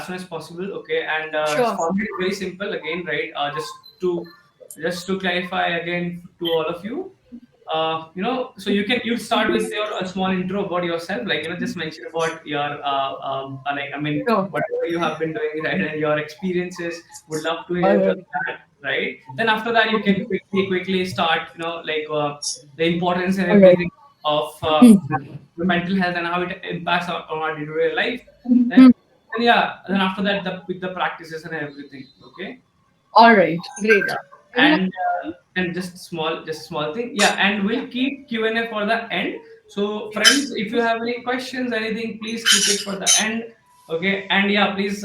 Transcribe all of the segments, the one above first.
as soon as possible. Okay, and Sure. format is very simple again, right? Just to clarify again to all of you, so you start with your a small intro about yourself, like just mention about your like I mean Sure. whatever you have been doing, right, and your experiences. Would love to All hear right. that, right? Then after that, you can quickly start, like the importance and All right. everything of the mental health and how it impacts on our day-to-day life. Then, Hmm. then yeah, then after that, with the practices and everything. Okay. All right. Great. Yeah, Very nice. and just small thing. Yeah, and we'll keep Q&A for the end. So friends, if you have any questions, anything, please keep it for the end. Okay, and yeah, please,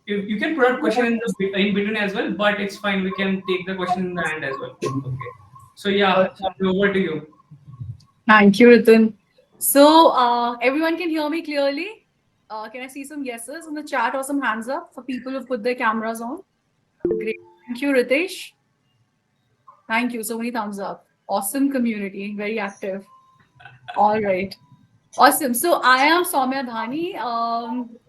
you can put out question in the in between as well, but it's fine. We can take the question in the end as well. Okay. So All yeah, right. so over to you. Thank you, Ritin. So, everyone can hear me clearly? Can I see some yeses in the chat or some hands up for people who've put their cameras on? Great. Thank you, Ritesh. Thank you. So many thumbs up. Awesome community. Very active. All right. Awesome. So I am Soumya Dhani.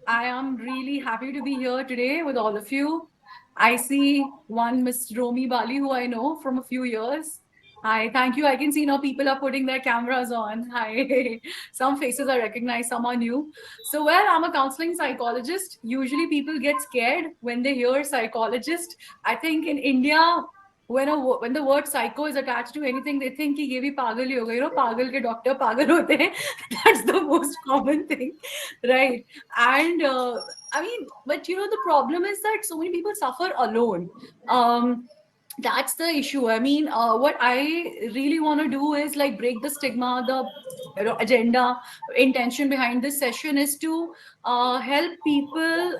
I am really happy to be here today with all of you. I see one Miss Romi Bali, who I know from a few years. Hi, thank you. I can see now people are putting their cameras on. Hi. Some faces I recognize, some are new. So, well, I'm a counseling psychologist. Usually people get scared when they hear psychologist. I think in India, when the word psycho is attached to anything, they think कि ये भी पागल ही होगा. पागल के doctor पागल होते हैं. That's the most common thing, right? And I mean, but the problem is that so many people suffer alone. Um, that's the issue. I mean, what I really want to do is like break the stigma. The agenda, intention behind this session is to help people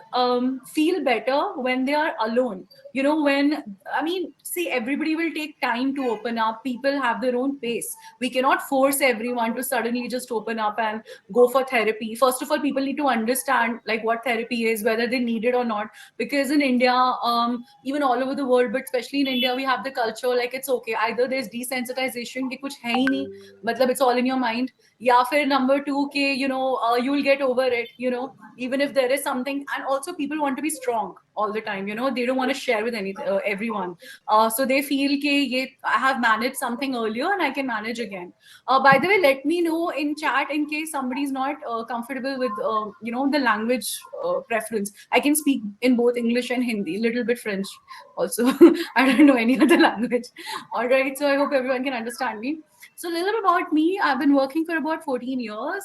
feel better when they are alone. When I mean, see, everybody will take time to open up. People have their own pace. We cannot force everyone to suddenly just open up and go for therapy. First of all, people need to understand like what therapy is, whether they need it or not. Because in India, even all over the world, but especially in India, we have the culture like it's okay. Either there's desensitization, कि कुछ है ही नहीं, मतलब it's all in your mind. या फिर number two, कि you'll get over it. Even if there is something, and also people want to be strong all the time. They don't want to share with everyone. So they feel कि I have managed something earlier and I can manage again. By the way, let me know in chat in case somebody is not comfortable with the language preference. I can speak in both English and Hindi, little bit French also. I don't know any other language. All right, so I hope everyone can understand me. So a little bit about me. I've been working for about 14 years.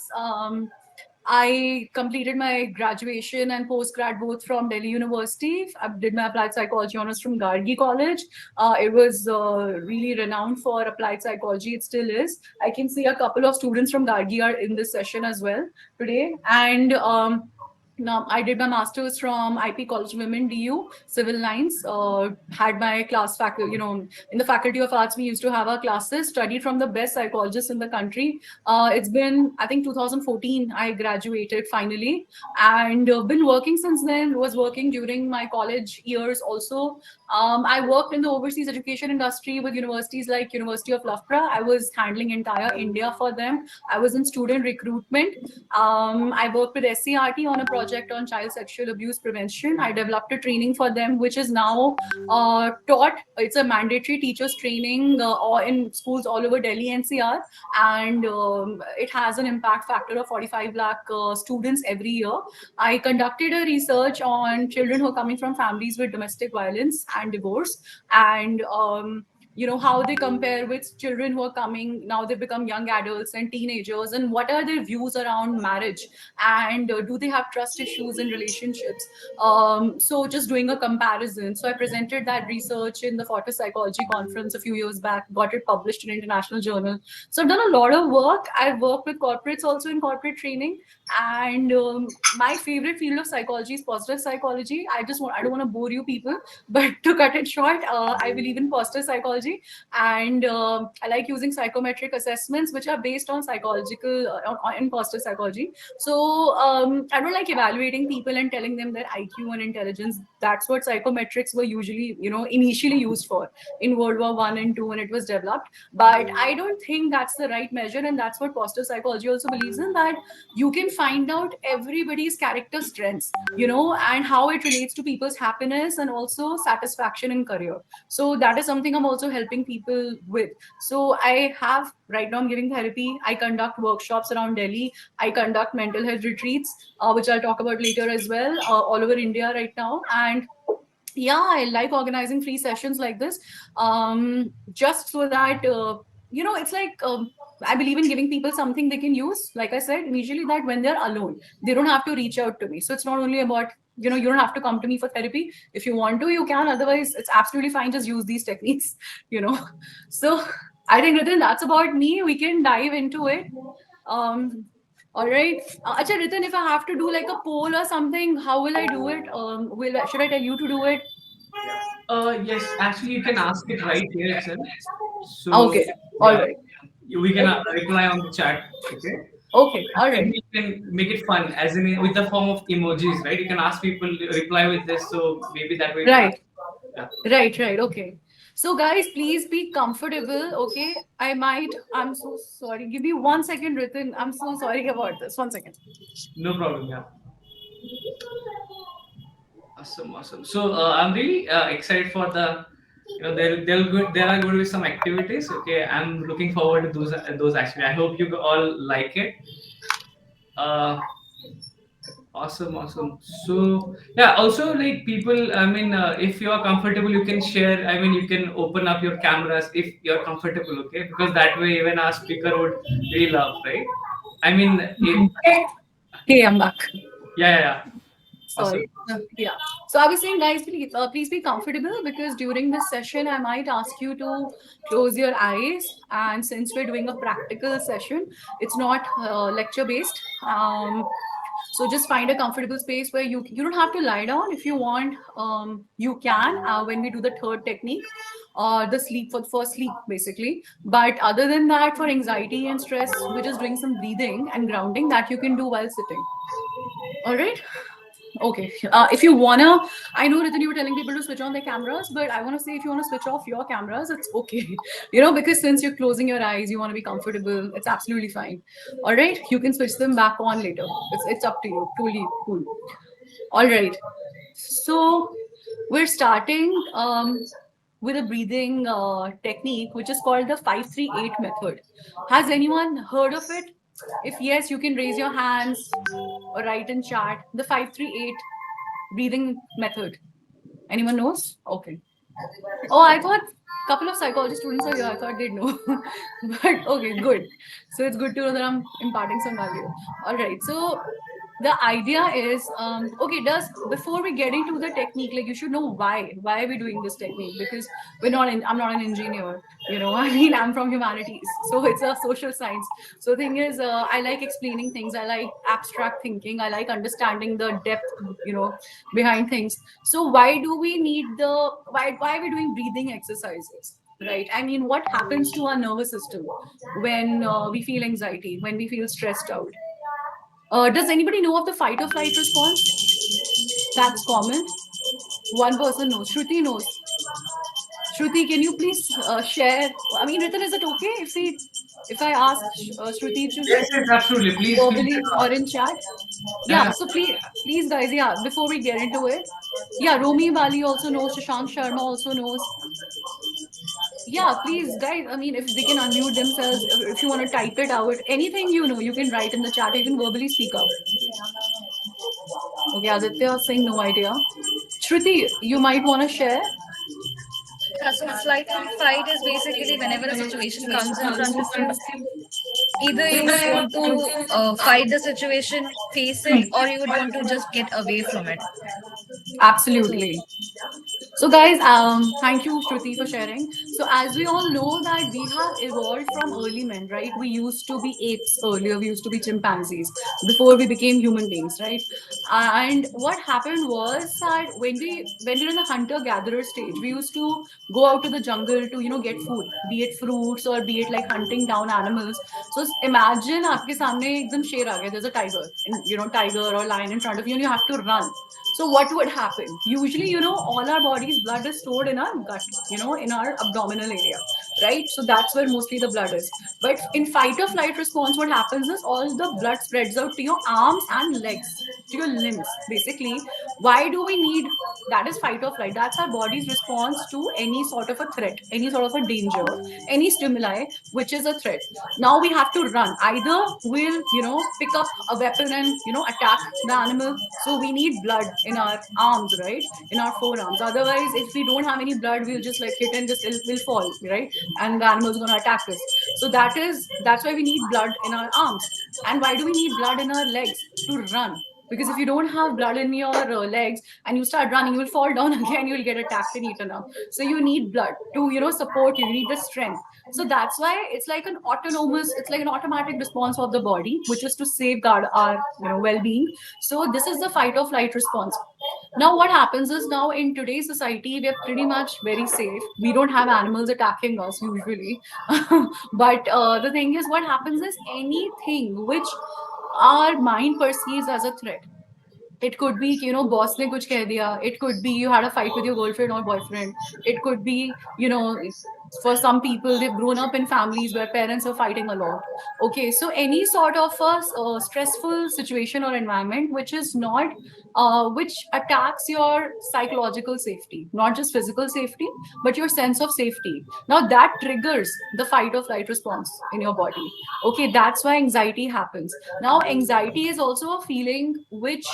I completed my graduation and postgrad both from Delhi University. I did my applied psychology honors from Gargi College. It was really renowned for applied psychology. It still is. I can see a couple of students from Gargi are in this session as well today. And now I did my master's from IP College of Women, DU, Civil Lines. Had my class faculty, in the Faculty of Arts, we used to have our classes, studied from the best psychologists in the country. It's been, I think, 2014, I graduated finally, and been working since then, was working during my college years also. I worked in the overseas education industry with universities like University of Loughborough. I was handling entire India for them. I was in student recruitment. I worked with SCRT on a project on child sexual abuse prevention. I developed a training for them, which is now taught. It's a mandatory teachers training or in schools all over Delhi NCR, and it has an impact factor of 45 lakh students every year. I conducted a research on children who are coming from families with domestic violence and divorce, and how they compare with children who are coming now. They become young adults and teenagers, and what are their views around marriage, and do they have trust issues in relationships. So just doing a comparison. So I presented that research in the Fortis Psychology Conference a few years back, got it published in international journal. So I've done a lot of work. I've worked with corporates also in corporate training, and my favorite field of psychology is positive psychology. I don't want to bore you people, but to cut it short, I believe in positive psychology psychology, and I like using psychometric assessments, which are based on psychological on positive psychology. So I don't like evaluating people and telling them their IQ and intelligence. That's what psychometrics were usually, initially used for in World War I and II when it was developed. But I don't think that's the right measure, and that's what positive psychology also believes in, that you can find out everybody's character strengths, and how it relates to people's happiness and also satisfaction in career. So that is something I'm also helping people with. So I have right now I'm giving therapy. I conduct workshops around Delhi. I conduct mental health retreats, which I'll talk about later as well, all over India right now. And yeah, I like organizing free sessions like this, just so that it's like, I believe in giving people something they can use, like I said initially, that when they're alone they don't have to reach out to me. So it's not only about, you don't have to come to me for therapy. If you want to, you can. Otherwise, it's absolutely fine, just use these techniques. you know so I think, Ritin, that's about me. We can dive into it. um all right. Acha, Ritin, if I have to do like a poll or something, how will I do it? Should I tell you to do it? Yes, actually, you can ask it right here itself. So Okay. All yeah, right. we can reply on the chat. Okay. Okay. All right. Maybe you can make it fun, as in with the form of emojis, right? You can ask people reply with this, so maybe that way. Right. Yeah, Right. Right. Okay. So, guys, please be comfortable. Okay. I'm so sorry. Give me 1 second, Ritin. I'm so sorry about this. 1 second. no problem. Yeah, awesome, awesome. So I'm really excited for the, there are going to be some activities. Okay, I'm looking forward to those actually. I hope you all like it. Uh, Awesome, awesome. So yeah, also like people, I mean, if you are comfortable, you can share. I mean, you can open up your cameras if you're comfortable, okay? Because that way, even our speaker would really love, right? I mean, Hey, I'm back. yeah, yeah, yeah. Awesome. Sorry. Yeah. So I was saying, guys, please be comfortable, because during this session, I might ask you to close your eyes. And since we're doing a practical session, it's not lecture based. So just find a comfortable space where you don't have to lie down. If you want, you can, when we do the third technique, the sleep for sleep basically. But other than that, for anxiety and stress, we're just doing some breathing and grounding that you can do while sitting. All right. Okay. If you wanna, I know, Ritin, you were telling people to switch on their cameras, but I want to say, if you want to switch off your cameras, it's okay. Because since you're closing your eyes, you want to be comfortable. It's absolutely fine. All right. You can switch them back on later. It's up to you. Totally cool. All right. So we're starting with a breathing technique, which is called the 538 method. Has anyone heard of it? If yes, you can raise your hands or write in chat. The 538 breathing method. Anyone knows? Okay. Oh, I thought a couple of psychology students are here. I thought they'd know. But okay, good. So it's good to know that I'm imparting some value. All right. So the idea is, okay, does before we get into the technique, like, you should know why are we doing this technique? Because I'm not an engineer. I mean, I'm from humanities, so it's a social science. So thing is, I like explaining things. I like abstract thinking. I like understanding the depth, behind things. So why do we need why are we doing breathing exercises? Right. I mean, what happens to our nervous system when we feel anxiety, when we feel stressed out? Does anybody know of the fight or flight response? That's common. One person knows. Shruti knows. Shruti, can you please share? I mean, Ritan, is it okay if I ask Shruti to Yes, share yes, absolutely. Please feel free verbally to or ask. in chat? Yeah, Yeah. yeah. So please, guys. Yeah. Before we get into it, yeah, Romi Bali also knows. Shashank Sharma also knows. Yeah, please, guys. I mean, if they can unmute themselves, if you want to type it out, anything you can write in the chat. You can verbally speak up. Okay, Aditya saying no idea. Shruti, you might want to share. Yeah, so flight and fight is basically whenever a situation comes in front of you, either you would want to fight the situation, face it, or you would want to just get away from it. Absolutely. So, guys, thank you, Shruti, for sharing. So, So as we all know that we have evolved from early men, right? We used to be apes earlier. We used to be chimpanzees before we became human beings, right? And what happened was that when we were in the hunter gatherer stage, we used to go out to the jungle to get food, be it fruits or be it like hunting down animals. So imagine आपके सामने एकदम शेर आ गया. There's a tiger, and tiger or lion in front of you, and you have to run. So what would happen? Usually, all our body's blood is stored in our gut, in our abdominal area, right? So that's where mostly the blood is. But in fight or flight response, what happens is all the blood spreads out to your arms and legs, to your limbs, basically. Why do we need that? Is fight or flight. That's our body's response to any sort of a threat, any sort of a danger, any stimuli, which is a threat. Now we have to run. Either we'll, pick up a weapon and, attack the animal. So we need blood in our arms, right? In our forearms. Otherwise, if we don't have any blood, we'll just like hit and just will fall, right? And the animal's going to attack us. So that's why we need blood in our arms. And why do we need blood in our legs? To run. Because if you don't have blood in your legs and you start running, you will fall down again, you will get attacked and eaten up. So you need blood to, support you. You need the strength. So that's why it's like an automatic response of the body, which is to safeguard our, well-being. So this is the fight or flight response. Now, what happens is now in today's society, we're pretty much very safe. We don't have animals attacking us usually. But the thing is, what happens is anything which our mind perceives as a threat. It could be, boss ne kuch keh diya. It could be you had a fight with your girlfriend or boyfriend. It could be, for some people, they've grown up in families where parents are fighting a lot. Okay, so any sort of a stressful situation or environment which is not, which attacks your psychological safety, not just physical safety, but your sense of safety. Now that triggers the fight or flight response in your body. Okay, that's why anxiety happens. Now, anxiety is also a feeling which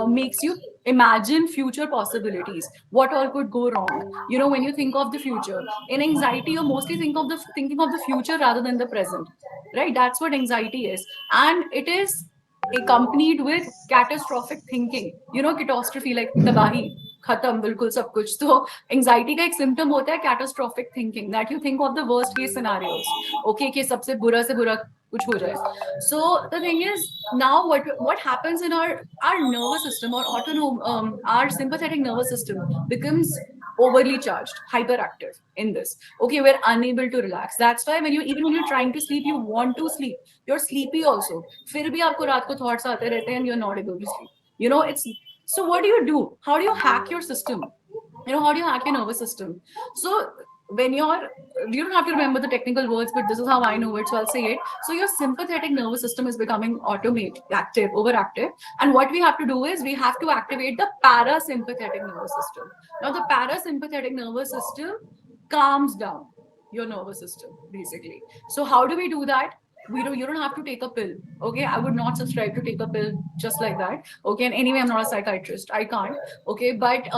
makes you imagine future possibilities, what all could go wrong. When you think of the future in anxiety, you mostly thinking of the future rather than the present, right? That's what anxiety is. And it is accompanied with catastrophic thinking, catastrophe, like tabahi, khatam bilkul sab kuch. So anxiety का एक symptom होता है catastrophic thinking, that you think of the worst case scenarios. Okay, कि सबसे बुरा से बुरा कुछ हो जाए. So the thing is, now what happens in our nervous system, or our sympathetic nervous system becomes overly charged, hyperactive in this. Okay, we're unable to relax. That's why when you're trying to sleep, you want to sleep, you're sleepy also. फिर भी आपको रात को thoughts आते रहते हैं and you're not able to sleep. It's so what do you do? How do you hack your system? How do you hack your nervous system? So when you don't have to remember the technical words, but this is how I know it, so I'll say it. So your sympathetic nervous system is becoming active, overactive. And what we have to do is we have to activate the parasympathetic nervous system. Now the parasympathetic nervous system calms down your nervous system, basically. So how do we do that? You don't have to take a pill. Okay, I would not subscribe to take a pill just like that. Okay, and anyway, I'm not a psychiatrist, I can't. Okay, but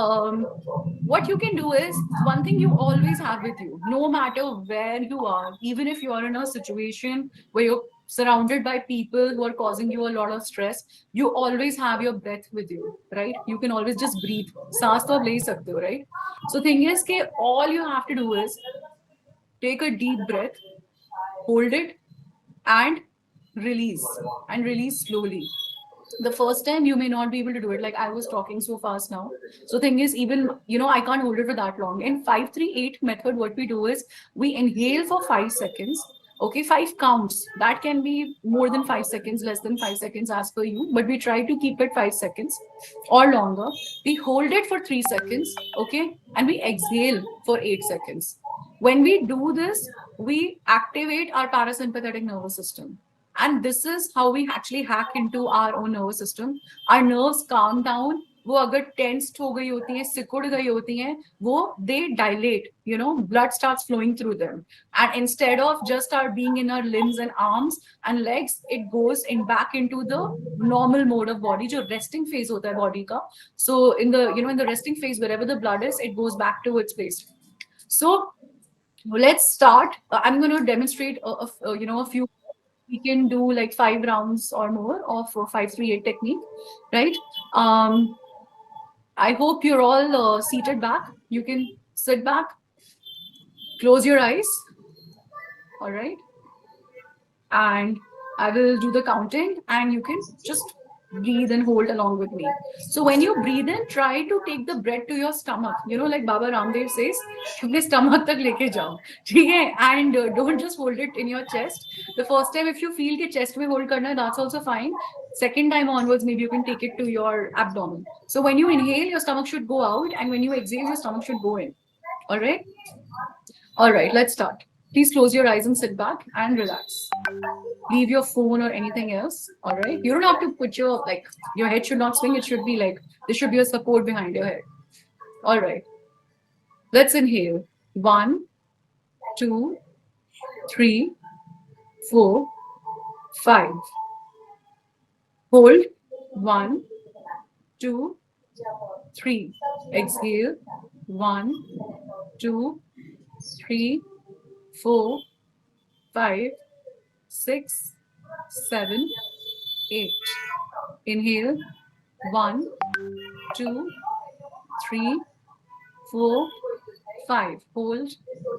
what you can do is one thing you always have with you, no matter where you are, even if you are in a situation where you're surrounded by people who are causing you a lot of stress, you always have your breath with you, right? You can always just breathe. सांस तो आप ले ही सकते हो, right? So thing is कि all you have to do is take a deep breath, hold it, and release slowly. The first time you may not be able to do it, like I was talking so fast now. So thing is, even I can't hold it for that long. In 538 method, what we do is we inhale for 5 seconds. Okay, 5 counts. That can be more than 5 seconds, less than 5 seconds as per you, but we try to keep it 5 seconds or longer. We hold it for 3 seconds, okay, and we exhale for 8 seconds. When we do this, we activate our parasympathetic nervous system. And this is how we actually hack into our own nervous system. Our nerves calm down. वो अगर tensed हो गई होती हैं, सिकुड़ गई होती हैं, वो they dilate, blood starts flowing through them. And instead of just our being in our limbs and arms and legs, it goes in back into the normal mode of body, जो resting phase होता है body का. So in the in the resting phase, wherever the blood is, it goes back to its place. So let's start. I'm going to demonstrate a few. We can do like 5 rounds or more of 538 technique, right? I hope you're all seated back. You can sit back. Close your eyes. All right. And I will do the counting and you can just breathe and hold along with me. So when you breathe in, try to take the breath to your stomach. You know, like Baba Ramdev says, अपने stomach तक लेके जाओ, ठीक है? And don't just hold it in your chest. The first time, if you feel कि chest में hold करना है, that's also fine. Second time onwards, maybe you can take it to your abdomen. So when you inhale, your stomach should go out, and when you exhale, your stomach should go in. All right? All right, let's start. Please close your eyes and sit back and relax. Leave your phone or anything else. All right. You don't have to put your head should not swing. It should be like there should be a support behind your head. All right. Let's inhale. One, two, three, four, five. Hold. One, two, three. Exhale. One, two, three, four, five, six, seven, eight. Inhale. One, two, three, four, five. Hold.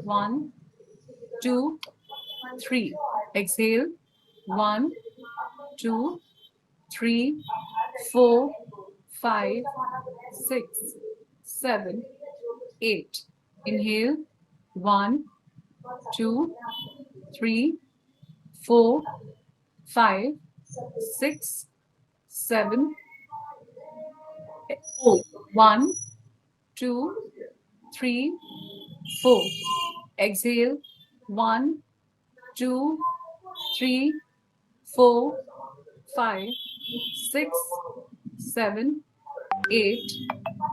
One, two, three. Exhale. One, two, three, four, five, six, seven, eight. Inhale. One, two, three, four, five, six, seven. Hold. One, two, three, four. Exhale. One, two, three, four, five, six, seven, eight,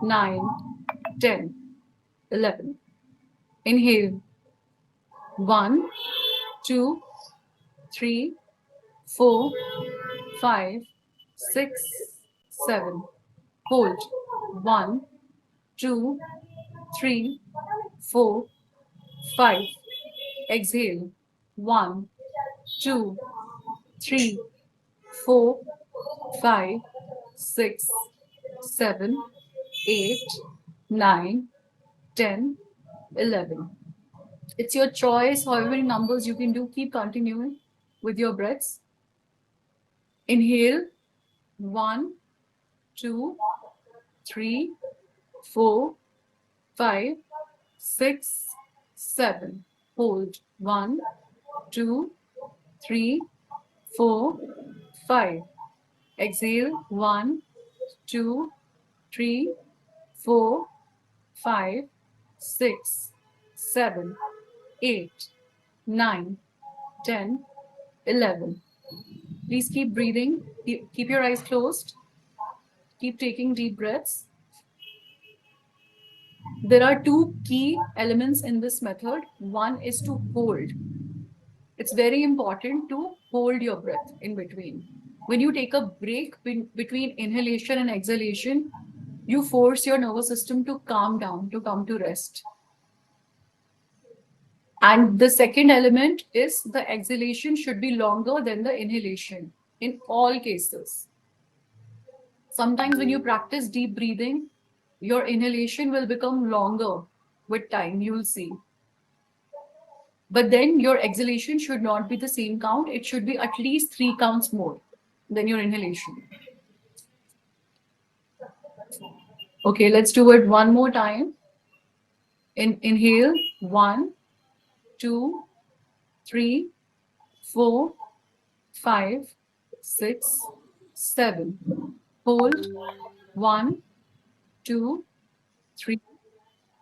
nine, 10, 11. Inhale. One, two, three, four, five, six, seven. Hold. One, two, three, four, five. Exhale. One, two, three, four, five, six, seven, eight, nine, 10, 11. It's your choice. However many numbers you can do, keep continuing with your breaths. Inhale. One, two, three, four, five, six, seven. Hold. One, two, three, four, five. Exhale. One, two, three, four, five, six, seven, eight, nine, 10, 11. Please keep breathing. Keep your eyes closed. Keep taking deep breaths. There are two key elements in this method. One is to hold. It's very important to hold your breath in between. When you take a break between inhalation and exhalation, you force your nervous system to calm down, to come to rest. And the second element is the exhalation should be longer than the inhalation in all cases. Sometimes when you practice deep breathing, your inhalation will become longer with time, you'll see. But then your exhalation should not be the same count. It should be at least 3 counts more than your inhalation. Okay, let's do it one more time. Inhale, one, two, three, four, five, six, seven. Hold, one, two, three,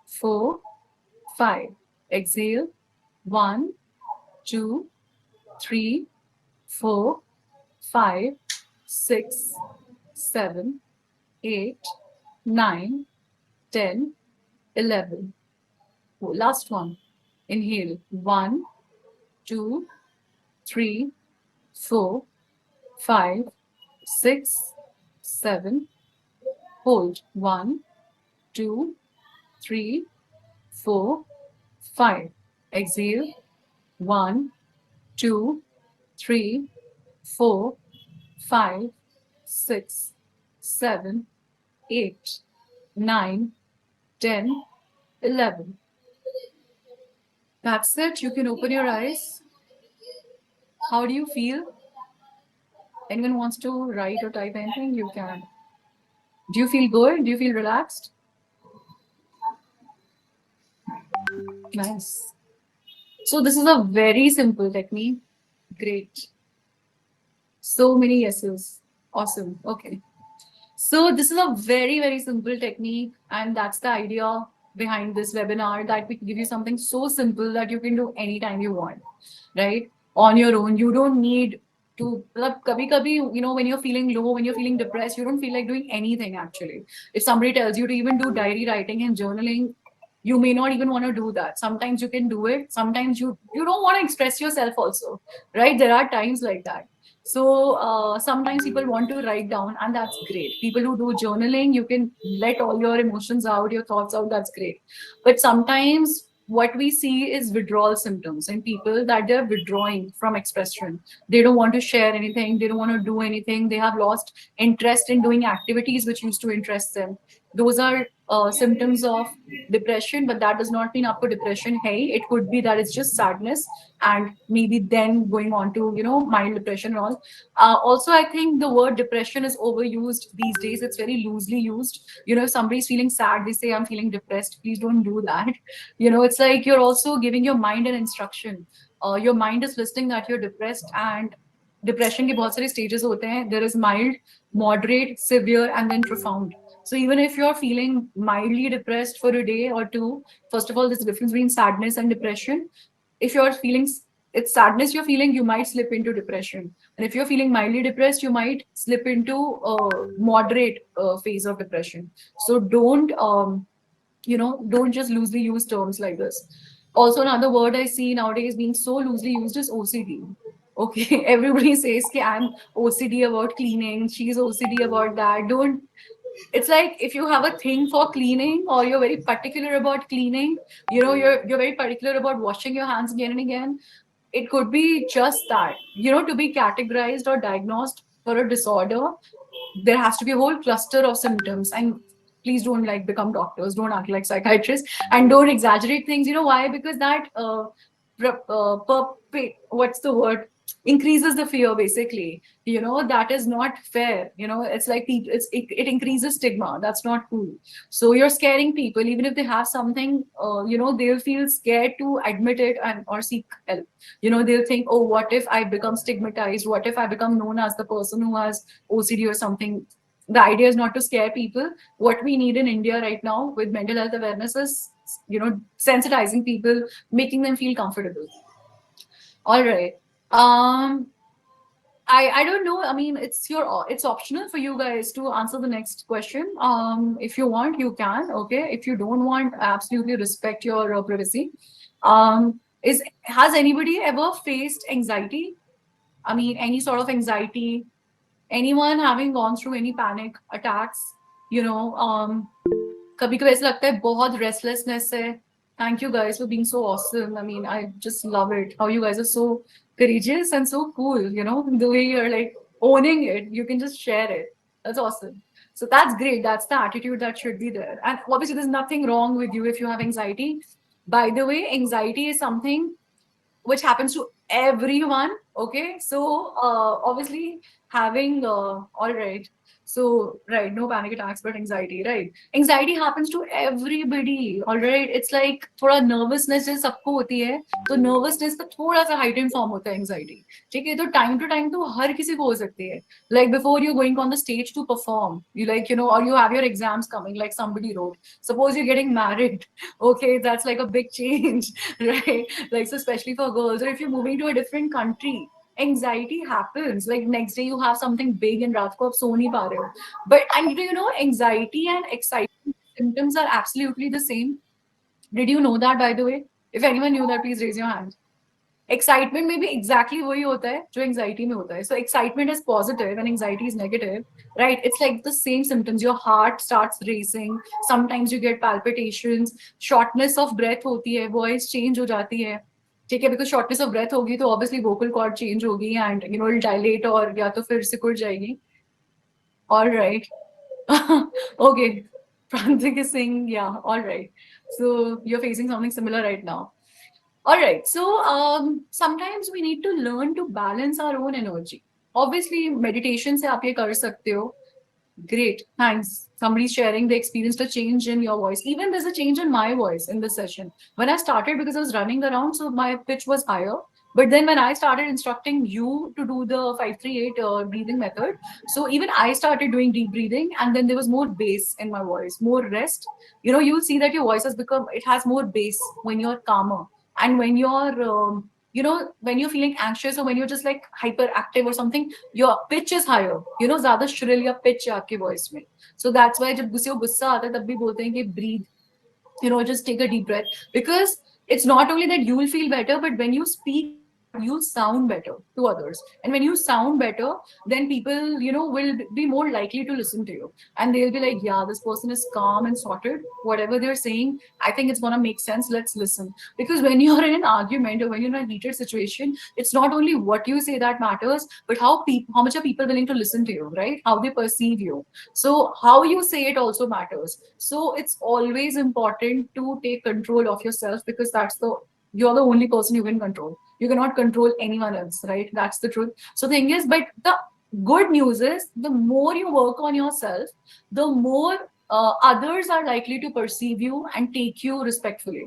four, five. Exhale, one, two, three, four, five, six, seven, eight, nine, 10, 11. Oh, last one. Inhale. One, two, three, four, five, six, seven. Hold. One, two, three, four, five. Exhale. One, two, three, four, five, six, seven, eight, nine, 10, 11. That's it. You can open your eyes. How do you feel? Anyone wants to write or type anything? You can. Do you feel good? Do you feel relaxed? Nice. So this is a very simple technique. Great. So many yeses. Awesome. Okay. So this is a very, very simple technique, and that's the idea behind this webinar, that we give you something so simple that you can do anytime you want, right? On your own. You don't need to, like, kabhi kabhi, when you're feeling low, when you're feeling depressed, you don't feel like doing anything actually. If somebody tells you to even do diary writing and journaling, you may not even want to do that. Sometimes you can do it. Sometimes you don't want to express yourself also, right? There are times like that. So sometimes people want to write down, and that's great. People who do journaling, you can let all your emotions out, your thoughts out. That's great. But sometimes what we see is withdrawal symptoms in people, that they're withdrawing from expression. They don't want to share anything. They don't want to do anything. They have lost interest in doing activities which used to interest them. Those are symptoms of depression, but that does not mean up to depression. Hey, it could be that it's just sadness, and maybe then going on to mild depression and all. Also, I think the word depression is overused these days. It's very loosely used. If somebody's feeling sad, they say, I'm feeling depressed. Please don't do that. It's like you're also giving your mind an instruction. Your mind is listening that you're depressed, and depression के बहुत सारे stages होते हैं. There is mild, moderate, severe, and then profound. So even if you're feeling mildly depressed for a day or two, first of all, there's a difference between sadness and depression. If you're feeling it's sadness you're feeling, you might slip into depression. And if you're feeling mildly depressed, you might slip into a moderate phase of depression. So don't just loosely use terms like this. Also, another word I see nowadays being so loosely used is OCD. Okay, everybody says, okay, I'm OCD about cleaning, she's OCD about that. Don't It's like, if you have a thing for cleaning, or you're very particular about cleaning, you're very particular about washing your hands again and again, it could be just that. To be categorized or diagnosed for a disorder, there has to be a whole cluster of symptoms. And please don't like become doctors, don't act like psychiatrists, and don't exaggerate things. Why? Because that what's the word, increases the fear, basically. That is not fair. It's like it increases stigma. That's not cool. So you're scaring people. Even if they have something, they'll feel scared to admit it and or seek help. They'll think, oh, what if I become stigmatized? What if I become known as the person who has OCD or something? The idea is not to scare people. What we need in India right now with mental health awareness is, sensitizing people, making them feel comfortable. All right. Um, I don't know. I mean, it's optional for you guys to answer the next question. If you want, you can. Okay. If you don't want, I absolutely respect your privacy. Is Has anybody ever faced anxiety? I mean, any sort of anxiety, anyone having gone through any panic attacks, you know, कभी कभी ऐसा लगता है बहुत restlessness है. Thank you guys for being so awesome. I mean, I just love it how you guys are so courageous and so cool. The way you're like owning it, you can just share it. That's awesome. So that's great. That's the attitude that should be there. And obviously, there's nothing wrong with you if you have anxiety. By the way, anxiety is something which happens to everyone. Okay, so obviously having all right. So right, no panic attacks, but anxiety, right? Anxiety happens to everybody. All right, it's like थोड़ा nervousness जैसे सबको होती है, तो nervousness का थोड़ा सा heightened form होता है anxiety. ठीक है, तो time to time तो हर किसी को हो सकती है. Like before you're going on the stage to perform, or you have your exams coming, like somebody wrote. Suppose you're getting married. Okay, that's like a big change, right? Like, so especially for girls, or if you're moving to a different country, anxiety happens. Like next day you have something big and रात को आप सो नहीं पा रहे हो. But and anxiety and excitement symptoms are absolutely the same. Did you know that, by the way? If anyone knew that, please raise your hand. Excitement में भी exactly वही होता है जो anxiety में होता है. So excitement is positive and anxiety is negative, right? It's like the same symptoms. Your heart starts racing. Sometimes you get palpitations. Shortness of breath होती है. Voice change हो जाती है. ठीक है, because shortness of breath होगी तो obviously vocal cord change होगी and it'll dilate और या तो फिर सिकुड़ जाएगी. All right. Okay. Prantik is saying, yeah, all right. So you're facing something similar right now. All right. So sometimes we need to learn to balance our own energy. Obviously, meditation से आप ये कर सकते हो. Great. Thanks. Somebody's sharing the experience, the change in your voice. Even there's a change in my voice in this session. When I started, because I was running around, so my pitch was higher. But then when I started instructing you to do the 538 breathing method, so even I started doing deep breathing, and then there was more bass in my voice, more rest. You'll see that your voice has become, it has more bass when you're calmer. And when when you're feeling anxious or when you're just like hyperactive or something, your pitch is higher. ज़्यादा shrill या pitch है आपकी voice में. So that's why जब किसी को गुस्सा आता है तब भी बोलते हैं कि breathe, just take a deep breath, because it's not only that you will feel better, but when you speak out, you sound better to others. And when you sound better, then people, will be more likely to listen to you. And they'll be like, yeah, this person is calm and sorted. Whatever they're saying, I think it's going to make sense. Let's listen. Because when you're in an argument or when you're in a heated situation, it's not only what you say that matters, but how much are people willing to listen to you, right? How they perceive you. So how you say it also matters. So it's always important to take control of yourself, because you're the only person you can control. You cannot control anyone else, right? That's the truth. So thing is, but the good news is the more you work on yourself, the more others are likely to perceive you and take you respectfully.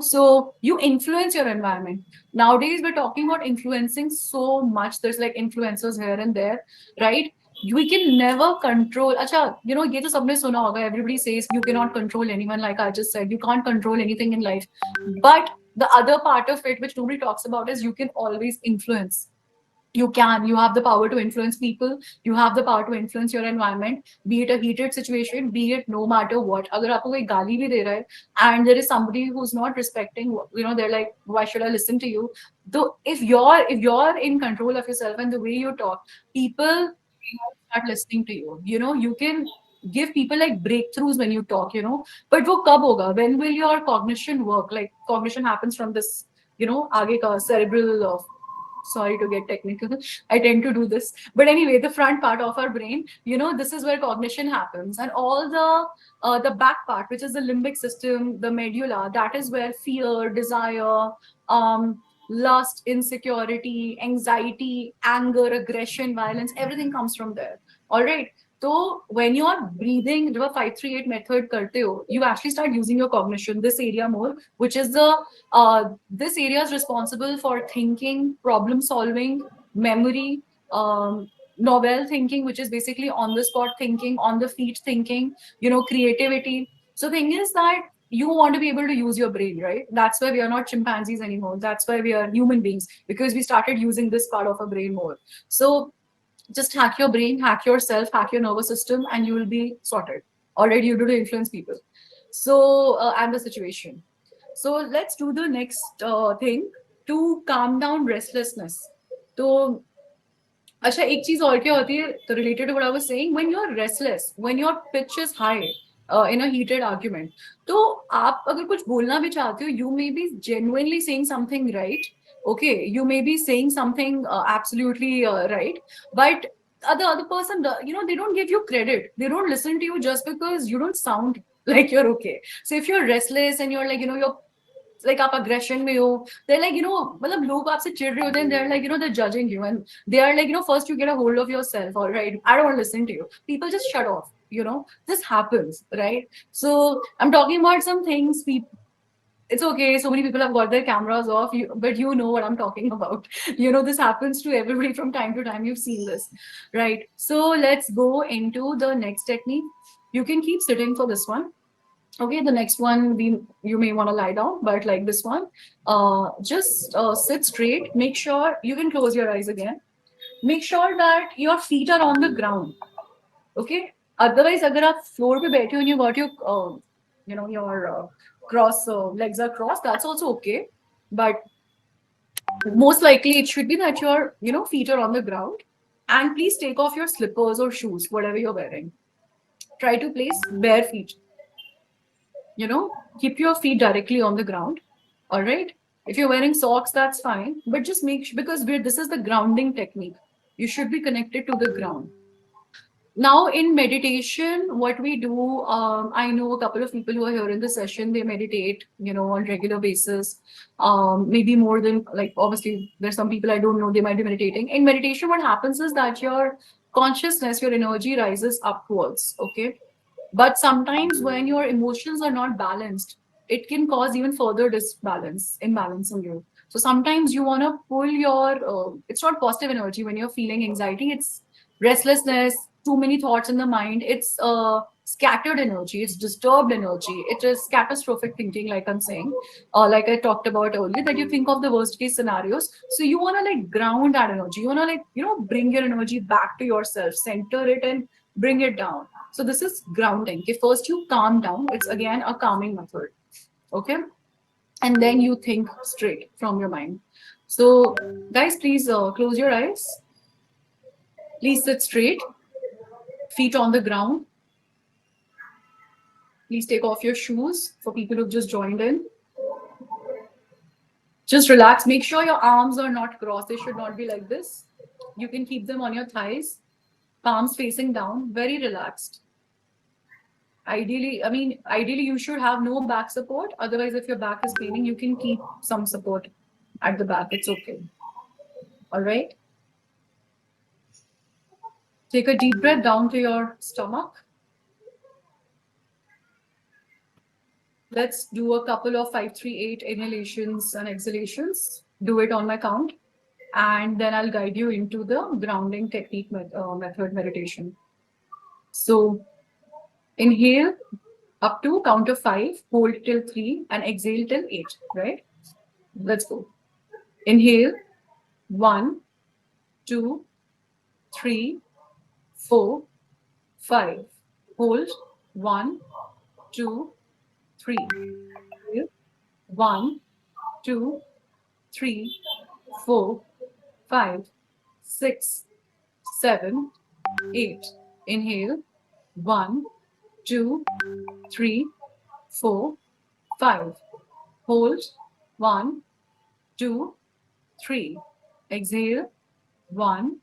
So you influence your environment. Nowadays we're talking about influencing so much. There's like influencers here and there, right? We can never control. Acha, ye to sabne suna hoga. Everybody says you cannot control anyone. Like I just said, you can't control anything in life. But the other part of it which nobody talks about is you can always influence. You have the power to influence people. You have the power to influence your environment, be it a heated situation, be it no matter what. Agar aapko koi gali bhi de raha hai and there is somebody who's not respecting, they're like, why should I listen to you? Though if you're in control of yourself and the way you talk, people start listening to you. You can give people like breakthroughs when you talk. But wo kab hoga? When will your cognition work? Like cognition happens from this, aage ka cerebral, sorry to get technical, I tend to do this, but anyway, the front part of our brain, this is where cognition happens. And all the back part, which is the limbic system, the medulla, that is where fear, desire, lust, insecurity, anxiety, anger, aggression, violence, everything comes from there. All right. So when you're breathing, the 538 method karte ho, you actually start using your cognition, this area more, which is this area is responsible for thinking, problem solving, memory, novel thinking, which is basically on the spot thinking, on the feet thinking, creativity. So thing is that you want to be able to use your brain, right? That's why we are not chimpanzees anymore. That's why we are human beings, because we started using this part of our brain more. So just hack your brain, hack yourself, hack your nervous system, and you will be sorted. Already you do to influence people. So and the situation. So let's do the next thing to calm down restlessness. So अच्छा एक चीज और क्या होती है तो related to what I was saying, when you're restless, when your pitch is high in a heated argument, तो आप अगर कुछ बोलना भी चाहते हो, you may be genuinely saying something right. Okay, you may be saying something absolutely right, but the other person, they don't give you credit. They don't listen to you just because you don't sound like you're okay. So if you're restless and you're like, you're like आप aggression में हो, they're like, मतलब लोग आपसे चिढ़ रहे होते हैं, they're like, they're judging you, and they are like, first you get a hold of yourself. All right, I don't want to listen to you. People just shut off. This happens, right? So I'm talking about some things people. It's okay. So many people have got their cameras off, but you know what I'm talking about. This happens to everybody from time to time. You've seen this, right? So let's go into the next technique. You can keep sitting for this one. Okay, the next one, you may want to lie down, but like this one, just sit straight. Make sure you can close your eyes again. Make sure that your feet are on the ground. Okay. Otherwise, agar aap floor pe baithe ho and you got your, your cross legs are crossed, that's also okay. But most likely, it should be that your, feet are on the ground. And please take off your slippers or shoes, whatever you're wearing. Try to place bare feet. Keep your feet directly on the ground. All right. If you're wearing socks, that's fine, but just make sure, because this is the grounding technique. You should be connected to the ground. Now, in meditation, what we do, I know a couple of people who are here in the session, they meditate, on regular basis. Maybe more than, like, obviously, there's some people I don't know, they might be meditating. In meditation, what happens is that your consciousness, your energy rises upwards, okay? But sometimes when your emotions are not balanced, it can cause even further imbalance in you. So sometimes you want to pull it's not positive energy when you're feeling anxiety, it's restlessness, too many thoughts in the mind. It's scattered energy, it's disturbed energy, it is catastrophic thinking, like I'm saying, like I talked about earlier, that you think of the worst case scenarios. So you want to like ground that energy, you want to like, bring your energy back to yourself, center it and bring it down. So this is grounding. Okay, first you calm down. It's again a calming method. Okay, and then you think straight from your mind. So, guys, please close your eyes. Please sit straight, feet on the ground. Please take off your shoes for people who've just joined in. Just relax. Make sure your arms are not crossed. They should not be like this. You can keep them on your thighs, palms facing down, very relaxed. Ideally, you should have no back support. Otherwise, if your back is paining, you can keep some support at the back. It's okay. All right. Take a deep breath down to your stomach. Let's do a couple of 5-3-8 inhalations and exhalations. Do it on my count. And then I'll guide you into the grounding technique method meditation. So inhale up to count of 5, hold till 3, and exhale till 8, right? Let's go. Inhale, 1, 2, 3, 4, 5. Hold, 1, 2, 3. Inhale, 1, 2, 3, 4, 5, 6, 7, 8. Inhale, 1, 2, 3, 4, 5. Hold, 1, 2, 3. Exhale, 1,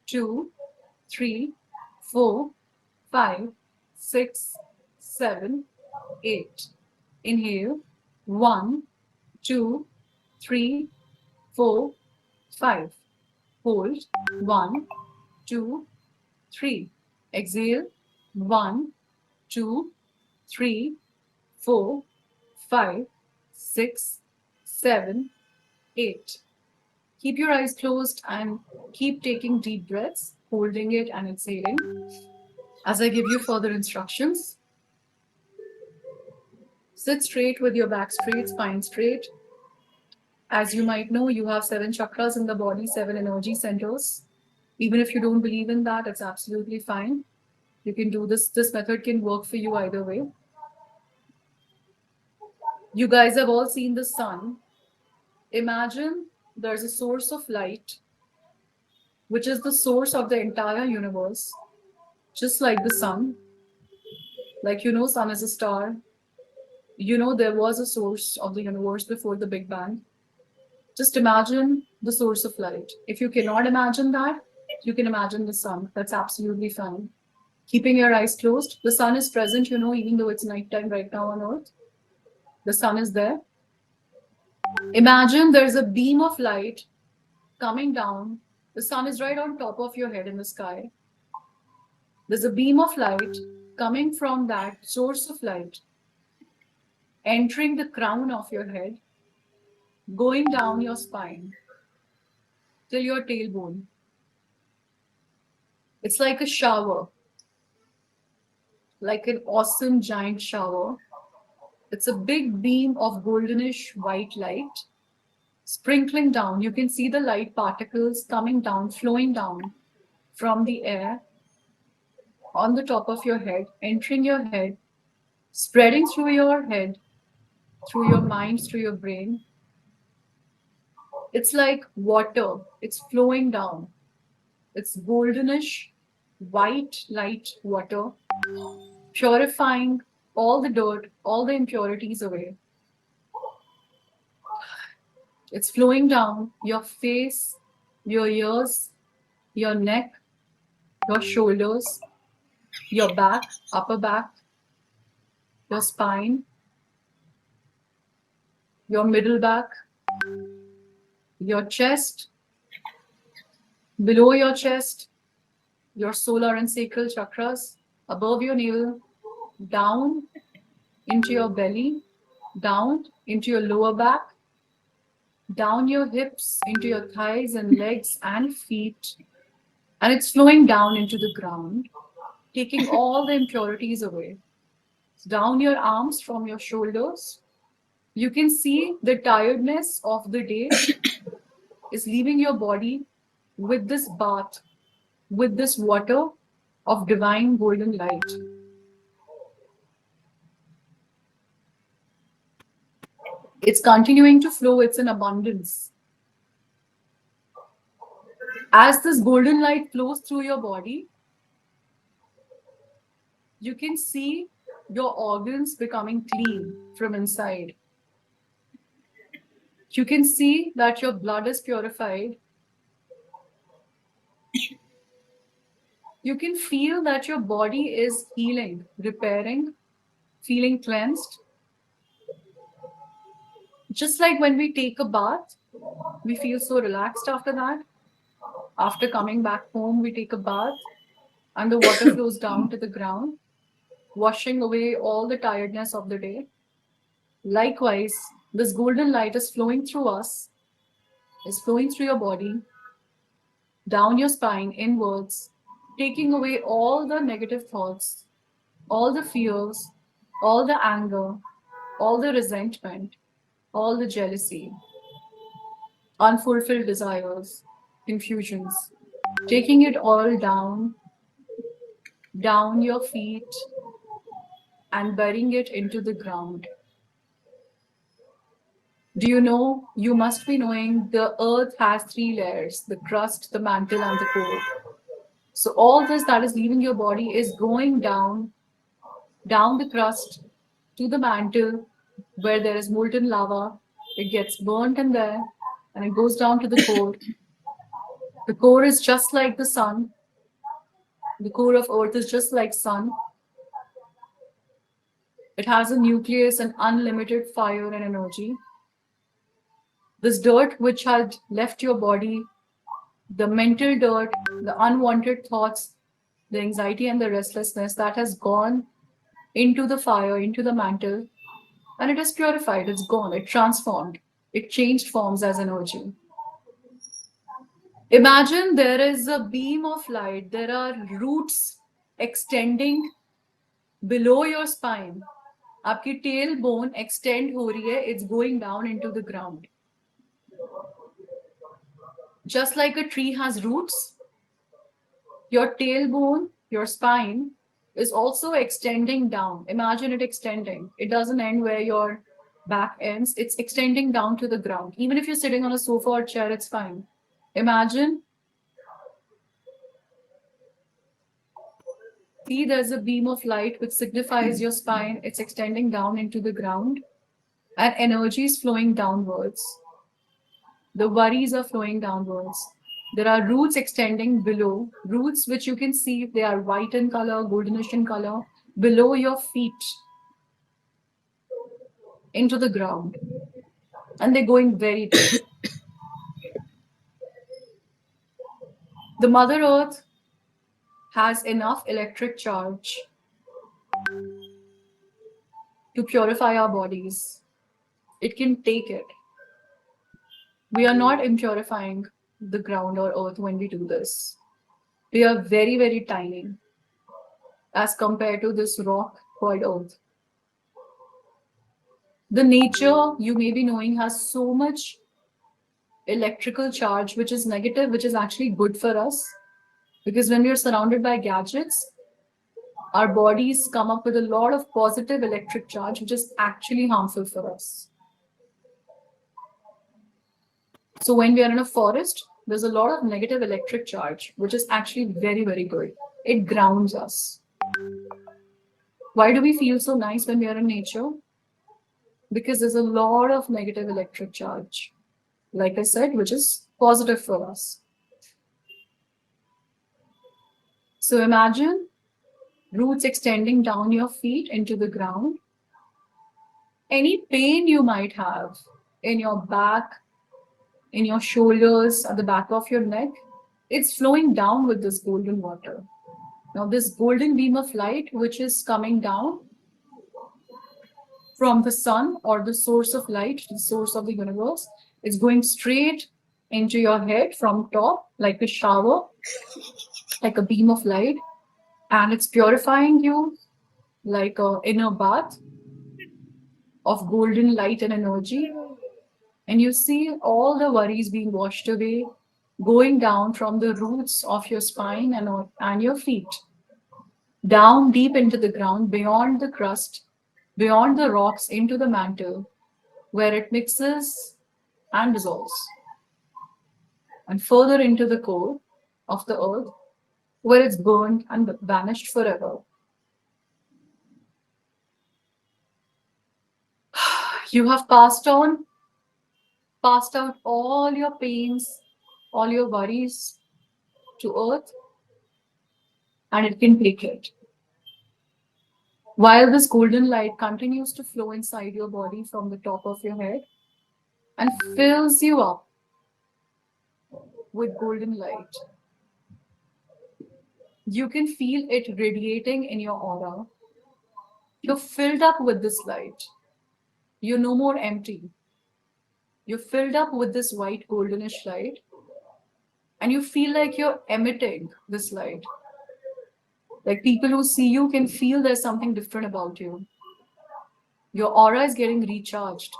2, 3, 4, 5, 6, 7, 8. Inhale, 1, 2, 3, 4, 5. Hold, 1, 2, 3. Exhale, 1, 2, 3, 4, 5, 6, 7, 8. Keep your eyes closed and keep taking deep breaths, holding it and exhaling. As I give you further instructions, sit straight with your back straight, spine straight. As you might know, you have 7 chakras in the body, 7 energy centers. Even if you don't believe in that, it's absolutely fine. You can do this. This method can work for you either way. You guys have all seen the sun. Imagine there's a source of light, which is the source of the entire universe, just like the sun. Like, sun is a star. There was a source of the universe before the Big Bang. Just imagine the source of light. If you cannot imagine that, you can imagine the sun. That's absolutely fine. Keeping your eyes closed, the sun is present, even though it's nighttime right now on Earth. The sun is there. Imagine there's a beam of light coming down. The sun is right on top of your head in the sky. There's a beam of light coming from that source of light, entering the crown of your head, going down your spine till your tailbone. It's like a shower, like an awesome giant shower. It's a big beam of goldenish white light sprinkling down. You can see the light particles coming down, flowing down from the air on the top of your head, entering your head, spreading through your head, through your mind, through your brain. It's like water, it's flowing down. It's goldenish, white light water, purifying all the dirt, all the impurities away. It's flowing down your face, your ears, your neck, your shoulders, your back, upper back, your spine, your middle back, your chest, below your chest, your solar and sacral chakras, above your navel, down into your belly, down into your lower back, down your hips, into your thighs and legs and feet, and it's flowing down into the ground, taking all the impurities away. Down your arms from your shoulders. You can see the tiredness of the day is leaving your body with this bath, with this water of divine golden light. It's continuing to flow, it's in abundance. As this golden light flows through your body, you can see your organs becoming clean from inside. You can see that your blood is purified. You can feel that your body is healing, repairing, feeling cleansed. Just like when we take a bath, we feel so relaxed after that. After coming back home, we take a bath and the water flows down to the ground, washing away all the tiredness of the day. Likewise, this golden light is flowing through us, is flowing through your body, down your spine, inwards, taking away all the negative thoughts, all the fears, all the anger, all the resentment, all the jealousy, unfulfilled desires, confusions, taking it all down, down your feet, and burying it into the ground. Do you know? You must be knowing the earth has three layers: the crust, the mantle, and the core. So, all this that is leaving your body is going down, down the crust to the mantle where there is molten lava. It gets burnt in there and it goes down to the core. The core is just like the sun. The core of earth is just like sun. It has a nucleus and unlimited fire and energy. This dirt which had left your body, the mental dirt, the unwanted thoughts, the anxiety and the restlessness that has gone into the fire, into the mantle, and it is purified, it's gone, it transformed, it changed forms as energy. Imagine there is a beam of light, there are roots extending below your spine. आपकी tail bone extend हो रही है, it's going down into the ground. Just like a tree has roots, your tailbone, your spine is also extending down. Imagine it extending. It doesn't end where your back ends, it's extending down to the ground. Even if you're sitting on a sofa or chair, it's fine. Imagine, see, there's a beam of light which signifies your spine, it's extending down into the ground, and energy is flowing downwards. The worries are flowing downwards. There are roots extending below, roots which you can see, they are white in color, goldenish in color, below your feet into the ground. And they're going very deep. The Mother Earth has enough electric charge to purify our bodies. It can take it. We are not impurifying the ground or earth when we do this. We are very, very tiny as compared to this rock called earth. The nature you may be knowing has so much electrical charge, which is negative, which is actually good for us. Because when we are surrounded by gadgets, our bodies come up with a lot of positive electric charge, which is actually harmful for us. So when we are in a forest, there's a lot of negative electric charge, which is actually very, very good. It grounds us. Why do we feel so nice when we are in nature? Because there's a lot of negative electric charge, like I said, which is positive for us. So imagine Roots extending down your feet into the ground. Any pain you might have in your back, in your shoulders, at the back of your neck, it's flowing down with this golden water. Now, this golden beam of light, which is coming down from the sun or the source of light, the source of the universe, is going straight into your head from top, like a shower, like a beam of light, and it's purifying you like a inner bath of golden light and energy. And you see all the worries being washed away, going down from the roots of your spine and your feet, down deep into the ground, beyond the crust, beyond the rocks, into the mantle, where it mixes and dissolves, and further into the core of the earth, where it's burned and vanished forever. You have passed out all your pains, all your worries to earth, and it can take it. While this golden light continues to flow inside your body from the top of your head and fills you up with golden light, you can feel it radiating in your aura. You're filled up with this light. You're no more empty. You're filled up with this white goldenish light, and you feel like you're emitting this light. Like people who see you can feel there's something different about you. Your aura is getting recharged.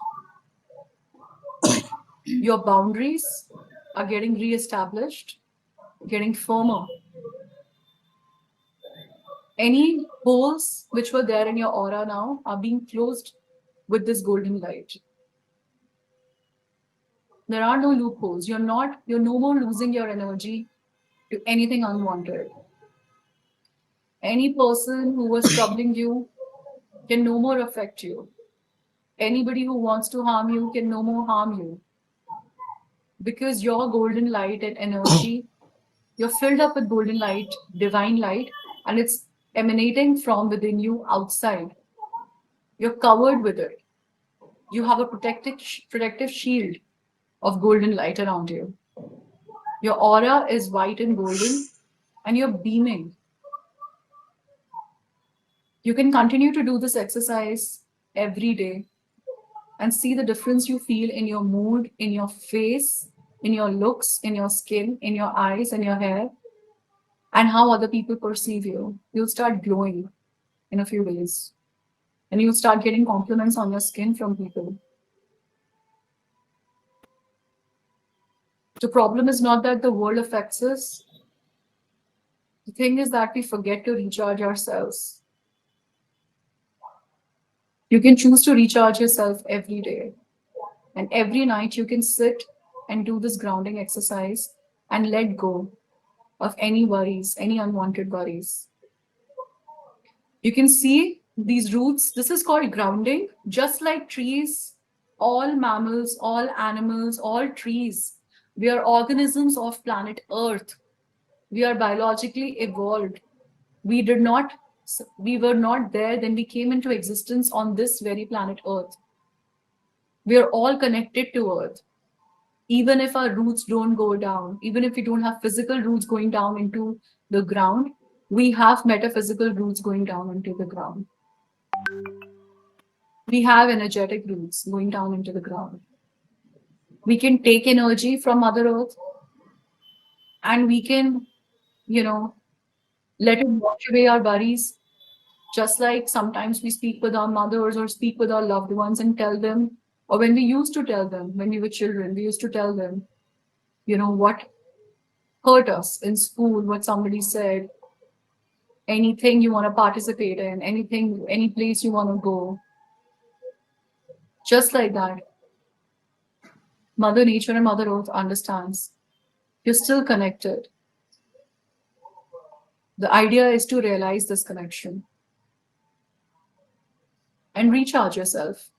Your boundaries are getting re-established, getting firmer. Any holes which were there in your aura now are being closed with this golden light. There are no loopholes. You're no more losing your energy to anything unwanted. Any person who was troubling you can no more affect you. Anybody who wants to harm you can no more harm you. Because your golden light and energy, you're filled up with golden light, divine light, and it's emanating from within you outside. You're covered with it. You have a protective shield of golden light around you. Your aura is white and golden, and you're beaming. You can continue to do this exercise every day and see the difference you feel in your mood, in your face, in your looks, in your skin, in your eyes, and your hair, and how other people perceive you. You'll start glowing in a few days, and you'll start getting compliments on your skin from people. The problem is not that the world affects us. The thing is that we forget to recharge ourselves. You can choose to recharge yourself every day. And every night you can sit and do this grounding exercise and let go of any worries, any unwanted worries. You can see these roots. This is called grounding. Just like trees, all mammals, all animals, all trees, we are organisms of planet Earth. We are biologically evolved. We did not, we were not there, then we came into existence on this very planet Earth. We are all connected to Earth. Even if our roots don't go down, even if we don't have physical roots going down into the ground, we have metaphysical roots going down into the ground. We have energetic roots going down into the ground. We can take energy from Mother Earth and we can, you know, let it wash away our worries. Just like sometimes we speak with our mothers or speak with our loved ones and tell them, or when we used to tell them, when we were children, we used to tell them, what hurt us in school, what somebody said, anything you want to participate in, anything, any place you want to go. Just like that, Mother Nature and Mother Earth understands. You're still connected. The idea is to realize this connection and recharge yourself.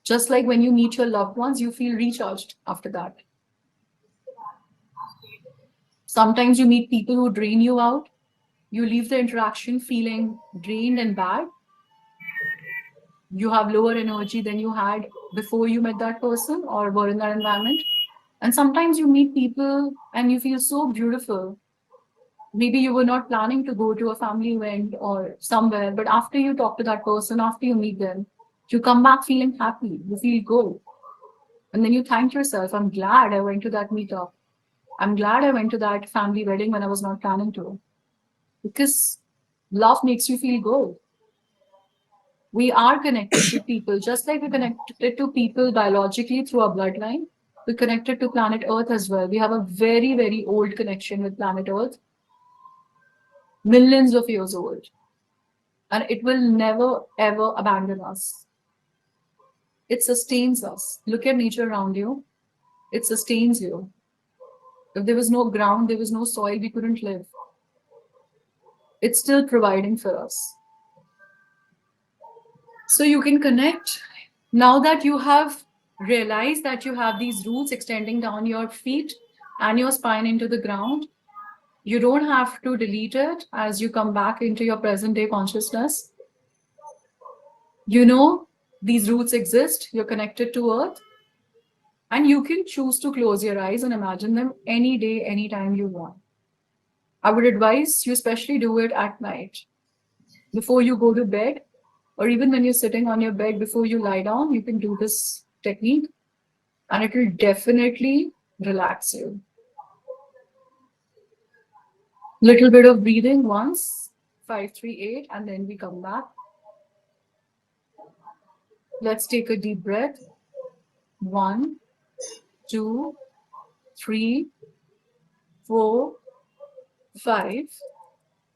Just like when you meet your loved ones, you feel recharged after that. Sometimes you meet people who drain you out. You leave the interaction feeling drained and bad. You have lower energy than you had before you met that person or were in that environment. And sometimes you meet people and you feel so beautiful. Maybe you were not planning to go to a family event or somewhere, but after you talk to that person, after you meet them, you come back feeling happy. You feel good. And then you thank yourself. I'm glad I went to that meetup. I'm glad I went to that family wedding when I was not planning to. Because love makes you feel good. We are connected to people, just like we're connected to people biologically through our bloodline. We're connected to planet Earth as well. We have a very, very old connection with planet Earth, millions of years old, and it will never ever abandon us. It sustains us. Look at nature around you. It sustains you. If there was no ground, there was no soil, we couldn't live. It's still providing for us. So you can connect. Now that you have realized that you have these roots extending down your feet and your spine into the ground, you don't have to delete it as you come back into your present day consciousness. You know these roots exist, you're connected to earth, and you can choose to close your eyes and imagine them any day, anytime you want. I would advise you especially do it at night before you go to bed, or even when you're sitting on your bed before you lie down. You can do this technique and it will definitely relax you. Little bit of breathing once, 5, 3, 8, and then we come back. Let's take a deep breath. 1, 2, 3, 4, 5.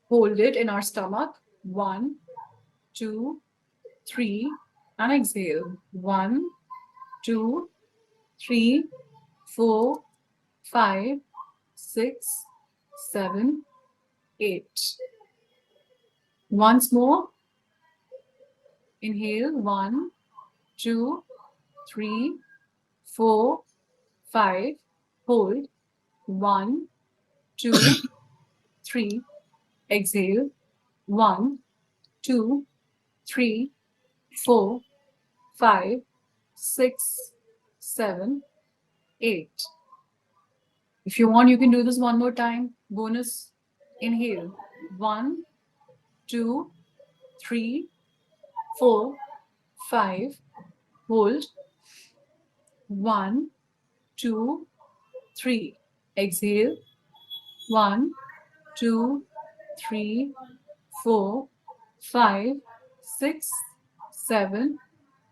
Hold it in our stomach. 1, 2, 3, and exhale. 1, 2, 3, 4, 5, 6, 7, 8. Once more. Inhale. 1, 2, 3, 4, 5. Hold. 1, 2, 3. Exhale. 1, 2, 3, 4, 5, 6, 7, 8. If you want, you can do this one more time. Bonus inhale. 1, 2, 3, 4, 5. Hold. 1, 2, 3. Exhale. 1, 2, 3, 4, 5, 6, 7,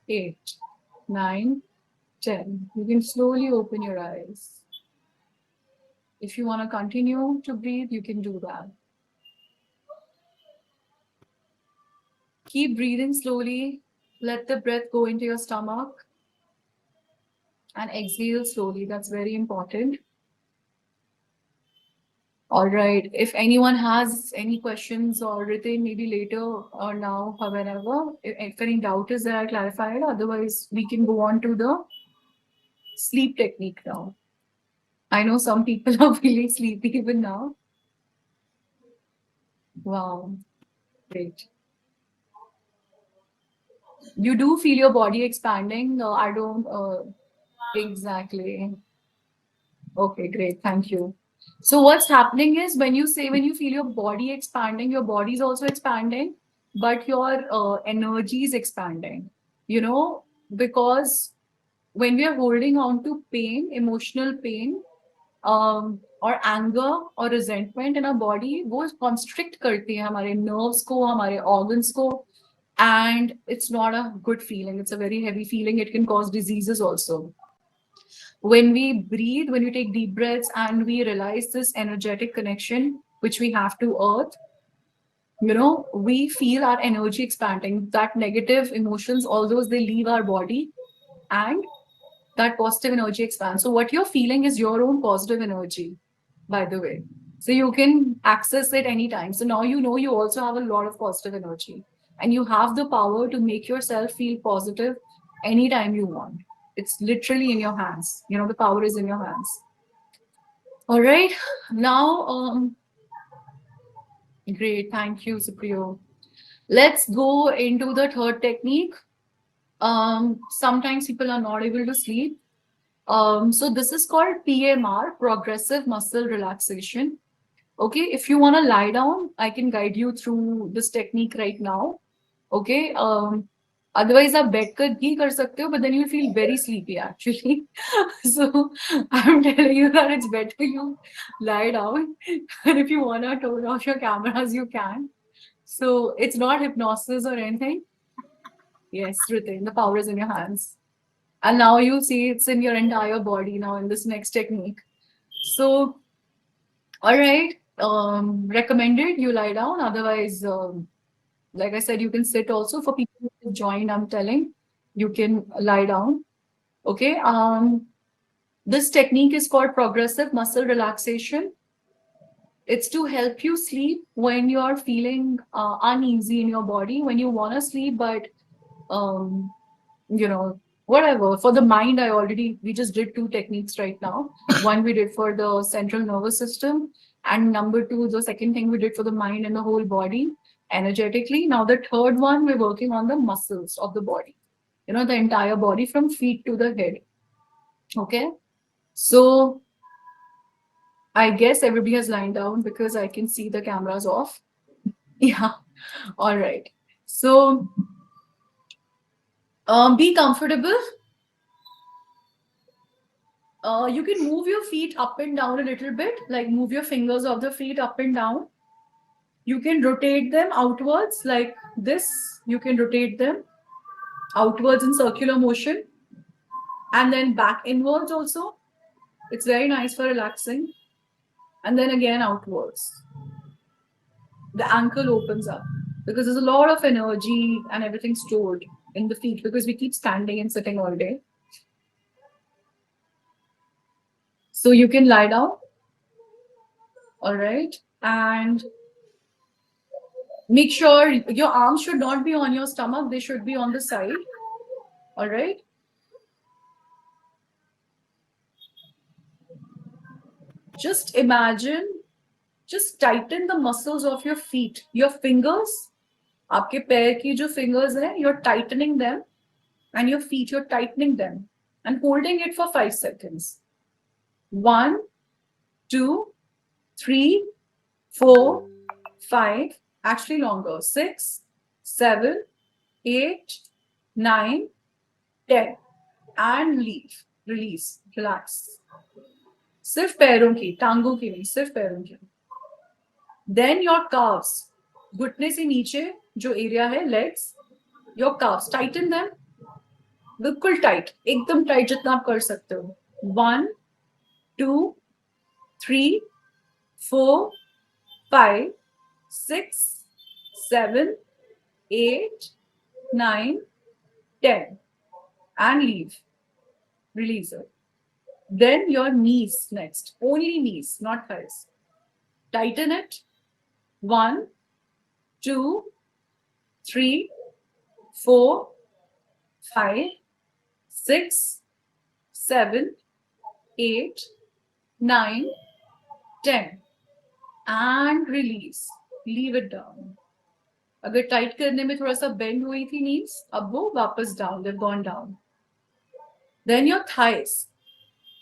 8, 9, 10. You can slowly open your eyes. If you want to continue to breathe, you can do that. Keep breathing slowly. Let the breath go into your stomach and exhale slowly. That's very important. All right. If anyone has any questions or written, maybe later or now or whenever, if any doubt is there, I'll clarify it. Otherwise, we can go on to the sleep technique now. I know some people are feeling sleepy even now. Wow, great. You do feel your body expanding. I don't exactly. Okay, great. Thank you. So what's happening is when you feel your body expanding, your body is also expanding, but your energy is expanding. You know, because when we are holding on to pain, emotional pain, or anger or resentment in our body, वो constrict करती है हमारे nerves को, हमारे organs को, and it's not a good feeling. It's a very heavy feeling. It can cause diseases also. When we breathe, when we take deep breaths and we realize this energetic connection which we have to earth, we feel our energy expanding. That negative emotions, all those, they leave our body, and that positive energy expands. So what you're feeling is your own positive energy, by the way. So you can access it anytime. So now you know you also have a lot of positive energy, and you have the power to make yourself feel positive anytime you want. It's literally in your hands. The power is in your hands. All right. Now, Great. Thank you, Supriyo. Let's go into the third technique. Sometimes people are not able to sleep. So this is called PMR, progressive muscle relaxation. Okay, if you want to lie down, I can guide you through this technique right now. Okay. Otherwise आप बैठकर भी कर सकते हो, but then you feel very sleepy actually. So I'm telling you that it's better you lie down. And if you wanna turn off your cameras, you can. So it's not hypnosis or anything. Yes, Ritin, the power is in your hands. And now you see it's in your entire body now in this next technique. So, all right, recommended you lie down. Otherwise, like I said, you can sit also. For people who join, I'm telling you can lie down. Okay. This technique is called progressive muscle relaxation. It's to help you sleep when you're feeling uneasy in your body, when you want to sleep, but um, you know, whatever. For the mind, we just did two techniques right now. One we did for the central nervous system, and number two, the second thing we did for the mind and the whole body energetically. Now, the third one, we're working on the muscles of the body, the entire body from feet to the head. Okay. So, I guess everybody has lined down because I can see the cameras off. Yeah. All right. So, be comfortable. You can move your feet up and down a little bit, like move your fingers of the feet up and down. You can rotate them outwards like this. You can rotate them outwards in circular motion and then back inwards also. It's very nice for relaxing. And then again outwards. The ankle opens up because there's a lot of energy and everything stored in the feet because we keep standing and sitting all day. So you can lie down, all right, and make sure your arms should not be on your stomach, they should be on the side. All right. Just imagine, just tighten the muscles of your feet, your fingers. आपके पैर की जो fingers हैं, you're tightening them, and your feet, you're tightening them and holding it for 5 seconds. 1, 2, 3, 4, 5, actually longer. 6, 7, 8, 9, 10. And leave. Release. Relax. सिर्फ पैरों की, टांगों की नहीं, सिर्फ पैरों की. Then your calves, घुटने से नीचे जो एरिया है, legs, your calves, tighten them. बिल्कुल टाइट, एकदम टाइट जितना आप कर सकते हो. 1, 2, 3, 4, 5, 6, 7, 8, 9, 10. And leave. Release it. Then your knees next. Only knees, not thighs. Tighten it. 1, 2, 3, 4, 5, 6, 7, 8, 9, 10. And release. Leave it down. अगर टाइट करने में थोड़ा सा बेंड हुई थी नीज, अब वो वापस down. They've gone down. Then your thighs.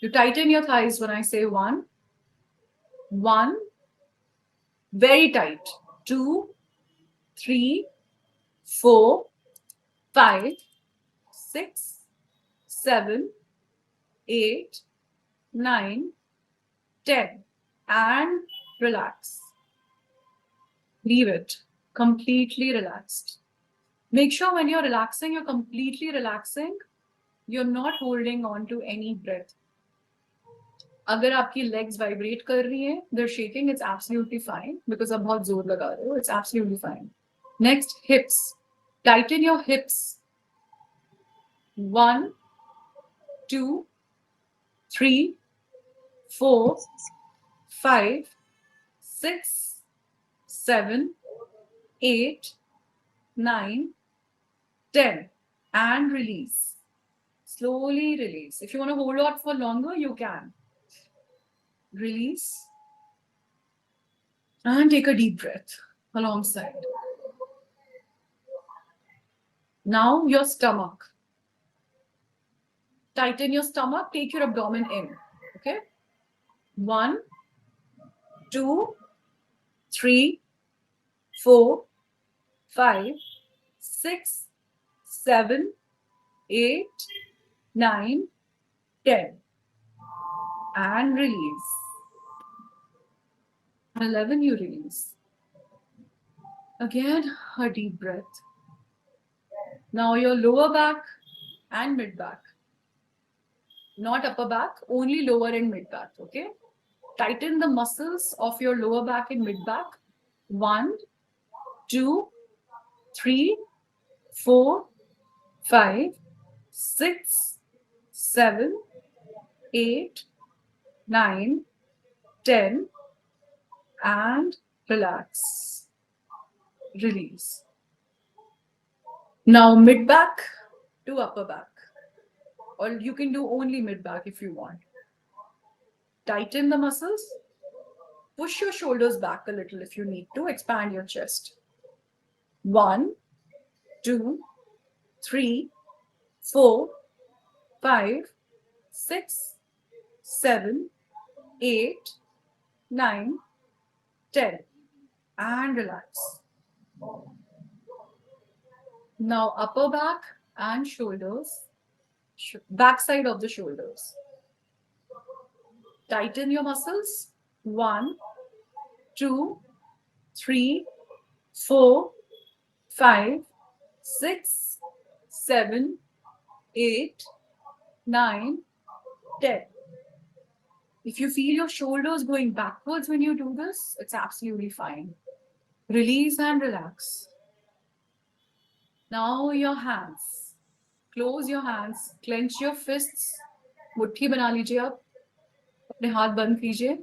You tighten your thighs when I say 1. 1. Very tight. 2, 3, 4, 5, 6, 7, 8, 9, 10. And relax. Leave it. Completely relaxed. Make sure when you're relaxing, you're completely relaxing. You're not holding on to any breath. अगर आपकी legs vibrate कर रही हैं, they're shaking, it's absolutely fine because आप बहुत जोर लगा रहे हो, it's absolutely fine. Next, hips. Tighten your hips. 1, 2, 3, 4, 5, 6, 7, 8, 9, 10. And release. Slowly release. If you want to hold on for longer, you can. Release. And take a deep breath. alongside. Now your stomach. Tighten your stomach, take your abdomen in. Okay? 1, 2, 3, 4, 5, 6, 7, 8, 9, 10. And release. 11, you release. Again, a deep breath. Now your lower back and mid back. Not upper back, only lower and mid back. Okay? Tighten the muscles of your lower back and mid back. 1, 2, 3, 4, 5, 6, 7, 8, 9, 10, and relax. Release. Now mid back to upper back. Or you can do only mid back if you want. Tighten the muscles. Push your shoulders back a little if you need to. Expand your chest. 1, 2, 3, 4, 5, 6, 7, 8, 9, 10. And relax. Now upper back and shoulders. Back side of the shoulders. Tighten your muscles. 1, 2, 3, 4, 5, 6, 7, 8, 9, 10. If you feel your shoulders going backwards when you do this, it's absolutely fine. Release and relax. Now your hands. Close your hands. Clench your fists. मुट्ठी बना लीजिए आप. अपने हाथ बंद कीजिए.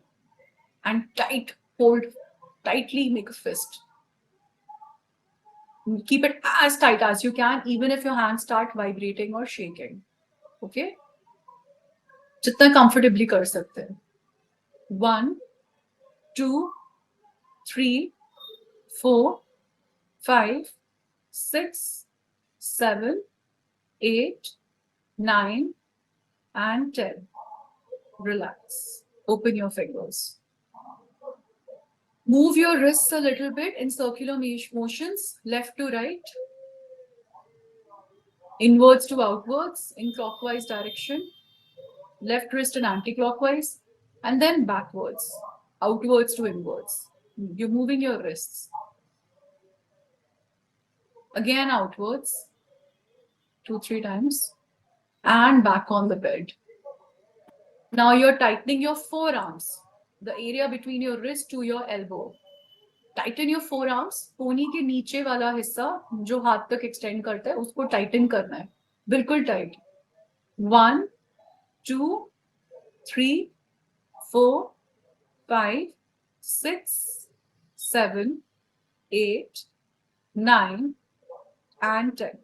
And tight hold. Tightly make a fist. Keep it as tight as you can, even if your hands start vibrating or shaking. Okay? जितना comfortably कर सकते हैं. 1, 2, 3, 4, 5, 6, 7, 8, 9, and 10. Relax. Open your fingers. Move your wrists a little bit in circular motions, left to right, inwards to outwards in clockwise direction, left wrist and anti-clockwise, and then backwards, outwards to inwards. You're moving your wrists. Again outwards, 2, 3 times, and back on the bed. Now you're tightening your forearms, the area between your wrist to your elbow. Tighten your forearms. कोनी के नीचे वाला हिस्सा जो हाथ तक extend करता है उसको tighten करना है. बिल्कुल tight. 1, 2, 3, 4, 5, 6, 7, 8, 9, and 10.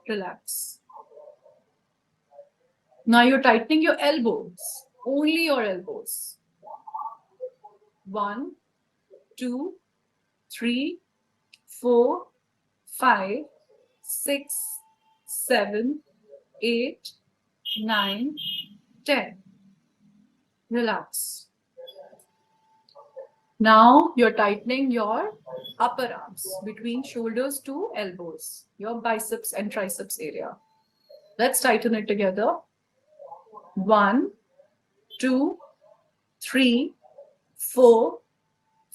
Relax. Now you're tightening your elbows. Only your elbows. 1, 2, 3, 4, 5, 6, 7, 8, 9, 10. Relax. Now you're tightening your upper arms between shoulders to elbows, your biceps and triceps area. Let's tighten it together. 1, 2, 3, 4,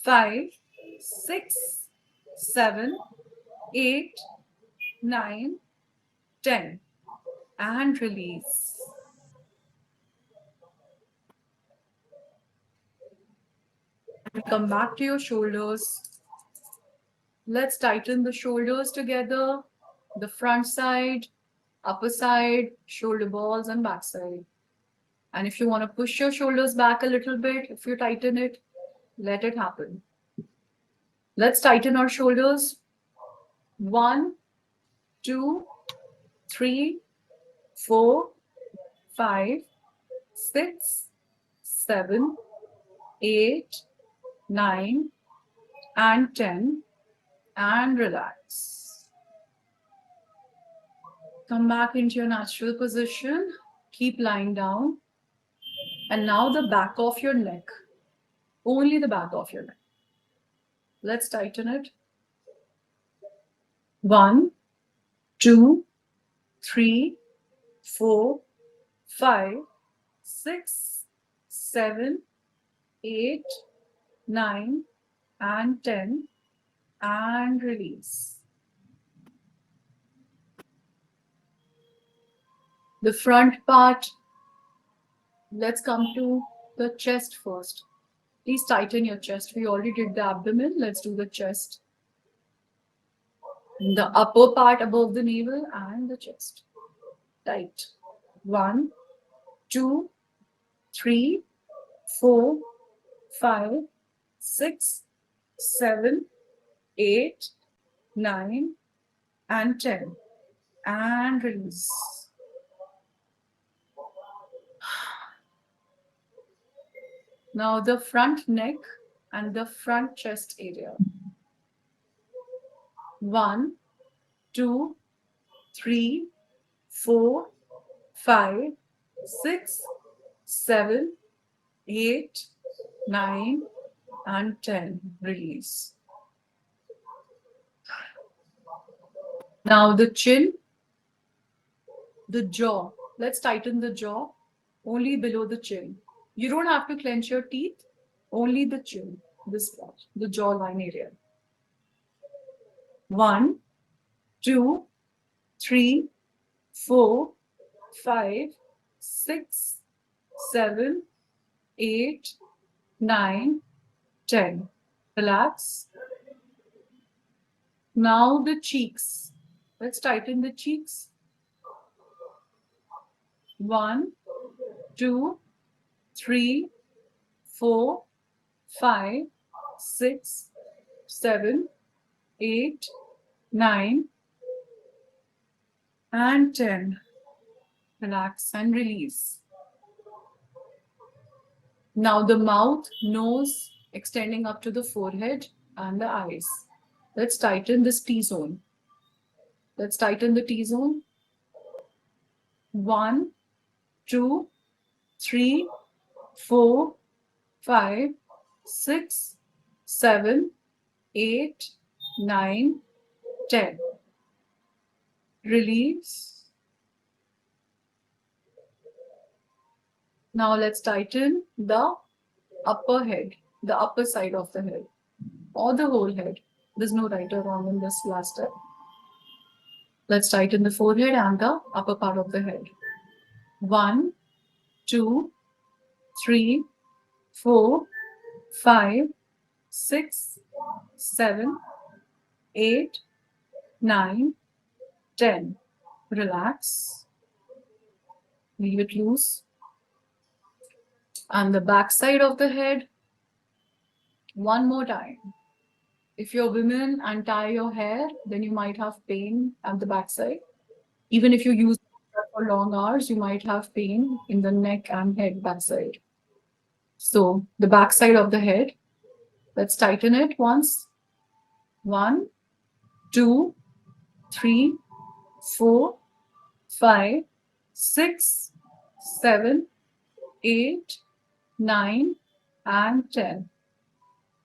5, 6, 7, 8, 9, 10. And release. And come back to your shoulders. Let's tighten the shoulders together, the front side, upper side, shoulder balls, and back side. And if you want to push your shoulders back a little bit, if you tighten it, let it happen. Let's tighten our shoulders. 1, 2, 3, 4, 5, 6, 7, 8, 9, and 10, and relax. Come back into your natural position. Keep lying down. And now the back of your neck. Only the back of your neck. Let's tighten it. 1, 2, 3, 4, 5, 6, 7, 8, 9, and 10, and release. The front part, let's come to the chest first. Please tighten your chest. We already did the abdomen. Let's do the chest. The upper part above the navel and the chest. Tight. 1, 2, 3, 4, 5, 6, 7, 8, 9, and 10. And release. Now the front neck and the front chest area. 1, 2, 3, 4, 5, 6, 7, 8, 9, and 10. Release. Now the chin, the jaw. Let's tighten the jaw only below the chin. You don't have to clench your teeth, only the chin, this part, the jawline area. 1, 2, 3, 4, 5, 6, 7, 8, 9, 10. Relax. Now the cheeks. Let's tighten the cheeks. 1, 2, 3, 4, 5, 6, 7, 8, 9, and 10. Relax and release. Now the mouth, nose, extending up to the forehead and the eyes. Let's tighten this T-zone. Let's tighten the T-zone. 1, 2, 3, 4, 5, 6, 7, 8, 9, 10. Release. Now let's tighten the upper head, the upper side of the head, or the whole head. There's no right or wrong in this last step. Let's tighten the forehead and the upper part of the head. 1, 2, 3, 4, 5, 6, 7, 8, 9, 10. Relax. Leave it loose. And the back side of the head. One more time. If you're women and tie your hair, then you might have pain at the back side. Even if you use it for long hours, you might have pain in the neck and head backside. So the back side of the head, let's tighten it once. 1, 2, 3, 4, 5, 6, 7, 8, 9, and 10.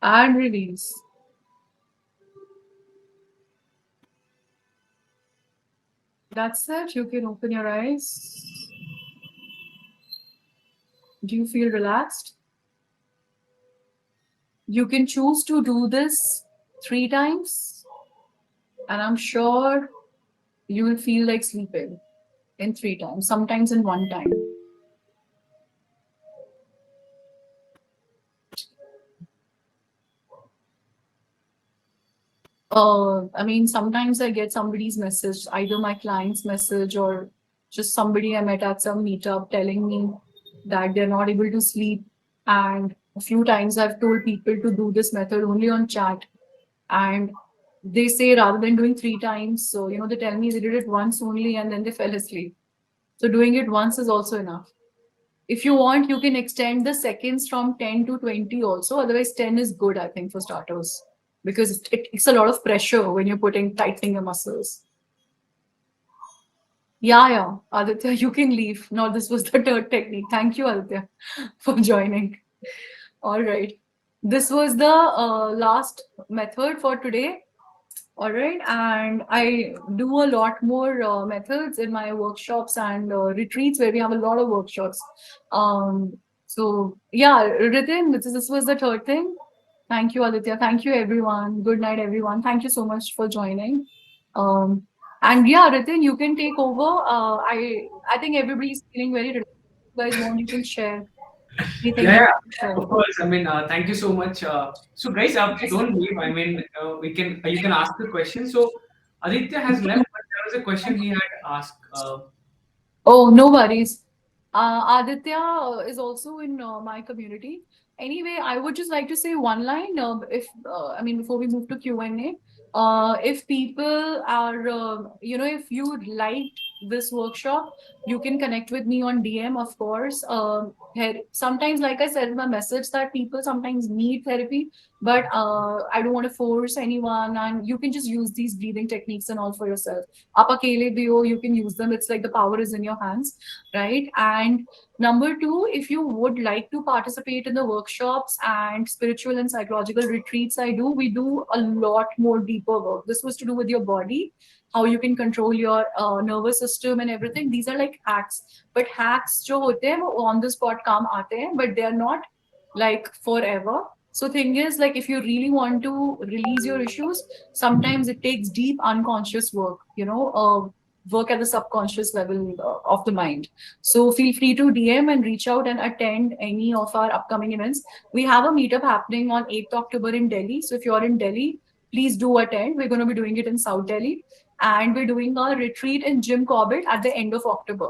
And release. That's it. You can open your eyes. Do you feel relaxed? You can choose to do this 3 times, and I'm sure you will feel like sleeping in 3 times, sometimes in 1 time. I mean, sometimes I get somebody's message, either my client's message or just somebody I met at some meetup telling me that they're not able to sleep. And a few times I've told people to do this method only on chat. And they say rather than doing 3 times, so, they tell me they did it once only and then they fell asleep. So doing it once is also enough. If you want, you can extend the seconds from 10 to 20 also. Otherwise, 10 is good, I think, for starters. because it's a lot of pressure when you're putting tightening your muscles. Yeah, yeah. Aditya, you can leave. No, this was the third technique. Thank you, Aditya, for joining. All right. This was the last method for today. All right. And I do a lot more methods in my workshops and retreats where we have a lot of workshops. So, yeah, Ritin, this was the third thing. Thank you, Aditya. Thank you, everyone. Good night, everyone. Thank you so much for joining. Um, and yeah, Ritin, you can take over. I think everybody's feeling very relaxed. You guys want, you can share anything Yeah, you yeah, want to share. of course. I mean, thank you so much. So, guys, don't leave. I mean, we can you can ask the question. So, Aditya has left, but there was a question he had asked. Oh, no worries. Aditya is also in my community. Anyway, I would just like to say one line. If I mean, before we move to Q&A, if people are, if you liked this workshop, you can connect with me on DM, of course. Sometimes, like I said in my message, that people sometimes need therapy, but I don't want to force anyone, and you can just use these breathing techniques and all for yourself. आप अकेले भी हो, you can use them. It's like the power is in your hands, right? And number two, if you would like to participate in the workshops and spiritual and psychological retreats we do a lot more deeper work. This was to do with your body, how you can control your nervous system and everything. These are like hacks, but hacks जो होते हैं वो on the spot काम आते हैं, but they are not like forever. So thing is, like, if you really want to release your issues, sometimes it takes deep unconscious work, work at the subconscious level of the mind. So feel free to DM and reach out and attend any of our upcoming events. We have a meetup happening on 8th October in Delhi. So if you're in Delhi, please do attend. We're going to be doing it in South Delhi. And we're doing a retreat in Jim Corbett at the end of October.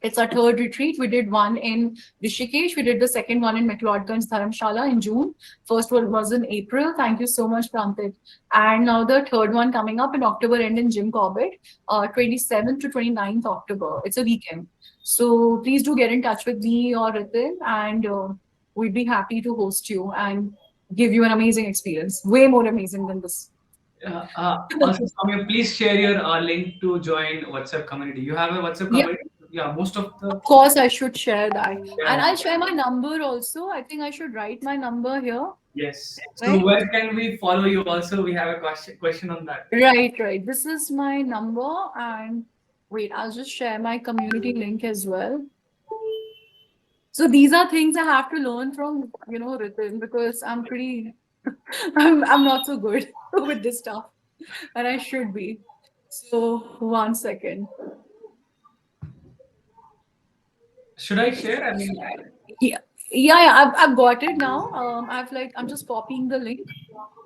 It's our third retreat. We did one in Rishikesh. We did the second one in McLeodganj Dharamshala in June. First one was in April. Thank you so much, Pramtit. And now the third one coming up in October end in Jim Corbett, 27th to 29th October. It's a weekend. So please do get in touch with me or Ritin, and we'd be happy to host you and give you an amazing experience. Way more amazing than this. Also, Soumya, please share your link to join WhatsApp community. You have a WhatsApp Yeah, community? Yeah, most of of the course, I should share that. And yeah. I'll share my number also. I think I should write my number here, Yes. So right? where can we follow you? Also, we have a question on that. Right, right. This is my number. And wait, I'll just share my community link as well. So these are things I have to learn from, Ritin, because I'm pretty, I'm not so good with this stuff, and I should be. So one second. Should I share? I mean, Yeah, yeah, yeah. I've got it now. I'm just copying the link.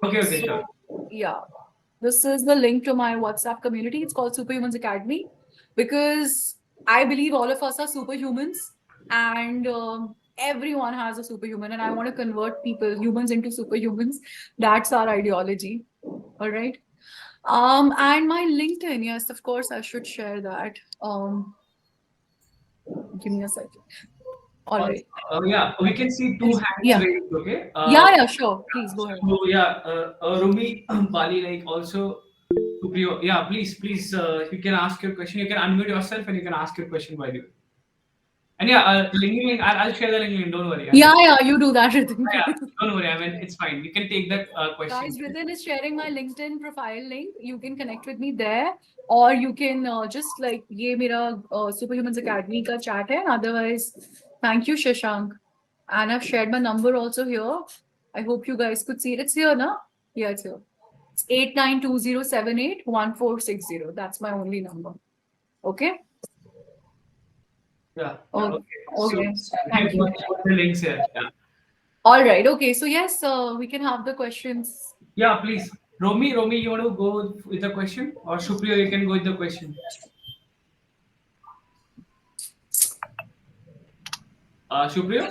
okay, okay, sure. So yeah, this is the link to my WhatsApp community. It's called Superhumans Academy because I believe all of us are superhumans, and everyone has a superhuman. And I want to convert humans into superhumans. That's our ideology. All right. And my LinkedIn, yes, of course, I should share that. Give me a second. All Uh, right. yeah, we can see two hands Yeah. raised. Okay. Yeah, yeah, sure. Please go ahead. So yeah, Rumi Bali, like also Supriyo. Yeah, please, you can ask your question. You can unmute yourself and you can ask your question by the way. And yeah, link, I'll share the link. Don't worry. I mean, Yeah, yeah, you do that, Ritin, yeah, please. don't worry. I mean, it's fine. You can take that question. Guys, Ritin is sharing my LinkedIn profile link. You can connect with me there, or you can just like ये मेरा Superhumans Academy का chat है. Otherwise, thank you, Shashank. And I've shared my number also here. I hope you guys could see it. It's here, na? Yeah, it's here. It's 8920781460. That's my only number. Okay. Yeah. Oh, Okay. So okay. we Thank you. put the links here. Yeah. All right. Okay. So yes, we can have the questions. Yeah, please. Romy, you want to go with the question, or Supriyo, you can go with the question. Supriyo.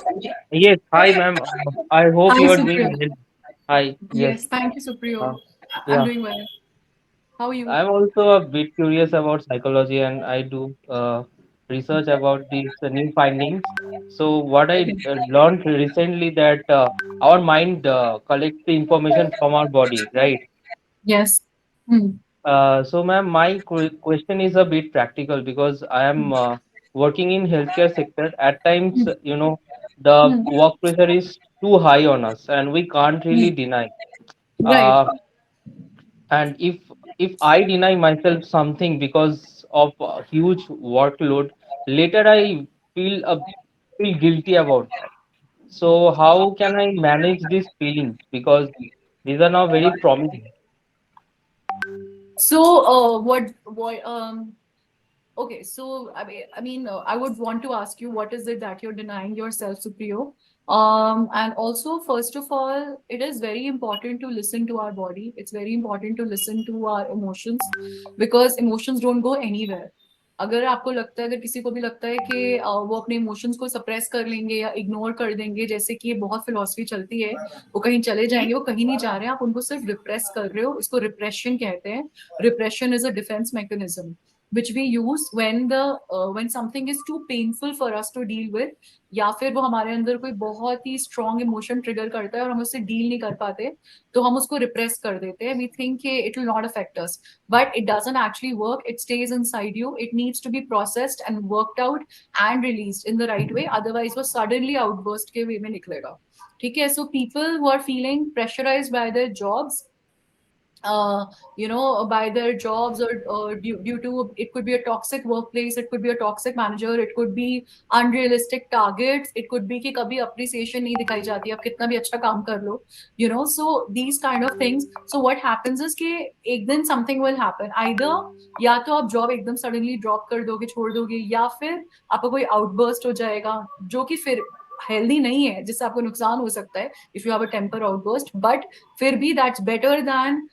Yes, hi ma'am. I hope Hi, you are doing Supriyo. well. Hi, Yes, yes. thank you, Uh, Supriyo. I'm yeah, doing well. How are you? I'm also a bit curious about psychology and I do research about these new findings. So what I Okay. learned recently that our mind collects the information from our body, right? Yes. Hmm. So, ma'am, my question is a bit practical because I am working in healthcare sector. At times, Hmm. the Hmm. work pressure is too high on us, and we can't Hmm. really deny. Right. Uh, and if I deny myself something because of a huge workload, later I feel guilty about that. So, how can I manage these feelings? Because these are now very prominent. So, what, okay, so I would want to ask you, what is it that you're denying yourself, Supriyo? And also, first of all, it is very important to listen to our body. It's very important to listen to our emotions because emotions don't go anywhere. अगर आपको लगता है, अगर किसी को भी लगता है कि वो अपने इमोशंस को सप्रेस कर लेंगे या इग्नोर कर देंगे, जैसे कि ये बहुत फिलॉसफी चलती है, वो कहीं चले जाएंगे, वो कहीं नहीं जा रहे हैं, आप उनको सिर्फ रिप्रेस कर रहे हो, इसको रिप्रेशन कहते हैं. Repression is a defense mechanism which we use when something is too painful for us to deal with, या फिर वो हमारे अंदर कोई बहुत ही स्ट्रॉन्ग इमोशन ट्रिगर करता है और हम उससे डील नहीं कर पाते, तो हम उसको रिप्रेस कर देते हैं. We think it will not affect us, but it doesn't actually work. It stays inside you. It needs to be processed and worked out and released in the right way, otherwise वो suddenly outburst के way में निकलेगा. ठीक है. So people who are feeling pressurised by their jobs, by their jobs, or due to, it could be a toxic workplace, it could be a toxic manager, it could be unrealistic targets, it could be कि कभी appreciation नहीं दिखाई जाती, आप कितना भी अच्छा काम कर लो, so these kind of things. So what happens is कि एक दिन something will happen, either या तो आप job एकदम suddenly drop कर दोगे, छोड़ दोगे, या फिर आपका कोई outburst हो जाएगा जो कि फिर हेल्दी नहीं है, जिससे आपको नुकसान हो सकता है if you have a temper outburst. But फिर भी दैट्स बेटर दैन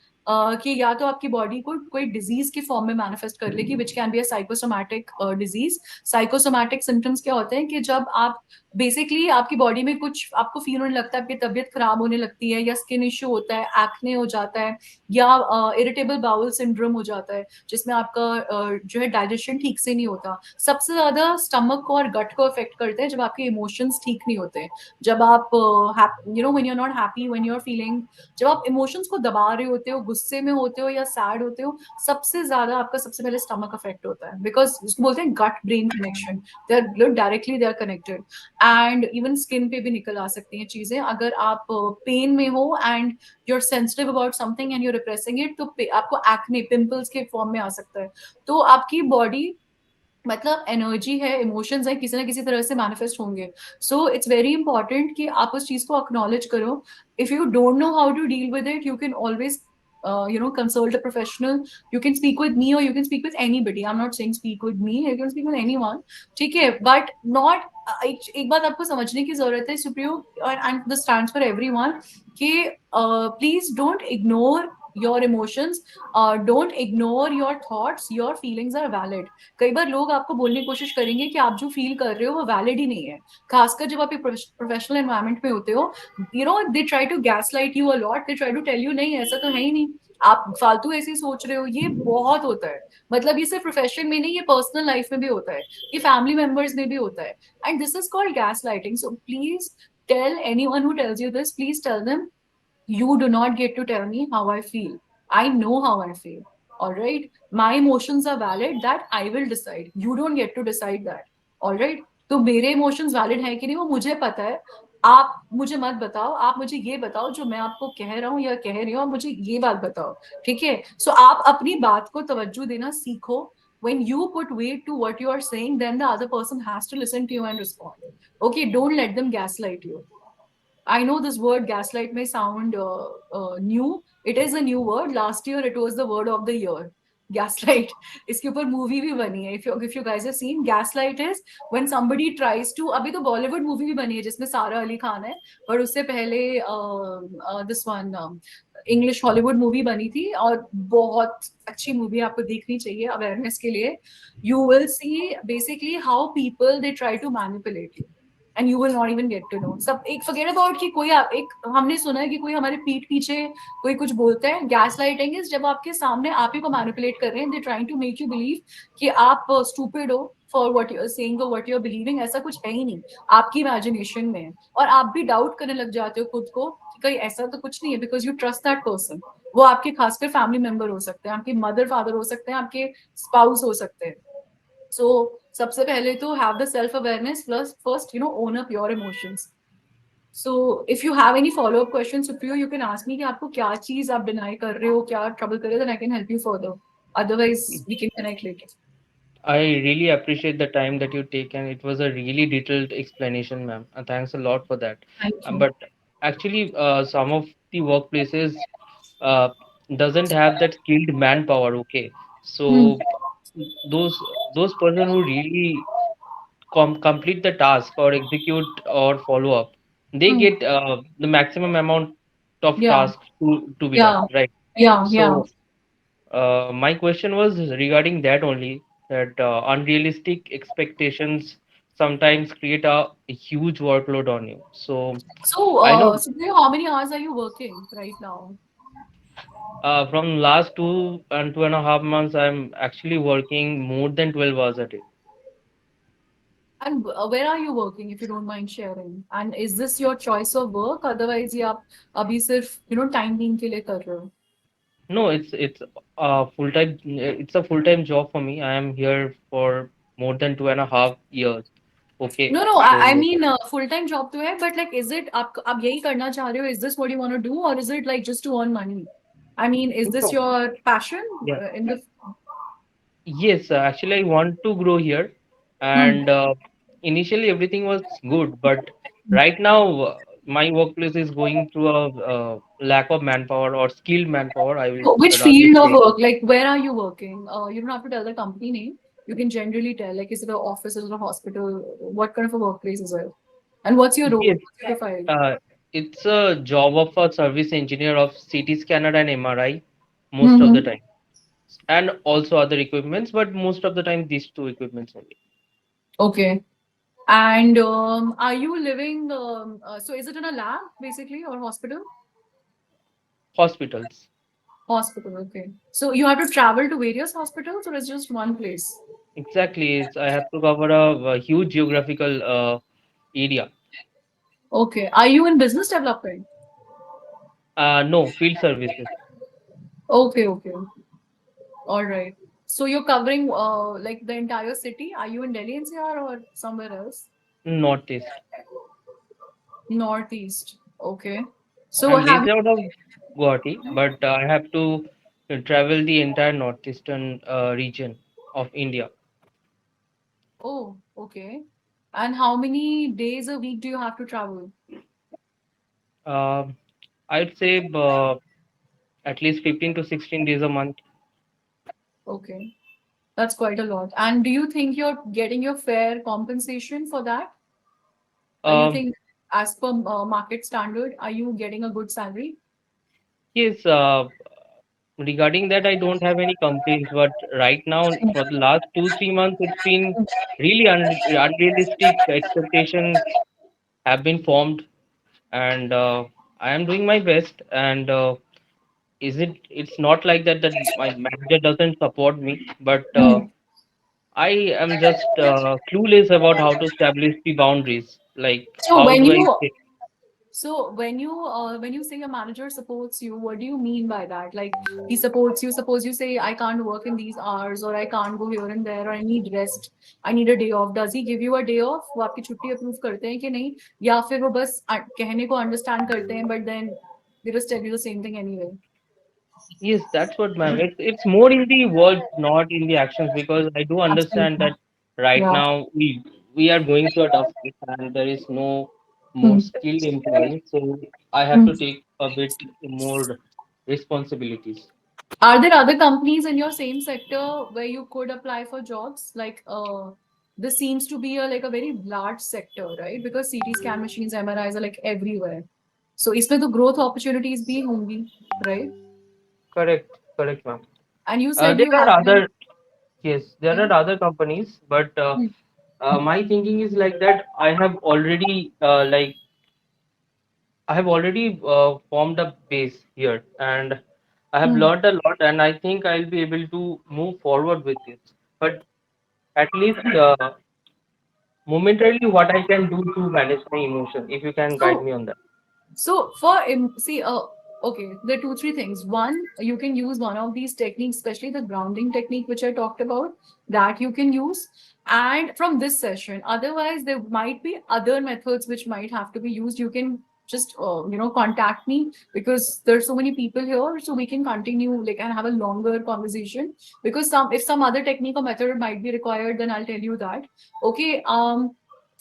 कि या तो आपकी बॉडी को कोई डिजीज के फॉर्म में मैनिफेस्ट कर लेगी, which can be a psychosomatic disease. Psychosomatic symptoms क्या होते हैं कि जब आप बेसिकली आपकी बॉडी में कुछ आपको फील होने लगता है, आपकी तबीयत खराब होने लगती है, या स्किन इश्यू होता है, एक्ने हो जाता है, या इरिटेबल बाउल सिंड्रोम हो जाता है, जिसमें आपका जो है डाइजेशन ठीक से नहीं होता. सबसे ज्यादा स्टमक को और गट को अफेक्ट करते हैं जब आपके इमोशंस ठीक नहीं होते. जब आप when you are not happy, when you are feeling, जब आप इमोशंस को दबा रहे होते हो, गुस्से में होते हो या सैड होते हो, सबसे ज्यादा आपका सबसे पहले स्टमक अफेक्ट होता है, बिकॉज उसको बोलते हैं gut brain connection. They are directly they are connected. And even skin पे भी निकल आ सकती हैं चीजें अगर आप पेन में हो and you are sensitive about something and you repressing it, तो आपको एक्ने पिंपल्स के फॉर्म में आ सकता है. तो आपकी बॉडी, मतलब एनर्जी है, इमोशंस है, किसी ना किसी तरह से मैनिफेस्ट होंगे. सो इट्स वेरी इंपॉर्टेंट कि आप उस चीज को अक्नॉलेज करो. If you don't know how to deal with it, you can always consult a professional. You can speak with me or you can speak with anybody. I'm not saying speak with me, you can speak with anyone. ठीक है, but not एक बात आपको समझने की जरूरत है Supriyo, and this stands for everyone, कि please don't ignore your emotions, don't ignore your thoughts. Your feelings are valid. कई बार लोग आपको बोलने की कोशिश करेंगे कि आप जो फील कर रहे हो वो वैलिड ही नहीं है, खासकर जब आप एक प्रोफेशनल एनवायरनमेंट में होते हो. They try to gaslight you a lot. They try to tell you नहीं, ऐसा तो है ही नहीं, आप फालतू ऐसे ही सोच रहे हो. ये बहुत होता है. मतलब ये सिर्फ प्रोफेशन में नहीं, ये पर्सनल लाइफ में भी होता है, ये फैमिली मेंबर्स में भी होता है. And this is called gaslighting. So please tell anyone who tells you this, please tell them, you do not get to tell me how I feel. I know how I feel. All right. My emotions are valid. That I will decide. You don't get to decide that. All right. तो मेरे emotions valid है कि नहीं वो मुझे पता है. आप मुझे मत बताओ, आप मुझे ये बताओ जो मैं आपको कह रहा हूँ या कह रही हूँ, आप मुझे ये बात बताओ. ठीक है. सो आप अपनी बात को तवज्जो देना सीखो. When you put weight to what you are saying, then the other person has to listen to you and respond. Okay, don't let them gaslight you. I know this word gaslight may sound new. It is a new word. Last year it was the word of the year. Gaslight. इसके ऊपर movie भी बनी है. If you guys have seen, gaslight is when somebody tries to. अभी तो Bollywood movie भी बनी है जिसमें सारा अली खान है, पर उससे पहले this one English Hollywood movie बनी थी और बहुत अच्छी मूवी, आपको देखनी चाहिए अवेयरनेस के लिए. You will see basically how people they try to manipulate you. And you will not even get to know. सब एक फॉरगेट अबाउट कि कोई एक हमने सुना है कि कोई हमारे पीठ पीछे कोई कुछ बोलता है. गैस लाइटिंग इज जब आपके सामने आप ही को मैनिपुलेट कर रहे हैं. They trying to make you believe कि आप स्टूपिड हो, for what you are saying और व्हाट यू आर बिलीविंग, ऐसा कुछ है ही नहीं, आपकी इमेजिनेशन में है। और आप भी डाउट करने लग जाते हो खुद को कि कहीं ऐसा तो कुछ नहीं है, because you trust that person. वो आपके खासकर फैमिली मेंबर हो सकते हैं, आपके मदर फादर हो सकते हैं, आपके स्पाउस हो सकते हैं। सो सबसे पहले तो have the self awareness plus first own up your emotions. So if you have any follow up question Supriyo, you can ask me कि आपको क्या चीज आप डिनाई कर रहे हो, क्या ट्रबल कर रहे हो, then I can help you further. Otherwise we can connect later. I really appreciate the time that you take, and it was a really detailed explanation, ma'am. And thanks a lot for that. Thank you. But actually, some of the workplaces uh, doesn't have that skilled manpower. Okay, Hmm. so those those person who really complete the task or execute or follow up, they Hmm. get the maximum amount of Yeah, tasks to be done, yeah, right? yeah. So my question was regarding that only, that unrealistic expectations sometimes create a huge workload on you. So So, I know Supriya, how many hours are you working right now? from last 2 and 2.5 months, I'm actually working more than 12 hours a day. And where are you working, if you don't mind sharing? And is this your choice of work? Otherwise, ये आप अभी सिर्फ time being के लिए कर रहे हो? No, it's a full time. It's a full time job for me. I am here for more than 2.5 years. Okay, No, no, I so mean full time job तो है, but like, is it आप यही करना चाह रहे हो? Is this what you want to do, or is it like just to earn money? I mean, is this no, your passion yeah. in the? Yes, actually, I want to grow here, Hmm. and initially everything was good, but right now my workplace is going through a lack of manpower or skilled manpower. I will So which rather field of say. work? Like, where are you working? You don't have to tell the company name. You can generally tell, like, is it an office, is it a hospital? What kind of a workplace is it? And what's your role? Yes, What's your profile? uh, it's a job of a service engineer of CT scanner and MRI most of the Mm-hmm. time, and also other equipments, but most of the time these two equipments only. Okay. And are you living? So is it in a lab basically or hospital? Hospitals. Hospital. Okay. So you have to travel to various hospitals, or is just one place? Exactly, I have to cover a huge geographical area. Okay. Are you in business development? No, field services. Okay. Okay. All right. So you're covering like the entire city. Are you in Delhi NCR or somewhere else? Northeast. Northeast. Okay. So I'm have based you? out of Guwahati, but I have to travel the entire northeastern region of India. Oh, okay. And how many days a week do you have to travel? Um I'd say at least 15 to 16 days a month. Okay. That's quite a lot. And do you think you're getting your fair compensation for that? You Um think, as per market standard, are you getting a good salary? yes, regarding that, I don't have any complaints, but right now, for the last 2 3 months, it's been really unrealistic expectations have been formed, and I am doing my best. And it's not like that my manager doesn't support me, but Hmm. I am just clueless about how to establish the boundaries. Like, So how when do I you say? when you say your manager supports you, what do you mean by that? Like, he supports you. Suppose you say, I can't work in these hours, or I can't go here and there, or I need rest, I need a day off. Does he give you a day off? वो आपकी छुट्टी approve करते हैं कि नहीं? या फिर वो बस कहने को understand करते हैं, but then they just tell you the same thing anyway? Yes, that's what, ma'am. It's more in the words, not in the actions, because I do understand Absolutely. that right Yeah. now we are going through a tough phase and there is no more Hmm. skilled employees, so I have Hmm. to take a bit more responsibilities. Are there other companies in your same sector where you could apply for jobs? Like, this seems to be like a very large sector, right? Because CT scan machines, MRIs are like everywhere. So, इसमें तो growth opportunities भी होंगी, right? Correct, correct, ma'am. And you said you There have are been. other, yes, there Yeah. are other companies, but Hmm. my thinking is like that. I have already formed a base here, and I have Hmm. learned a lot, and I think I'll be able to move forward with this. But at least momentarily what I can do to manage my emotion. If you can guide So me on that. So for see, okay, there are two, three things. One, you can use one of these techniques, especially the grounding technique, which I talked about, that you can use. And from this session, otherwise, there might be other methods which might have to be used. You can just, contact me because there's so many people here, so we can continue like and have a longer conversation. Because if some other technique or method might be required, then I'll tell you that. Okay.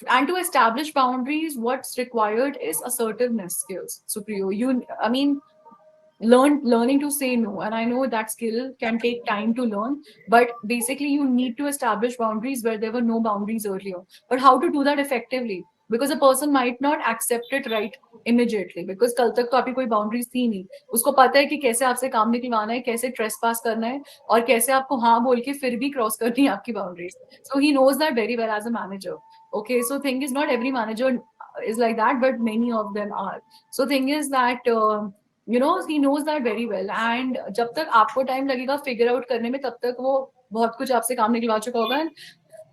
And to establish boundaries, what's required is assertiveness skills. Supriyo, I mean, learning to say no, and I know that skill can take time to learn, but basically you need to establish boundaries where there were no boundaries earlier. But how to do that effectively? Because a person might not accept it right immediately, because कल तक तो आपकी कोई boundaries थी नहीं, उसको पता है कि कैसे आपसे काम निकलवाना है, कैसे ट्रेस पास करना है, और कैसे आपको हाँ बोल के फिर भी क्रॉस करनी है आपकी boundaries. So he knows that very well as a manager. Okay, so thing is, not every manager is like that, but many of them are. So thing is that he knows that very well, and जब तक आपको time लगेगा figure out करने में, तब तक वो बहुत कुछ आपसे काम निकलवा चुका होगा. And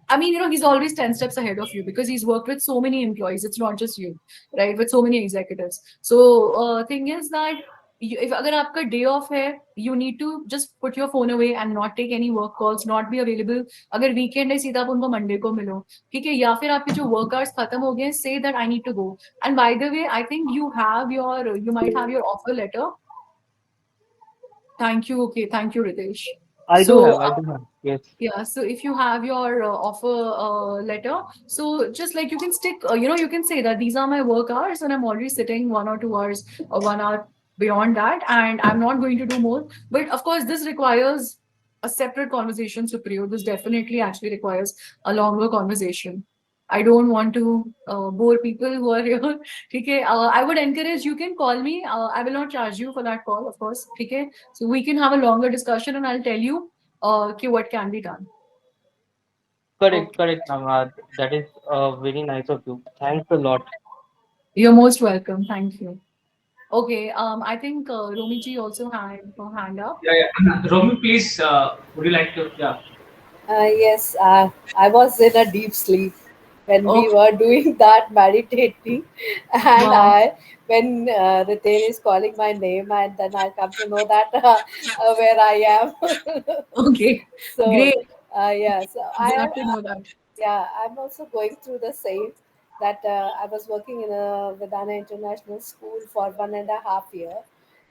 I mean, he's always 10 steps ahead of you because he's worked with so many employees. It's not just you, right? With so many executives. So, thing is that if अगर आपका day off है, you need to just put your phone away and not take any work calls, not be available. अगर weekend है, सीधा आप उनको Monday को मिलो, ठीक है? या फिर आपके जो work hours खत्म हो गए, say that I need to go. And by the way, I think you might have your offer letter. Thank you. Okay, thank you, Ritesh. So, I do have. Yes. yeah, so if you have your offer letter, so just like you can stick, you can say that these are my work hours and I'm already sitting 1 or 2 hours or 1 hour beyond that, and I'm not going to do more. But of course, this requires a separate conversation, Supriyo. This definitely actually requires a longer conversation. I don't want to bore people who are here. Okay, I would encourage you can call me. I will not charge you for that call, of course. Okay, so we can have a longer discussion and I'll tell you what can be done. Correct, Okay. correct, ma'am. That is very nice of you. Thanks a lot. You're most welcome. Thank you. Okay. I think Romi ji also had her hand up. Yeah, yeah. Romy, please, would you like to? Yeah. Yes, I was in a deep sleep when we Okay. were doing that meditating, and Wow. when Riten is calling my name, and then I come to know that where I am. Okay. So, Great. yeah, so Glad to know that. yeah, I'm also going through the same. That I was working in a Vedana International School for 1.5 year,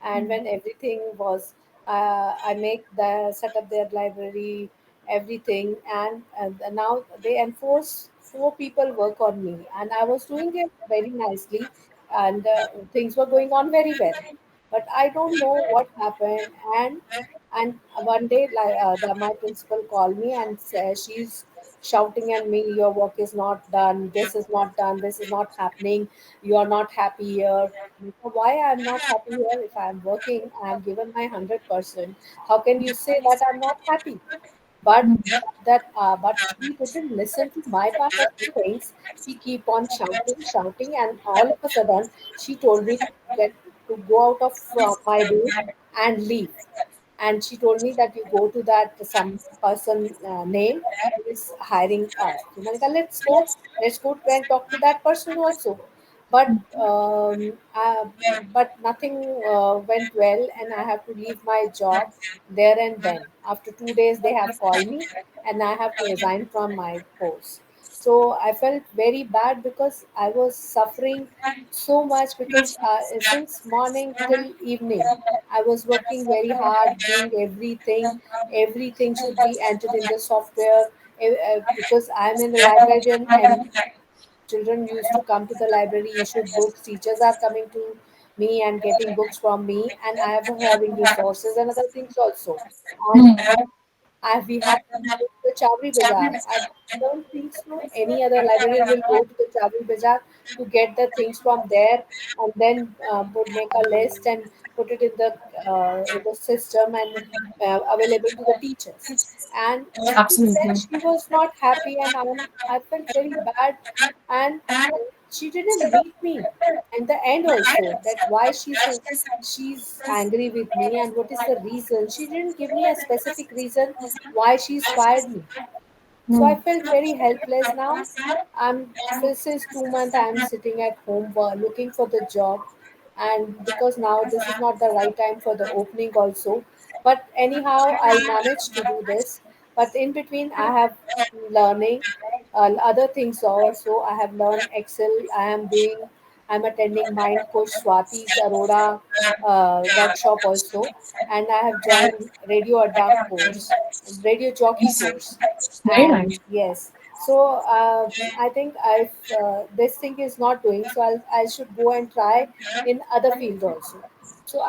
and Hmm. when everything was, I make the set up their library, everything, and now they enforce 4 people work on me, and I was doing it very nicely, and things were going on very well, but I don't know what happened, and one day, like my principal called me and she's shouting at me, "Your work is not done. This is not done. This is not happening. You are not happy here." So why I'm not happy here? If I'm working, I'm given my 100%. How can you say that I'm not happy? But but he didn't listen to my part of the things. He keep on shouting, shouting, and all of a sudden, she told me to get to go out of my room and leave, and she told me that you go to that some person name who is hiring us. So Manika, let's go and talk to that person also. But but nothing went well, and I have to leave my job there and then. After 2 days, they have called me, and I have to resign from my post. So I felt very bad because I was suffering so much because since morning till evening I was working very hard, doing everything. Everything should be entered in the software because I'm in the librarian and children used to come to the library, issued books. Teachers are coming to me and getting books from me, and I am having resources and other things also. And we have to go to the Chavri Bazaar. I don't think so. Any other librarian will go to the Chavri Bazaar to get the things from there and then would make a list and put it in the system and available to the teachers. And she said Absolutely. she was not happy, and I felt very bad. And she didn't meet me in the end also that why she's angry with me and what is the reason. She didn't give me a specific reason why she's fired me. So I felt very helpless. Now I'm since 2 months I'm sitting at home looking for the job, and because now this is not the right time for the opening also. But anyhow, I managed to do this. But in between, I have learning other things also. I have learned Excel. I'm attending Mind Coach Swati's Aurora workshop also, and I have joined Radio Adda course, radio jockey course. Very And nice. yes, so I think if this thing is not doing, so I should go and try in other fields also. So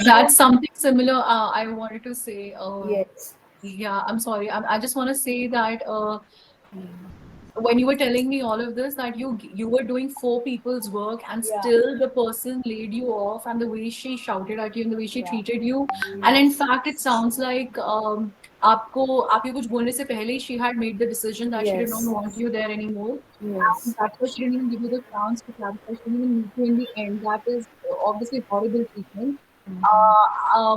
That's something similar. I wanted to say. yes. Yeah, I'm sorry. I just want to say that Mm. when you were telling me all of this, that you were doing four people's work, and Yeah, still the person laid you off, and the way she shouted at you and the way she yeah, treated you, and in yes, fact, it sounds like आपको आपके कुछ बोलने से पहले ही she had made the decision that she did not yes, want you there anymore. And yes, that's why she didn't even give you the chance to clarify. She didn't even meet you in the end. That is obviously horrible treatment.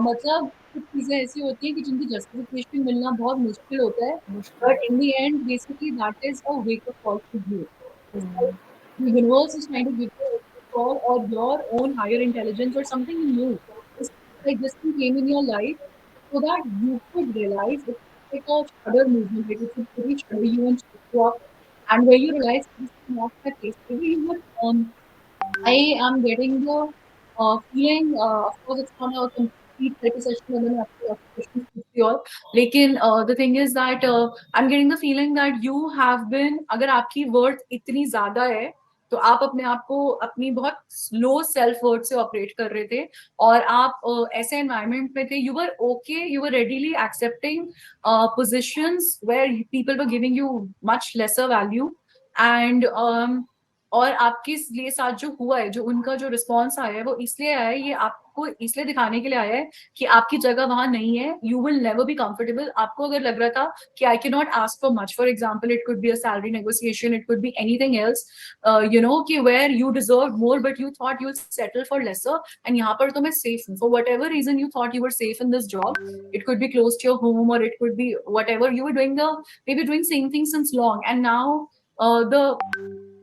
मतलब कुछ चीज़ें ऐसी होती हैं कि जिनकी justification मिलना बहुत मुश्किल होता है, मुश्किल but होता in the end, basically, that is a wake-up call for you. है। It's like the universe is trying to give you a wake-up call, or your own higher intelligence, or something in you. It's like this thing came in your life so that you could realize it's like a shudder movement, like it would really shudder you and shake you up. And where you realize this is not my place. Maybe you would I am getting the feeling, of course, it's not a complete therapy session, and then after the questions with you all. लेकिन the thing is that I'm getting the feeling that you have been, अगर आपकी worth इतनी ज़्यादा है, तो आप अपने आप को अपनी बहुत slow self worth से operate कर रहे थे, और आप ऐसे environment में थे, you were okay, you were readily accepting positions where people were giving you much lesser value, and और आपके लिए साथ जो हुआ है, जो उनका जो रिस्पॉन्स आया है, वो इसलिए आया है, ये आपको इसलिए दिखाने के लिए आया है कि आपकी जगह वहाँ नहीं है, you will never be comfortable. आपको अगर लग रहा था कि I can not ask for much, for example it could be a salary negotiation, it could be anything else, you know, कि where you deserve more but you thought you settle for lesser, and यहाँ पर तो मैं safe हूँ, for whatever reason you thought you were safe in this job, it could be close to your home, or it could be whatever you were doing, the maybe doing same thing since long, and now the,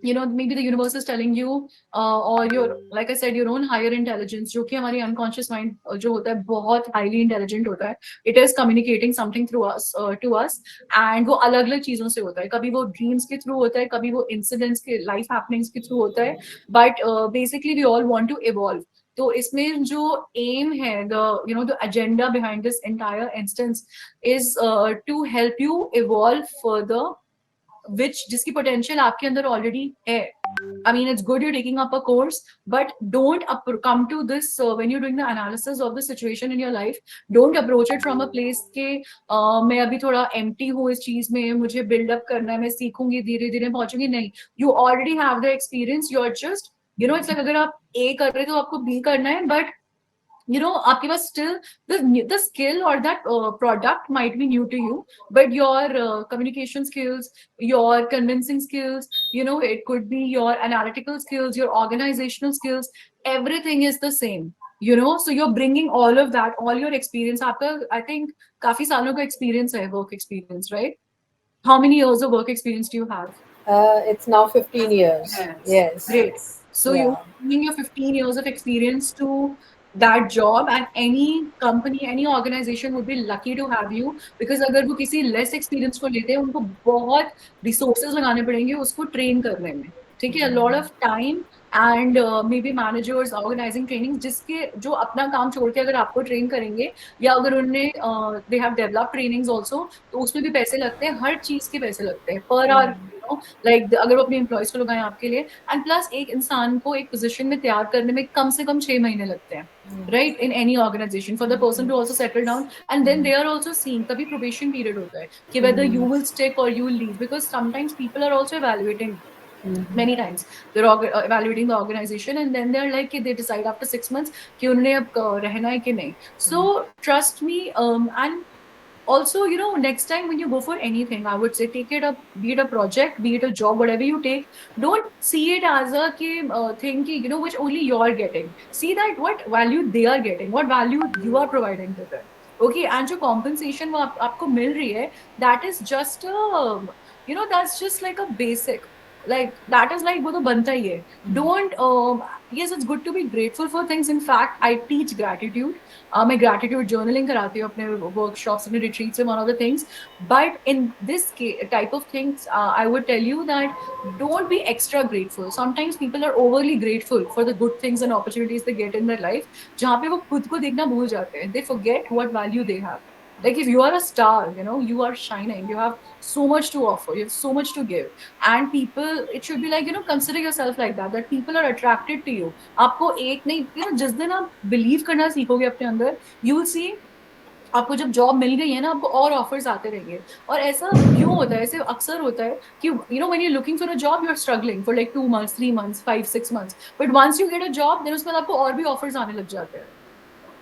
you know, maybe the universe is telling you, or your, like I said, your own higher intelligence, जो कि हमारी unconscious mind जो होता है बहुत highly intelligent होता है, it is communicating something through us, to us, and वो अलग अलग चीजों से होता है, कभी वो dreams के through होता है, कभी वो incidents के life happenings के through होता है, but basically we all want to evolve. तो इसमें जो aim है, the, you know, the agenda behind this entire instance is to help you evolve further, which जिसकी potential आपके अंदर already है. I mean, it's good you're taking up a course, but don't come to this when you're doing the analysis of the situation in your life. Don't approach it from a place के मैं अभी थोड़ा empty हूँ इस चीज में, मुझे build up करना है, मैं सीखूंगी, धीरे धीरे पहुंचूंगी, नहीं. You already have the experience. You're just, you know, it's like अगर आप A कर रहे हो तो आपको B करना है, but you know, आपके पास still the skill or that product might be new to you, but your communication skills, your convincing skills, you know, it could be your analytical skills, your organizational skills, everything is the same, you know. So you're bringing all of that, all your experience. आपका, I think, काफी सालों का experience है, work experience, right? How many years of work experience do you have? It's now 15 years. Yes. Great. So you Yeah. bring your 15 years of experience to that job, and any company, any organization would be lucky to have you, because अगर वो किसी less experience को लेते हैं, उनको बहुत resources लगाने पड़ेंगे उसको train करने में. ठीक है, a lot of time and maybe managers organizing trainings, जिसके जो अपना काम छोड़ के अगर आपको train करेंगे, या अगर उन्होंने they have developed trainings also, तो उसमें भी पैसे लगते हैं, हर चीज के पैसे लगते हैं per hour, you know, like अगर वो अपने employees को लगाएं आपके लिए, एंड प्लस एक इंसान को एक पोजीशन में तैयार करने में कम से कम 6 महीने लगते हैं, right, in any organization, for the person to also settle down, and then they are also seeing, तभी probation period होता है कि whether you will stick or you will leave, because sometimes people are also evaluating, many times they're evaluating the organization, and then they're like they decide after 6 months कि उन्हें अब रहना है कि नहीं. So trust me, and also, you know, next time when you go for anything, I would say take it up, be it a project, be it a job, whatever you take, don't see it as a thing ki, you know, which only you're getting. See that what value they are getting, what value you are providing to them. Okay, and जो compensation वो आपको मिल रही है, that is just a That's just like a basic. Like that is like wo to banta hi hai. Don't yes, it's good to be grateful for things. In fact, I teach gratitude. मैं gratitude journaling कराती हूँ अपने workshops, अपने retreats में, one of the things. But in this type of things, I would tell you that don't be extra grateful. Sometimes people are overly grateful for the good things and opportunities they get in their life. जहाँ पे वो खुद को देखना भूल जाते हैं. They forget what value they have. Like if you are a star, you are shining, you have so much to offer, you have so much to give. And people, it should be like, consider yourself like that people are attracted to you. आपको एक नहीं, जिस दिन आप believe करना सीखोगे अपने अंदर, you will see आपको जब जॉब मिल गई है ना, आपको और ऑफर्स आते रहेंगे. और ऐसा क्यों होता है, ऐसे अक्सर होता है कि when you looking for a job, you are struggling for like 2 months, 3 months, 5, 6 months, but once you get a job, then उसके बाद आपको और भी ऑफर्स आने लग जाते हैं.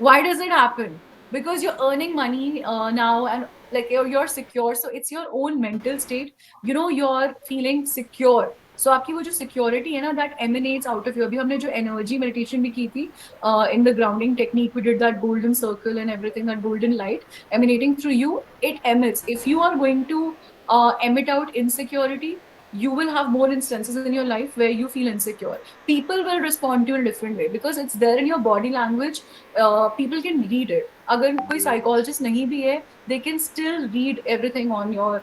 Why does it happen? Because you're earning money now, and like you're secure, so it's your own mental state. You're feeling secure. So आपकी वो जो security है ना, that emanates out of you. अभी हमने जो energy meditation भी की थी, in the grounding technique, we did that golden circle and everything, that golden light emanating through you, it emits. If you are going to emit out insecurity, you will have more instances in your life where you feel insecure. People will respond to you in a different way because it's there in your body language. People can read it. अगर कोई psychologist नहीं भी है, they can still read everything on your,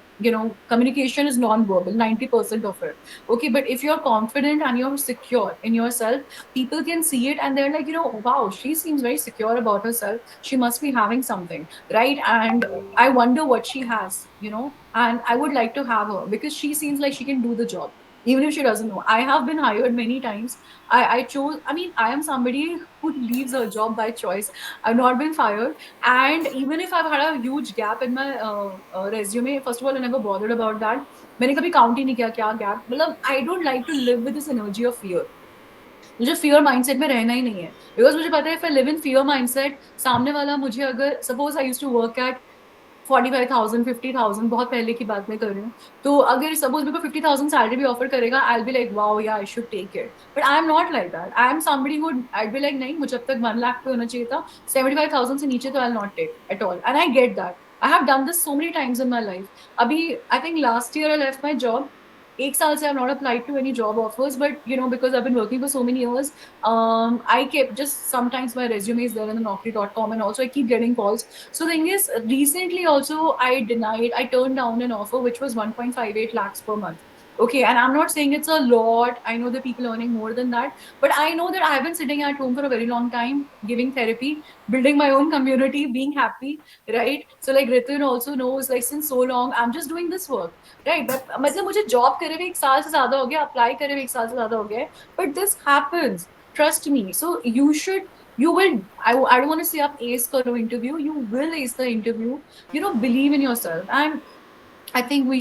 communication is non-verbal, 90% of it. Okay, but if you're confident and you're secure in yourself, people can see it and they're like, wow, she seems very secure about herself. She must be having something, right? And I wonder what she has, and I would like to have her because she seems like she can do the job. Even if she doesn't know. I have been hired many times. I chose, I mean, I am somebody who leaves her job by choice. I've not been fired. And even if I've had a huge gap in my resume, first of all, I never bothered about that. मैंने कभी count ही नहीं किया क्या gap, मतलब I don't like to live with this energy of fear. मुझे fear mindset में रहना ही नहीं है, बिकॉज मुझे पता है if I live in fear mindset, सामने वाला मुझे, अगर suppose I used to work at 45,000, 50,000, बहुत पहले की बात मैं कर रही हूँ. तो अगर सपोज मेरे को 50,000 सैलरी भी ऑफर करेगा, आई बी लाइक वाओ या I should take it. But I am not like that. I am somebody who I be like नहीं, मुझे अब तक 1 लाख पे होना चाहिए था. 75,000 से नीचे तो I not take at all. And I get that. I have done this so many times in my life. अभी I think last year I left my job. एक साल से I have not applied to any job offers, but because I been working for so many years, I kept just sometimes my resume is there in the naukri.com, and also I keep getting calls. So the thing is, recently also I turned down an offer which was 1.58 lakhs per month. Okay, and I'm not saying it's a lot. I know the people earning more than that, but I know that I've been sitting at home for a very long time, giving therapy, building my own community, being happy, right? So like Ritin also knows, like since so long, I'm just doing this work, right? But मतलब मुझे job करे हुए 1 साल से ज़्यादा हो गया, apply करे हुए 1 साल से ज़्यादा हो गया है, but this happens. Trust me. So you will, I don't want to say up ace karo interview, you will ace the interview. Believe in yourself. And I think we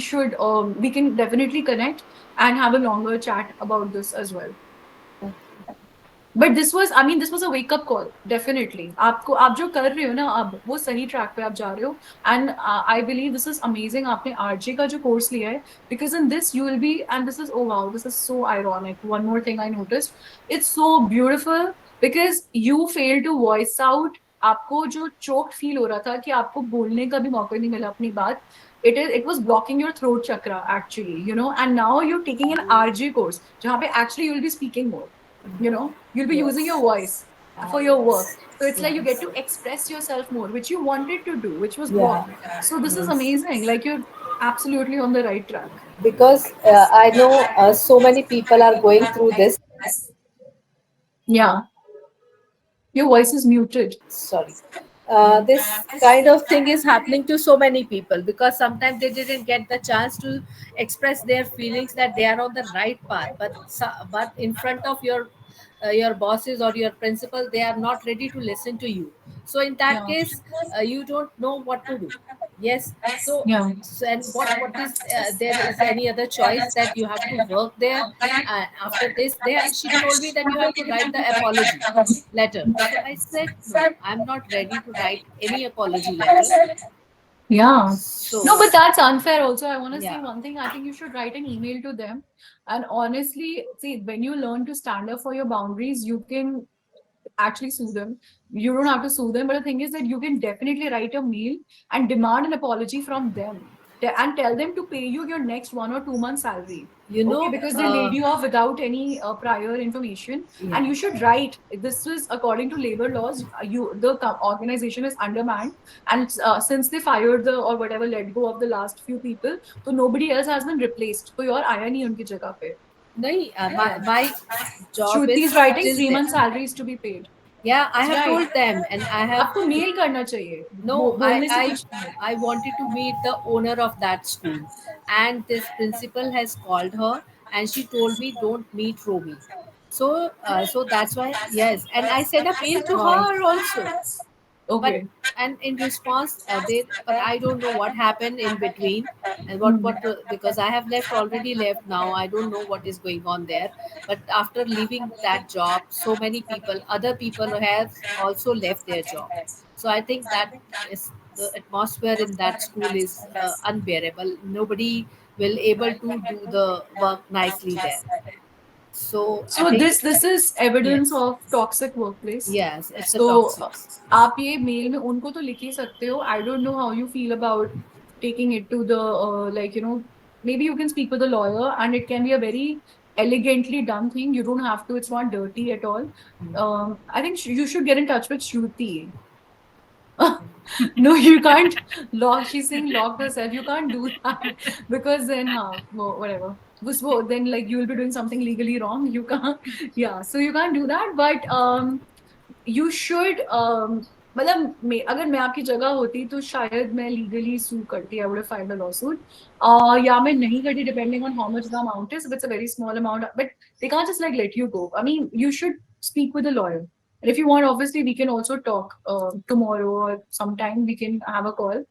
can definitely connect and have a longer chat about this as well. But this was a wake up call definitely. आपको, आप जो कर रहे हो ना अब, वो सही ट्रैक पे आप जा रहे हो. And I believe this is amazing. आपने आरजे का जो कोर्स लिया है, because in this you will be, and this is, oh wow, this is so ironic. One more thing I noticed, it's so beautiful because you fail to voice out. आपको जो choked feel हो रहा था कि आपको बोलने का भी मौका नहीं मिला अपनी बात, it was blocking your throat chakra actually, and now you're taking an RJ course जहाँ पे actually you'll be speaking more. You'll be using your Yes. voice for your work. Yes. So it's like you get Yes. to express yourself more, which you wanted to do, which was Yeah. blocked. So this is Yes. amazing. Like you're absolutely on the right track. Because I know so many people are going through this. Yeah, your voice is muted. Sorry, this kind of thing is happening to so many people because sometimes they didn't get the chance to express their feelings that they are on the right path, but but in front of your bosses or your principal, they are not ready to listen to you. So in that Yeah. case, you don't know what to do. Yes. So, Yeah. and what is there is any other choice that you have to work there? After this, she told me that you have to write the apology letter. So I said, no, I'm not ready to write any apology letter. Yeah. No, So, but that's unfair also. I want to say yeah, one thing. I think you should write an email to them. And honestly, see, when you learn to stand up for your boundaries, you can actually sue them. You don't have to sue them, but the thing is that you can definitely write a mail and demand an apology from them. and tell them to pay you your next 1 or 2 months salary. You Okay, know, because they laid you off without any prior information, yeah. and you should write. This is according to labor laws. You the organization is undermanned, and since they fired the or whatever let go of the last few people, so nobody else has been replaced. So your आया नहीं उनकी जगह पे. नहीं, Yeah. my job Shruti is is writing still 3 months there. salary is to be paid. Yeah, I have Right. told them, and I have. आपको mail करना चाहिए. No, बोलने से कुछ नहीं I wanted to meet the owner of that school, and this principal has called her, and she told me don't meet Romy. So, so that's why, yes, and I sent a mail to है. her also, but Okay. and in response, they, but I don't know what happened in between, and Hmm. because I have left already left now. I don't know what is going on there, but after leaving that job, so many people, other people have also left their job. So I think that is the atmosphere in that school is unbearable. Nobody will able to do the work nicely there. So I So think this is evidence yes, of toxic workplace. yes, it's a So toxic. आप ये mail में उनको तो लिख ही सकते हो. I don't know how you feel about taking it to the like maybe you can speak with a lawyer and it can be a very elegantly done thing. You don't have to. It's not dirty at all. I think you should get in touch with Shruti. No, you can't lock. She's saying lock herself. You can't do that because then, whatever. Then like you will be doing something legally wrong. You can't. Yeah, so you can't do that. But you should. मतलब अगर मैं आपकी जगह होती तो शायद मैं legally सू करती. I would have filed a lawsuit. या मैं नहीं करती depending on how much the amount is. If it's a very small amount, but they can't just like let you go. I mean, you should speak with a lawyer. And if you want, obviously, we can also talk tomorrow or sometime. We can have a call.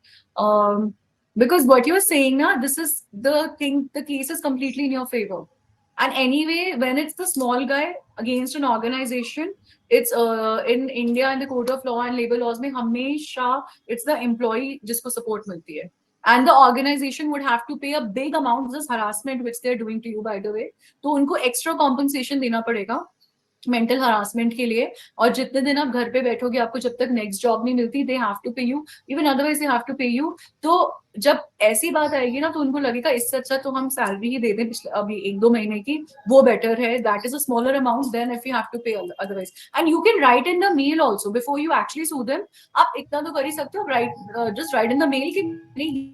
Because what you're saying now, this is the thing, the case is completely in your favor. And anyway, when it's the small guy against an organization, it's in India in the Code of Law and Labor Laws में हमेशा it's the employee जिसको support मिलती है. And the organization would have to pay a big amount of this harassment which they're doing to you, by the way. तो उनको extra compensation देना पड़ेगा mental harassment के लिए. और जितने दिन आप घर पे बैठोगे आपको जब तक नेक्स्ट जॉब नहीं मिलती they have to pay you. Even otherwise they have to pay you. तो जब ऐसी बात आएगी ना तो उनको लगेगा इससे अच्छा तो हम सैलरी ही दे दें पिछले अभी 1-2 महीने की. वो बेटर है. That is a smaller amount than if you have to pay otherwise. And you can write in the mail also before you actually sue them. आप इतना तो कर ही सकते हो. Write just write in the mail कि मैंने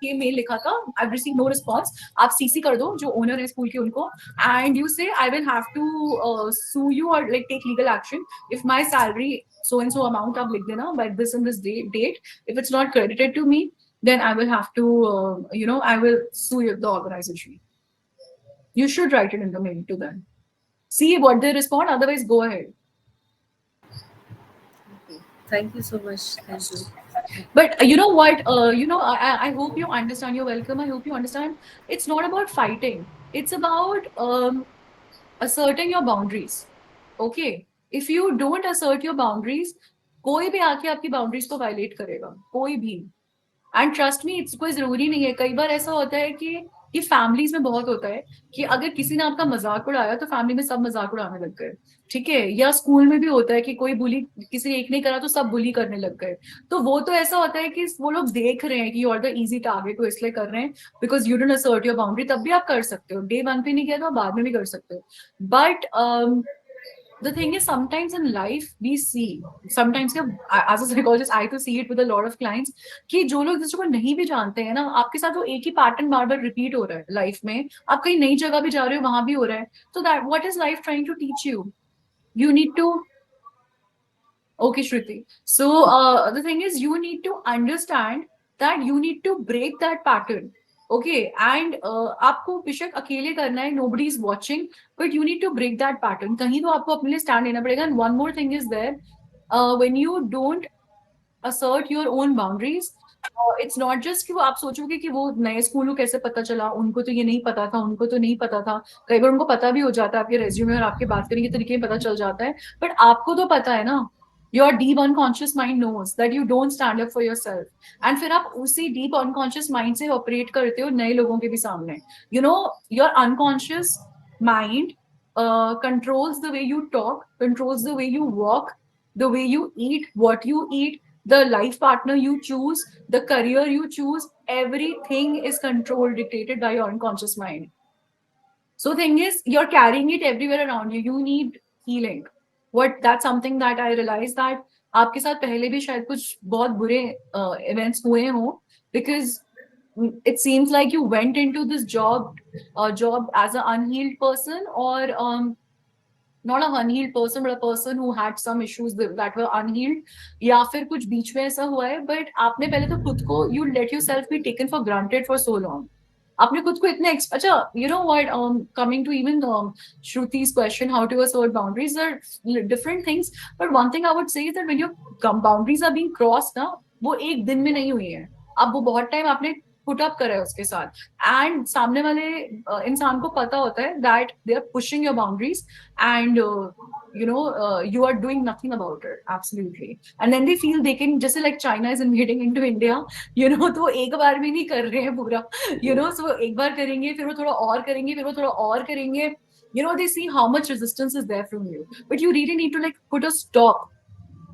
ये मेल लिखा था. I receive no response. आप सीसी कर दो जो ओनर है स्कूल के उनको. And you say I will have to sue you or like take legal action if my salary so and so amount आप लिख देना by this and this date. If it's not credited to me, then I will have to I will sue the organization. You should write it in the mail to them. See what they respond. Otherwise, go ahead. Thank you so much. Thank you. But you know what? I hope you understand. You're welcome. I hope you understand. It's not about fighting. It's about asserting your boundaries. Okay, if you don't assert your boundaries, कोई भी आके आपकी boundaries को violet करेगा. कोई भी. And trust me it's कोई जरूरी नहीं है. कई बार ऐसा होता है कि ये फैमिलीज में बहुत होता है कि अगर किसी ने आपका मजाक उड़ाया तो फैमिली में सब मजाक उड़ाने लग गए. ठीक है. या स्कूल में भी होता है कि कोई बुली किसी ने एक नहीं करा तो सब बुली करने लग गए. तो वो तो ऐसा होता है कि वो लोग देख रहे हैं कि you are the easy target. तो इसलिए कर रहे हैं because you don't assert your boundary. तब भी आप कर सकते हो. डे 1 पे नहीं किया तो आप बाद में भी कर सकते हो. But the thing is sometimes in life we see sometimes as a psychologist I to see it with a lot of clients कि जो लोग दूसरे को नहीं भी जानते हैं ना आपके साथ वो एक ही पैटर्न बार बार रिपीट हो रहा है लाइफ में. आप कहीं नई जगह भी जा रहे हो वहां भी हो रहा है. तो that what is life trying to teach you. You need to. Okay, Shruti. So the thing is, you need to understand that you need to break that pattern. Okay, and आपको बेशक अकेले करना है. Nobody is watching, but you need to break that pattern. कहीं तो आपको अपने लिए stand लेना पड़ेगा. And one more thing is there, when you don't assert your own boundaries, it's not just कि वो आप सोचोगे कि वो नए स्कूल को कैसे पता चला. उनको तो ये नहीं पता था. उनको तो नहीं पता था. कई बार उनको पता भी हो जाता है. आपके रेज्यूमे और आपके बात करने के तरीके में पता चल जाता है. बट आपको तो पता है ना. Your deep unconscious mind knows that you don't stand up for yourself. And फिर आप उसी deep unconscious mind से operate करते हो नए लोगों के भी सामने. You know, your unconscious mind controls the way you talk, controls the way you walk, the way you eat, what you eat, the life partner you choose, the career you choose, everything is controlled, dictated by your unconscious mind. So thing is, you're carrying it everywhere around you. You need healing. What That's something that I realized that आपके साथ पहले भी शायद कुछ बहुत बुरे events हुए हों, because it seems like you went into this job as an unhealed person, or not a unhealed person, but a person who had some issues that were unhealed, या फिर कुछ बीच में ऐसा हुआ है, but आपने पहले तो खुद को, you let yourself be taken for granted for so long. आपने खुद को इतने अच्छा, you know what, coming to even Shruti's question, how to assert boundaries are different things, but one thing I would say is that when your boundaries are being crossed ना, वो एक दिन में नहीं हुई है, अब वो बहुत टाइम आपने पुट अप करा है उसके साथ, एंड सामने वाले इंसान को पता होता है that they are pushing your boundaries, and you are doing nothing about it, absolutely, and then they feel they can, just like China is invading into India, तो एक बार भी नहीं कर रहे हैं पूरा, so एक बार करेंगे, फिर वो थोड़ा और करेंगे, फिर वो थोड़ा और करेंगे, they see how much resistance is there from you, but you really need to like put a stop,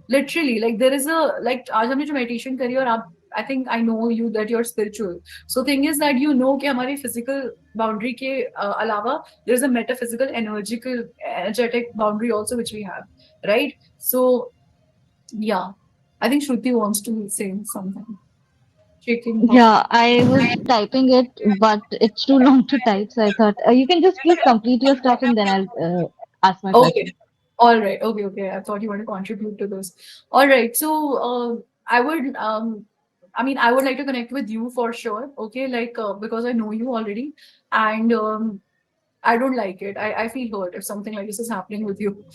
literally, like there is a, like आज हमने जो meditation करी, और आप, I think I know you that you're spiritual. So thing is that कि हमारी physical boundary के अलावा there is a metaphysical, energetic boundary also which we have, right? So yeah, I think Shruti wants to say something. Shaking her. Yeah, I was typing it, but it's too long to type, so I thought you can just please complete your stuff and then I'll ask my Okay. question. All right. Okay. Okay. I thought you want to contribute to this. All right. So, I would, I would like to connect with you for sure. Okay. Like, because I know you already, and I don't like it. I feel hurt if something like this is happening with you.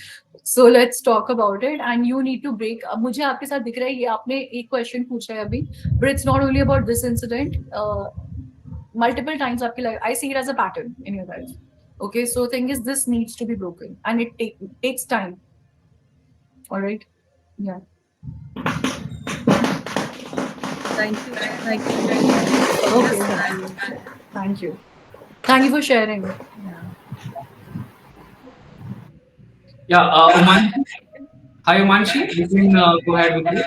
So let's talk about it. And you need to break. अब मुझे आपके साथ दिख रहा है, ये आपने एक question पूछा है अभी, but it's not only about this incident. Multiple times आपकी life, I see it as a pattern in your life. Okay, so thing is, this needs to be broken, and takes time. All right. Yeah. Thank you. Thank you very much for Okay. this value. Thank you. Thank you for sharing. Yeah. Yeah, Umanshi. Hi, Umanshi. You can go ahead with it.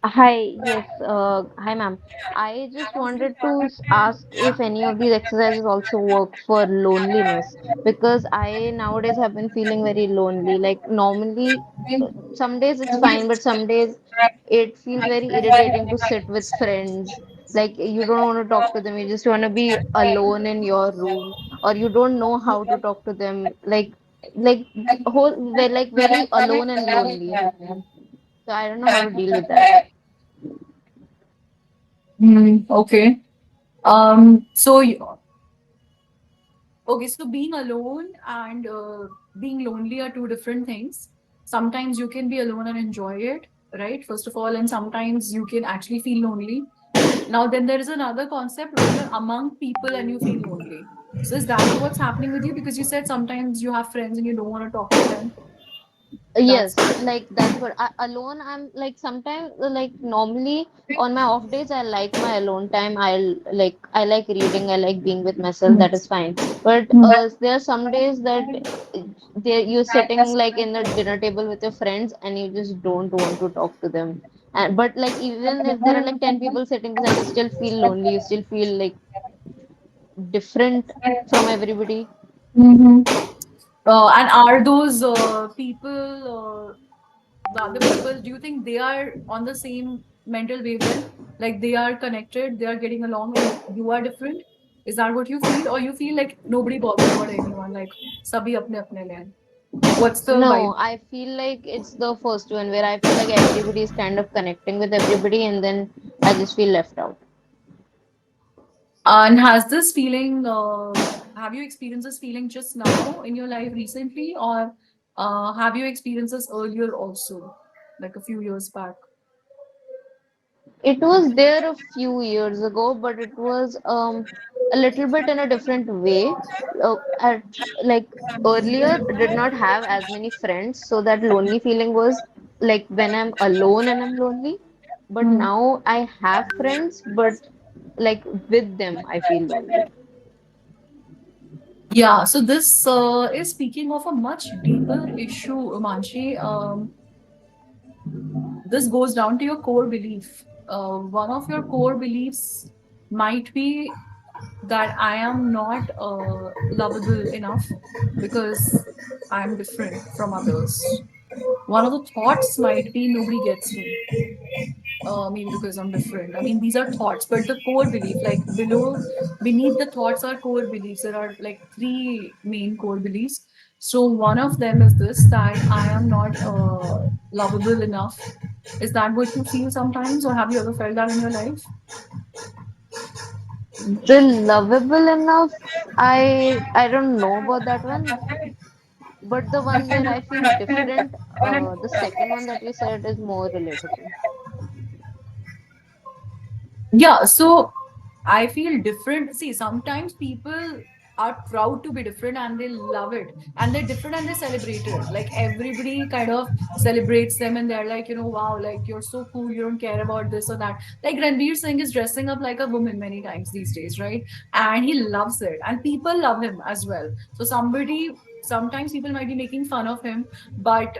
Hi, yes, hi ma'am. I just wanted to ask if any of these exercises also work for loneliness because I nowadays have been feeling very lonely. Like normally, some days it's fine, but some days it feels very irritating to sit with friends. Like you don't want to talk to them, you just want to be alone in your room, or you don't know how to talk to them. Like whole, like very alone and lonely. So I don't know how to deal with that. Okay. So okay, so being alone and being lonely are two different things. Sometimes you can be alone and enjoy it, right? First of all, and sometimes you can actually feel lonely. Now, then there is another concept where you're among people and you feel lonely. So, is that what's happening with you? Because you said sometimes you have friends and you don't want to talk to them. That's Yes, like that's what alone I'm like sometimes like normally on my off days I like my alone time. I like reading, I like being with myself, that is fine. But there are some days that there you're sitting like in the dinner table with your friends and you just don't want to talk to them. And but like even if there are like 10 people sitting beside you still feel lonely, you still feel like different from everybody. Mhm. And are those people, the other people, do you think they are on the same mental wavelength? Like they are connected, they are getting along, and you are different? Is that what you feel? Or you feel like nobody bothers about anyone? Like, sabhi apne apne le hain? What's the No, vibe? I feel like it's the first one where I feel like everybody is kind of connecting with everybody and then I just feel left out. And has this feeling, have you experienced this feeling just now in your life recently, or have you experienced this earlier also, like a few years back? It was there a few years ago, but it was a little bit in a different way. At like earlier, I did not have as many friends, so that lonely feeling was like when I'm alone and I'm lonely. But Hmm. now I have friends, but like with them, I feel lonely. Yeah, so this is speaking of a much deeper issue, Manshi. this goes down to your core belief. One of your core beliefs might be that I am not lovable enough because I'm different from others. One of the thoughts might be nobody gets me, maybe because I'm different. I mean, these are thoughts, but the core belief, like beneath the thoughts are core beliefs. There are like three main core beliefs. So one of them is this, that I am not lovable enough. Is that what you feel sometimes, or have you ever felt that in your life? The lovable enough, I don't know about that one, but the one where I feel different, the second one that you said is more relatable. Yeah, so I feel different. See, sometimes people are proud to be different and they love it. And they're different and they celebrate it. Like everybody kind of celebrates them and they're like, wow, like you're so cool, you don't care about this or that. Like Ranveer Singh is dressing up like a woman many times these days, right? And he loves it. And people love him as well. So sometimes people might be making fun of him, but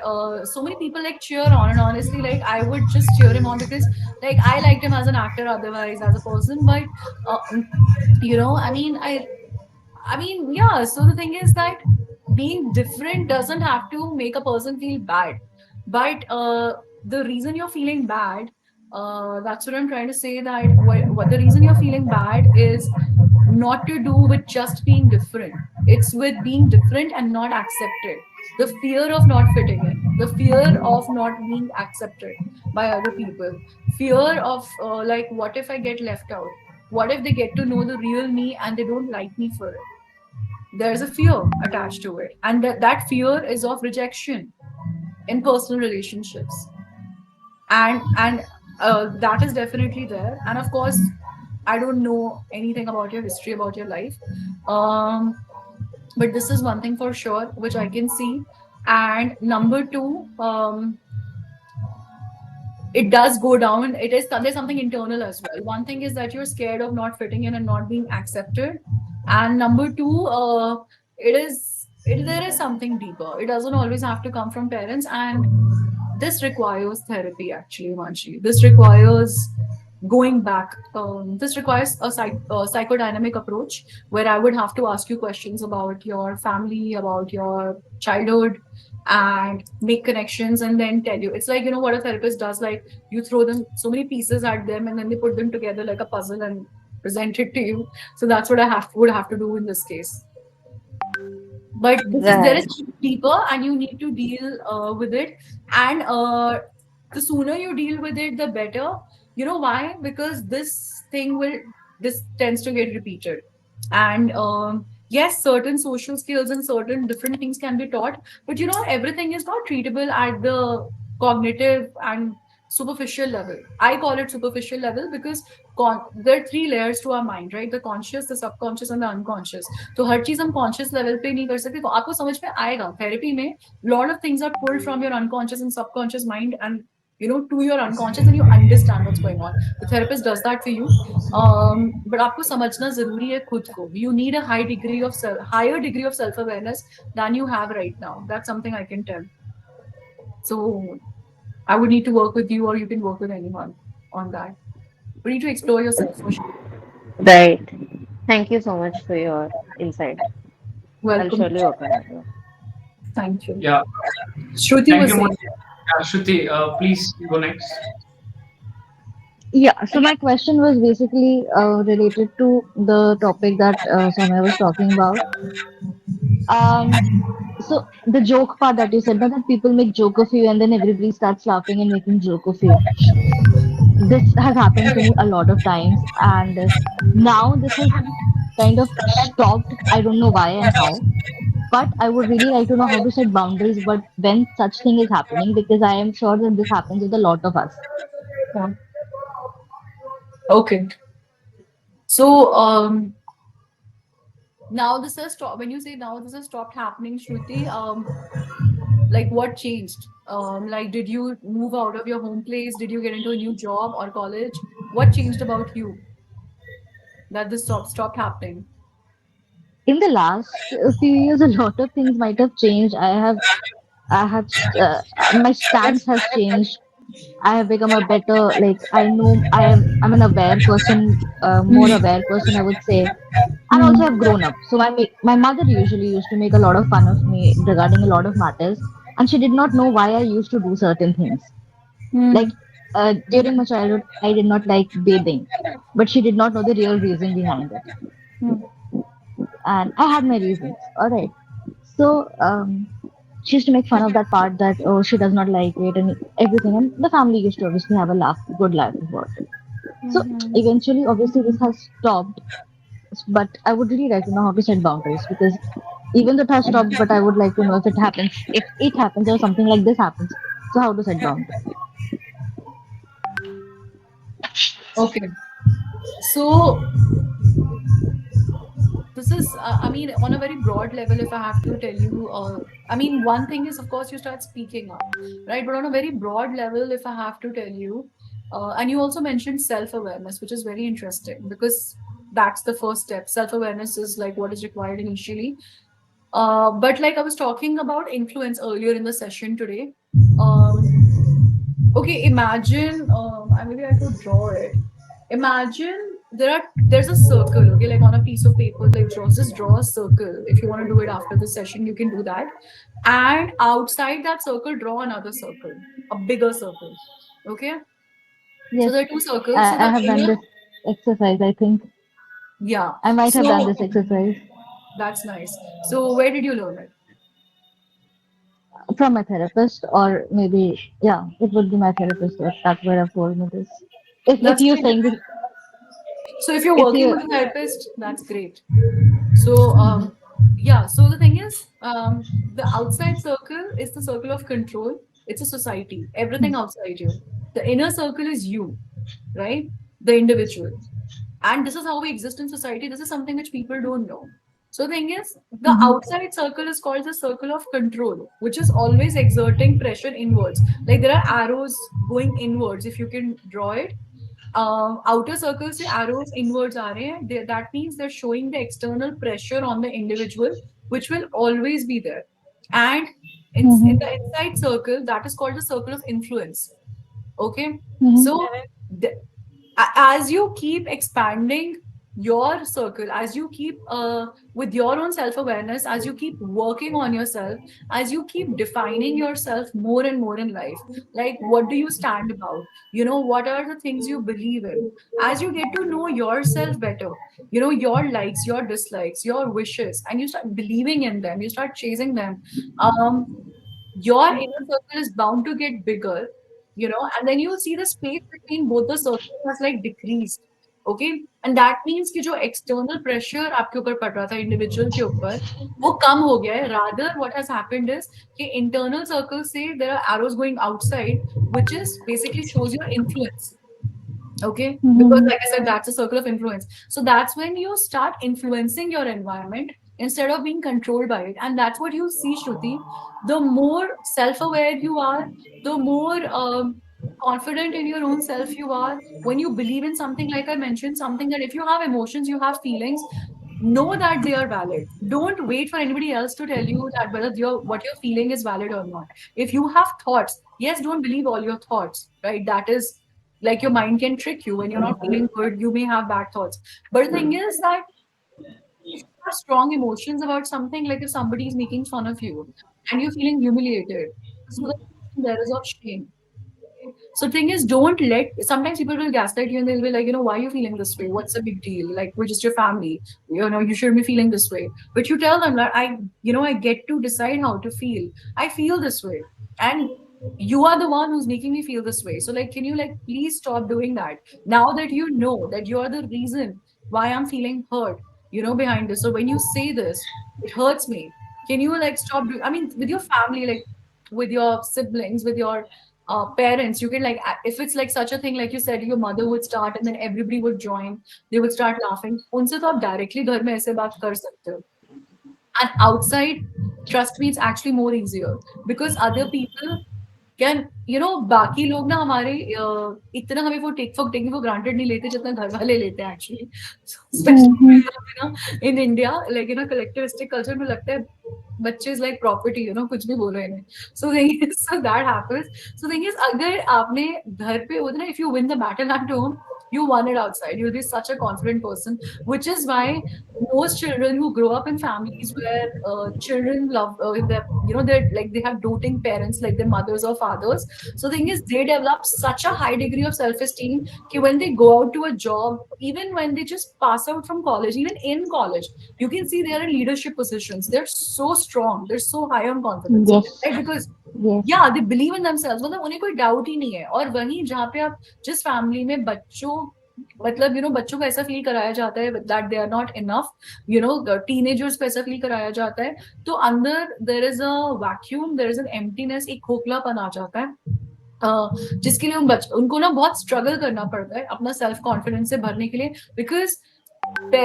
so many people like cheer on. And honestly, like I would just cheer him on because like I liked him as an actor, otherwise as a person. But uh, I mean, yeah. So the thing is that being different doesn't have to make a person feel bad. But the reason you're feeling bad, that's what I'm trying to say. That what the reason you're feeling bad is not to do with just being different. It's with being different and not accepted. The fear of not fitting in, the fear of not being accepted by other people, fear of like, what if I get left out? What if they get to know the real me and they don't like me for it? There's a fear attached to it. And that fear is of rejection in personal relationships. And that is definitely there. And of course, I don't know anything about your history, about your life. Um, but this is one thing for sure, which I can see. And number two, it does go down. It is there's something internal as well. One thing is that you're scared of not fitting in and not being accepted, and number two, there is something deeper. It doesn't always have to come from parents, and this requires therapy, actually, Manshi. This requires going back. This requires a psychodynamic approach where I would have to ask you questions about your family, about your childhood, and make connections and then tell you. It's like, what a therapist does. Like, you throw them so many pieces at them and then they put them together like a puzzle and present it to you. So that's what would have to do in this case. But there is Right. deeper and you need to deal with it. And the sooner you deal with it, the better. You know why? Because this tends to get repeated. And yes, certain social skills and certain different things can be taught, but everything is not treatable at the cognitive and superficial level. I call it superficial level because there are three layers to our mind, right? The conscious, the subconscious, and the unconscious. तो हर चीज हम conscious level पे नहीं कर सकते, तो आपको समझ में आएगा थेरेपी में. Lot of things are pulled from your unconscious and subconscious mind, and to your unconscious, and you understand what's going on. The therapist does that for you. But आपको समझना जरूरी है खुद को. You need a higher degree of self awareness than you have right now. That's something I can tell. So I would need to work with you, or you can work with anyone on that. We need to explore yourself for sure. Right. Thank you so much for your insight. I'll Welcome. surely work on it. Yeah. Thank you. Yeah. Shruti Thank was you, saying. Monica. Shruti, please go next. Yeah, so my question was basically related to the topic that Soumya was talking about. Um, so the joke part that you said, that people make joke of you and then everybody starts laughing and making joke of you. This has happened to me a lot of times, and now this has kind of stopped. I don't know why and how, but I would really like to know how to set boundaries. But when such thing is happening, because I am sure that this happens with a lot of us. Yeah. Okay. So now this has stopped. When you say now this has stopped happening, Shruti, like what changed? Like, did you move out of your home place? Did you get into a new job or college? What changed about you that this stopped happening? In the last few years, a lot of things might have changed. I have, my stance has changed. I have become a better, like, I know I'm an aware person, more aware person, I would say. And also I've grown up. So my mother usually used to make a lot of fun of me regarding a lot of matters, and she did not know why I used to do certain things. Like, during my childhood, I did not like bathing, but she did not know the real reason behind it, and I had my reasons. All right. So she used to make fun of that part, that oh, she does not like it and everything, and the family used to obviously have a laugh, good laugh about it. So eventually, obviously, this has stopped, but I would really like to know how to set boundaries, because even though it has stopped, but I would like to know if it happens or something like this happens. So how to set boundaries? Okay. So this is, I mean, on a very broad level, if I have to tell you, I mean, one thing is, of course, you start speaking up, right? But on a very broad level, if I have to tell you, and you also mentioned self-awareness, which is very interesting because that's the first step. Self-awareness is like what is required initially. But like I was talking about influence earlier in the session today. Um, okay, imagine, maybe I could draw it. Imagine there's a circle, okay, like on a piece of paper, like just draw a circle. If you want to do it after the session, you can do that. And outside that circle, draw another circle, a bigger circle. Okay. So Yes, there are two circles. So I the have done inner, this exercise. I think yeah. I might have done So this exercise that's nice. So where did you learn it? from my therapist, or maybe, yeah, it would be my therapist that would have told me this. If That's you're great. saying this, So if you're if working you, with a therapist, that's great. So, yeah, so the thing is, the outside circle is the circle of control. It's a society, everything outside you. The inner circle is you, right? The individual. And this is how we exist in society. This is something which people don't know. So, the thing is, the outside circle is called the circle of control, which is always exerting pressure inwards. Like there are arrows going inwards, if you can draw it. Outer circles से arrows inwards आ रहे हैं. That means they're showing the external pressure on the individual, which will always be there. And in the inside circle, that is called the circle of influence. Okay. So the, as you keep expanding your circle, as you keep with your own self awareness, as you keep working on yourself, as you keep defining yourself more and more in life, like what do you stand about, you know, what are the things you believe in, as you get to know yourself better, you know, your likes, your dislikes, your wishes, and you start believing in them, you start chasing them, um your inner circle is bound to get bigger, you know, and then you'll see the space between both the circles has like decreased. Okay. And that means कि जो external pressure आपके ऊपर पड़ रहा था individual के ऊपर वो कम हो गया है. Rather what has happened is कि internal circles say there are arrows going outside, which is basically shows your influence. Okay. Because, like I said, that's a circle of influence. So that's when you start influencing your environment instead of being controlled by it. And that's what you see, Shruti. The more self aware you are, the more confident in your own self you are. When you believe in something, like I mentioned, something that if you have emotions, you have feelings, know that they are valid. Don't wait for anybody else to tell you that whether what you're feeling is valid or not. If you have thoughts, yes, don't believe all your thoughts, right? That is like your mind can trick you when you're not feeling good, you may have bad thoughts. But the thing is that if you have strong emotions about something, like if somebody is making fun of you and you're feeling humiliated, so the there is of shame. Okay. So thing is, don't let. Sometimes people will gaslight you and they'll be like, you know, why are you feeling this way? What's the big deal? Like we're just your family. You know, you shouldn't be feeling this way. But you tell them that I get to decide how to feel. I feel this way, and you are the one who's making me feel this way. So like, can you like please stop doing that? Now that you know that you are the reason why I'm feeling hurt, you know, behind this. So when you say this, it hurts me. Can you like stop doing? I mean, with your family, like with your siblings, with your parents, you can like if it's like such a thing, like you said, your mother would start and then everybody would join, they would start laughing. उनसे तो आप directly घर में ऐसे बात कर सकते हो. And outside, trust me, it's actually more easier because other people can, you know, बाकी लोग ना हमारे इतना हमें वो टेक फॉर ग्रांटेड नहीं लेते जितना घर वाले लेते हैं actually. Specially in India, like in a collectivistic culture में लगता है बच्चे is like property, you know, कुछ भी बोलो इन्हें. So thing is, so that happens. So thing is, अगर आपने घर पे होता ना, if you win the battle at home, you won it outside. You'll be such a confident person, which is why most children who grow up in families where children love their, you know, they're like they have doting parents like their mothers or fathers. So the thing is, they develop such a high degree of self-esteem that when they go out to a job, even when they just pass out from college, even in college, you can see they are in leadership positions. They're so strong. They're so high on confidence, Yes, right? Because yes. या they believe in themselves, मतलब उन्हें कोई doubt ही नहीं है. और वहीं जहाँ पे आप, जिस फैमिली में बच्चों, मतलब यू नो, बच्चों को ऐसा फील कराया जाता है that they are not enough, you know, teenagers को ऐसा फील कराया जाता है, तो अंदर there is a vacuum, there is an emptiness, एक खोखलापन आ जाता है. जिसके लिए उनको ना बहुत स्ट्रगल करना पड़ता है अपना सेल्फ कॉन्फिडेंस से भरने के लिए, बिकॉज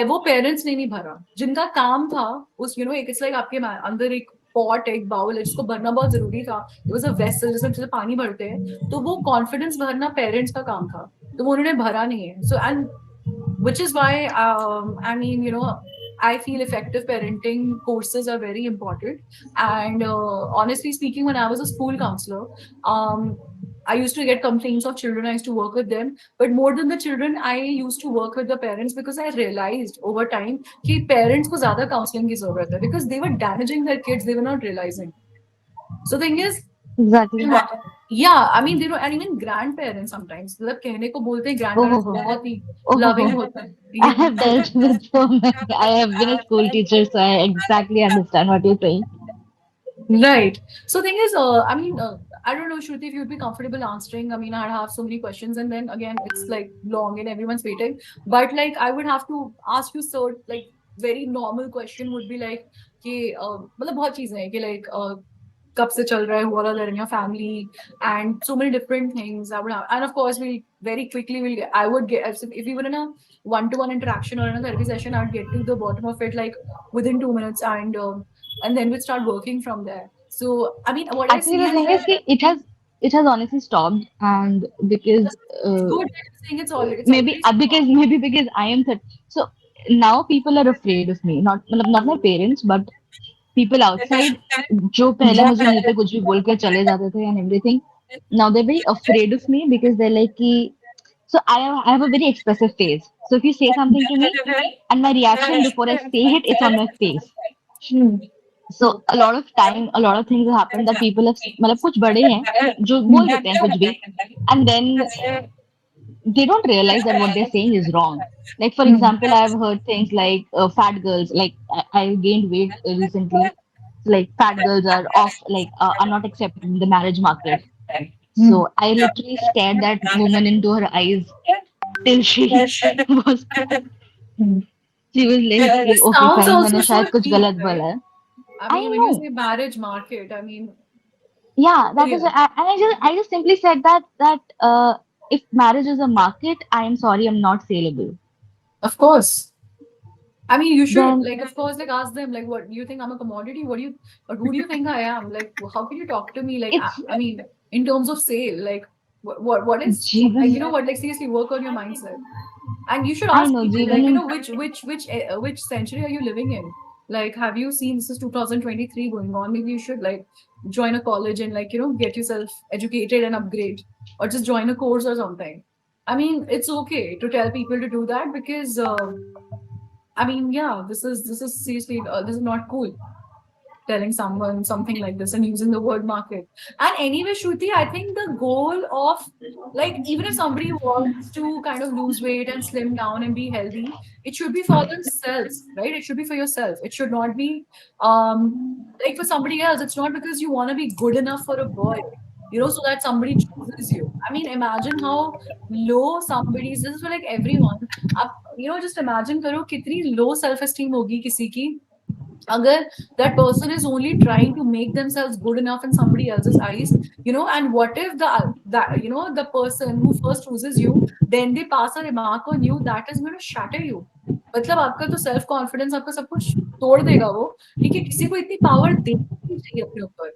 वो पेरेंट्स ने नहीं भरा जिनका काम था. उस, यू नो, एक इट्स लाइक आपके अंदर एक पॉट, एक बाउल है जिसको भरना बहुत जरूरी था. इट वाज अ वेसल जिसमें पानी भरते हैं, तो वो कॉन्फिडेंस भरना पेरेंट्स का काम था, तो वो उन्होंने भरा नहीं है. So and which is why I mean, you know, I feel effective parenting courses are very important. And honestly speaking, when I was a school counselor, um, I used to get complaints of children. I used to work with them, but more than the children, I used to work with the parents, because I realized over time कि parents को ज़्यादा counseling की ज़रूरत है, because they were damaging their kids, they were not realizing. So thing is, Exactly. yeah, I mean, they know, and even grandparents sometimes, मतलब कहने को बोलते हैं, Oh, oh, grandparents oh. बहुत ही Oh, oh, loving oh. होते हैं. I Yeah. have dealt with so many. I have been a school teacher, so I exactly understand what you're saying. Right. So thing is, I mean, I don't know, Shruti, if you'd be comfortable answering. I mean, I'd have so many questions, and then again, it's like long and everyone's waiting. But like, I would have to ask you, so like, very normal question would be like, कि मतलब बहुत चीजें हैं कि like कब से चल रहा है, what are there in your family, and so many different things I would have. And of course, we very quickly will I would get, if we were in a one-to-one interaction or in a therapy session, I'd get to the bottom of it like within 2 minutes, and then we'd start working from there. So I mean, what I Actually, see the is thing is, that कि it has honestly stopped, and because it's good that you're saying it's maybe already because I am 30. So now people are afraid of me. Not मतलब not my parents, but people outside जो पहले मुझे मुंह पे कुछ भी बोल के चले जाते थे and everything. Now they're very afraid of me because they're like कि so I have a very expressive face. So if you say something to me and my reaction before I say it, it's on my face. Hmm. So a lot of time, a lot of things have happened that people have मतलब कुछ बड़े हैं जो बोल देते हैं कुछ भी and then they don't realize that what they're saying is wrong. Like for example, I've heard things like fat girls. Like I gained weight recently. So, like fat girls are off, like are not accepted in the marriage market. Hmm. So I literally stared that woman into her eyes till she was Hmm. she was like कि, This okay sounds fine also मैंने so शायद कुछ deep, गलत right? बोला है. I I mean, when you know. say marriage market, I mean, Yeah, so that is yeah, and I just simply said that if marriage is a market, I am sorry, I'm not saleable. of course. I mean, you should Then like, of course, like ask them like, what do you think I'm a commodity? What do you, or who do you think I am? Like, how can you talk to me? Like, it's I mean, in terms of sale, like, what is like, you Jeevan. know what? Like, seriously, work on your mindset. And you should I ask know, people like, you Jeevan. know, which century are you living in? Like, have you seen this is 2023 going on? Maybe you should like join a college and like, you know, get yourself educated and upgrade, or just join a course or something. I mean, it's okay to tell people to do that, because I mean, yeah, this is seriously this is not cool, telling someone something like this and using the word market. And anyway, Shruti, I think the goal of, like, even if somebody wants to kind of lose weight and slim down and be healthy, it should be for themselves, right? It should be for yourself. It should not be like for somebody else. It's not because you want to be good enough for a boy, you know, so that somebody chooses you. I mean, imagine how low somebody's, this is for like everyone. आप, you know, just imagine करो कितनी low self esteem होगी किसी की, अगर that person is only trying to make themselves good enough in somebody else's eyes, you know. And what if that, you know, the person who first chooses you, then they pass a remark on you that is going to shatter you. मतलब आपका तो self confidence, आपका सब कुछ तोड़ देगा वो, ठीक है? किसी को इतनी पावर देनी नहीं चाहिए अपने ऊपर.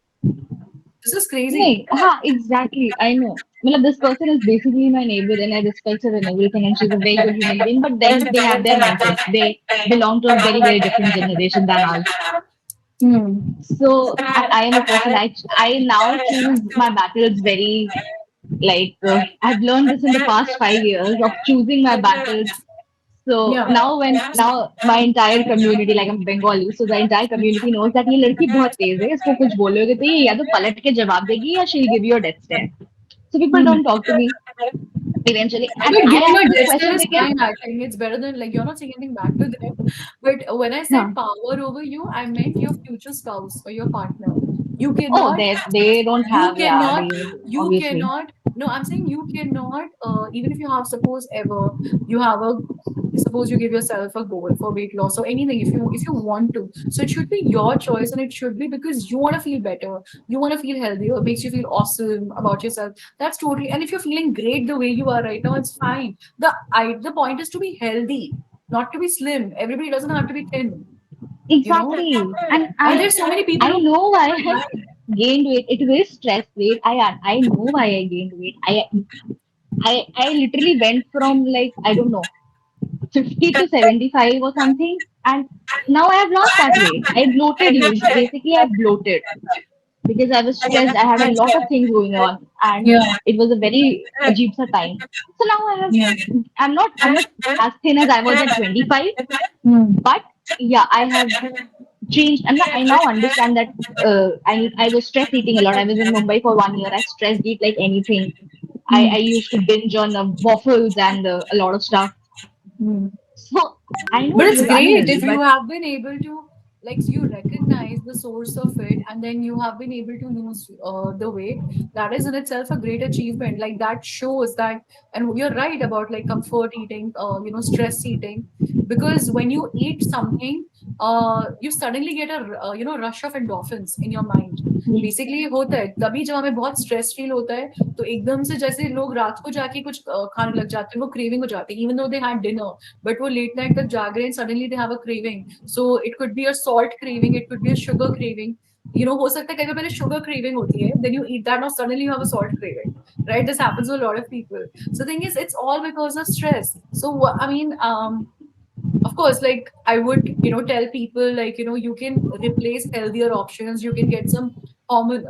This is crazy. No, exactly. I know. Well, this person is basically my neighbor and I respect her and everything, and she's a very good human being. But then they have their mindsets. They belong to a very, very different generation than ours. Hmm. So I am a person. I now choose my battles very I've learned this in the past 5 years of choosing my battles. So Yeah. now my entire community, like I'm Bengali, so the entire community knows that ये लड़की बहुत तेज है, इसको कुछ बोलोगे तो ये या तो पलट के जवाब देगी या she'll give you a death stare. So people Hmm. don't talk to me eventually, and But I giving ask a this gesture question is because fine, I think. It's better than like you're not saying anything back to them. But when I said huh, power over you, I meant your future spouse or your partner. You oh cannot, they don't you have, yeah, cannot, they you obviously. cannot, no, I'm saying you cannot, even if you have, suppose ever, you have a, suppose you give yourself a goal for weight loss or anything, if you want to. So it should be your choice and it should be because you want to feel better. You want to feel healthier. It makes you feel awesome about yourself. That's totally, and if you're feeling great the way you are right now, it's fine. The point is to be healthy, not to be slim. Everybody doesn't have to be thin, you know. Exactly. And And I there's so many people I who know why are I bad. gained weight. It is stress weight. I know why I gained weight. I literally went from like I don't know 50 to 75 or something, and now I have lost that weight. I bloated usually. Basically, I bloated because I was stressed. I had a lot of things going on, and Yeah, it was a very ajeeb sa time. So now yeah. I'm not as thin as I was at 25, Hmm. but yeah, I have changed. I now understand that I was stress eating a lot. I was in Mumbai for 1 year. I stress eat like anything. I Hmm. used to binge on waffles and a lot of stuff. Hmm. So I know But it it's was great unhealthy, if you but have been able to, like, you recognize the source of it and then you have been able to lose the weight. That is in itself a great achievement. Like, that shows that, and you're right about like comfort eating, stress eating. Because when you eat something, you suddenly get a rush of endorphins in your mind. Basically होता है तभी जब हमें बहुत stress feel होता है तो एकदम से जैसे लोग रात को जाके कुछ खाने लग जाते हैं वो क्रेविंग हो जाती है even though they had dinner but वो late night तक जाग रहे हैं suddenly they have a craving. So it could be a salt craving, it could be a sugar craving. हो सकता है कई बार पहले sugar craving होती है, then you eat that, now suddenly you have a salt craving, right? This happens to a lot of people. So the thing is, it's all because of stress. So I mean, of course, like I would, tell people like, you can replace healthier options. You can get some common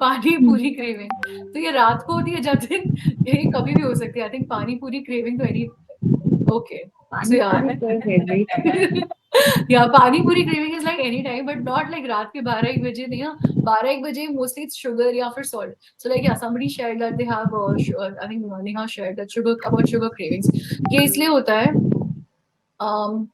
पानी पूरी craving तो ये रात को होती है जब दिन ये कभी भी हो सकती है आई थिंक पानी पूरी क्रेविंग तो any Okay. So pani yeah. puri is so heavy. Yeah, Pani Puri craving is like any time, but not like रात के 12-1 बजे नहीं हाँ 12-1 बजे mostly it's sugar या फिर salt. So like yeah, somebody shared that they have I think Neha shared that sugar about sugar cravings. ये इसलिए होता है um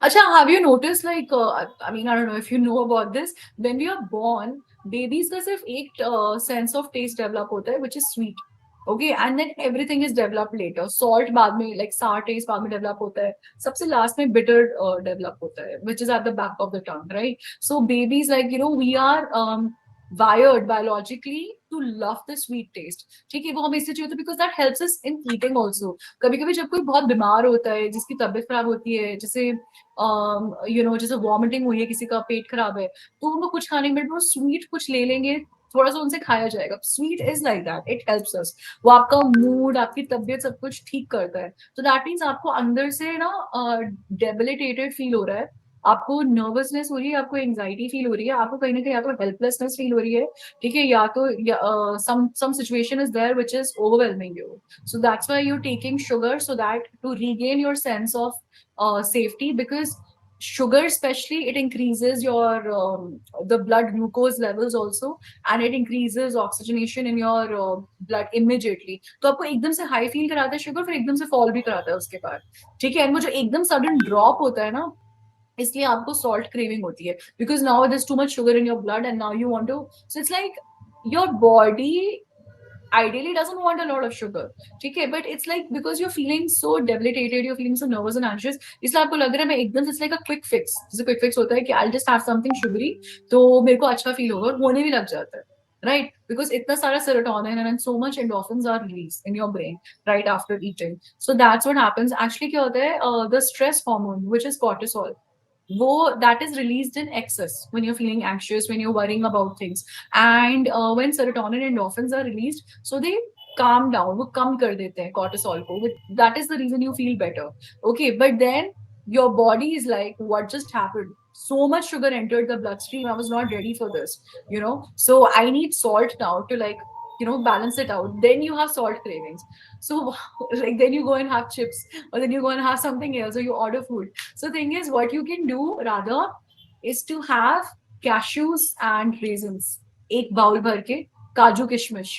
Acha, have you noticed like I mean I don't know if you know about this when we are born babies का सिर्फ एक sense of taste develop होता है which is sweet. Okay, and then everything is developed later. Salt बाद में like sour taste बाद में develop होता है. सबसे last में bitter develop होता है which is at the back of the tongue, right? So babies like we are wired biologically to love the sweet taste. ठीक है वो हमें इसलिए चाहिए होता है because that helps us in eating also. कभी कभी जब कोई बहुत बीमार होता है जिसकी तबीयत खराब होती है जैसे जैसे वॉमिटिंग हुई है किसी का पेट खराब है तो उनको कुछ खाने में वो स्वीट कुछ ले लेंगे थोड़ा सा उनसे खाया जाएगा sweet is like that it helps us वो आपका मूड आपकी तबीयत सब कुछ ठीक करता है तो दैट मीन्स आपको अंदर से ना डेबिलिटेटेड फील हो रहा है आपको नर्वसनेस हो रही है आपको एंजाइटी फील हो रही है आपको कहीं ना कहीं या तो हेल्पलेसनेस फील हो रही है ठीक है या तो some situation is there which is overwhelming you so that's why you're taking sugar so that to regain your sense of safety because sugar especially it increases your the blood glucose levels also and it increases oxygenation in your blood immediately तो आपको एकदम से high feel कराता है sugar फिर एकदम से fall भी कराता है उसके बाद ठीक है एंड वो जो एकदम सडन ड्रॉप होता है ना इसलिए आपको सॉल्ट क्रेविंग होती है because now there is too much sugar in your blood and now you want to so it's like your body ideally doesn't want a lot of sugar ठीक है but it's like because you're feeling so debilitated you're feeling so nervous and anxious इसलिए आपको लग रहा है मैं एकदम से it's like a quick fix जैसे quick fix होता है कि I'll just have something sugary तो मेरे को अच्छा फील होगा और होने भी लग जाता है right because इतना सारा serotonin and so much endorphins are released in your brain right after eating so that's what happens actually क्या होता है the stress hormone which is cortisol that is released in excess when you're feeling anxious when you're worrying about things and when serotonin and endorphins are released so they calm down वो कम कर देते हैं cortisol को that is the reason you feel better okay but then your body is like what just happened So much sugar entered the bloodstream. I was not ready for this, you know. So I need salt now to like, you know, balance it out. Then you have salt cravings. So like then you go and have chips, or then you go and have something else, or you order food. So thing is, what you can do rather is to have cashews and raisins. एक bowl भर के काजू किशमिश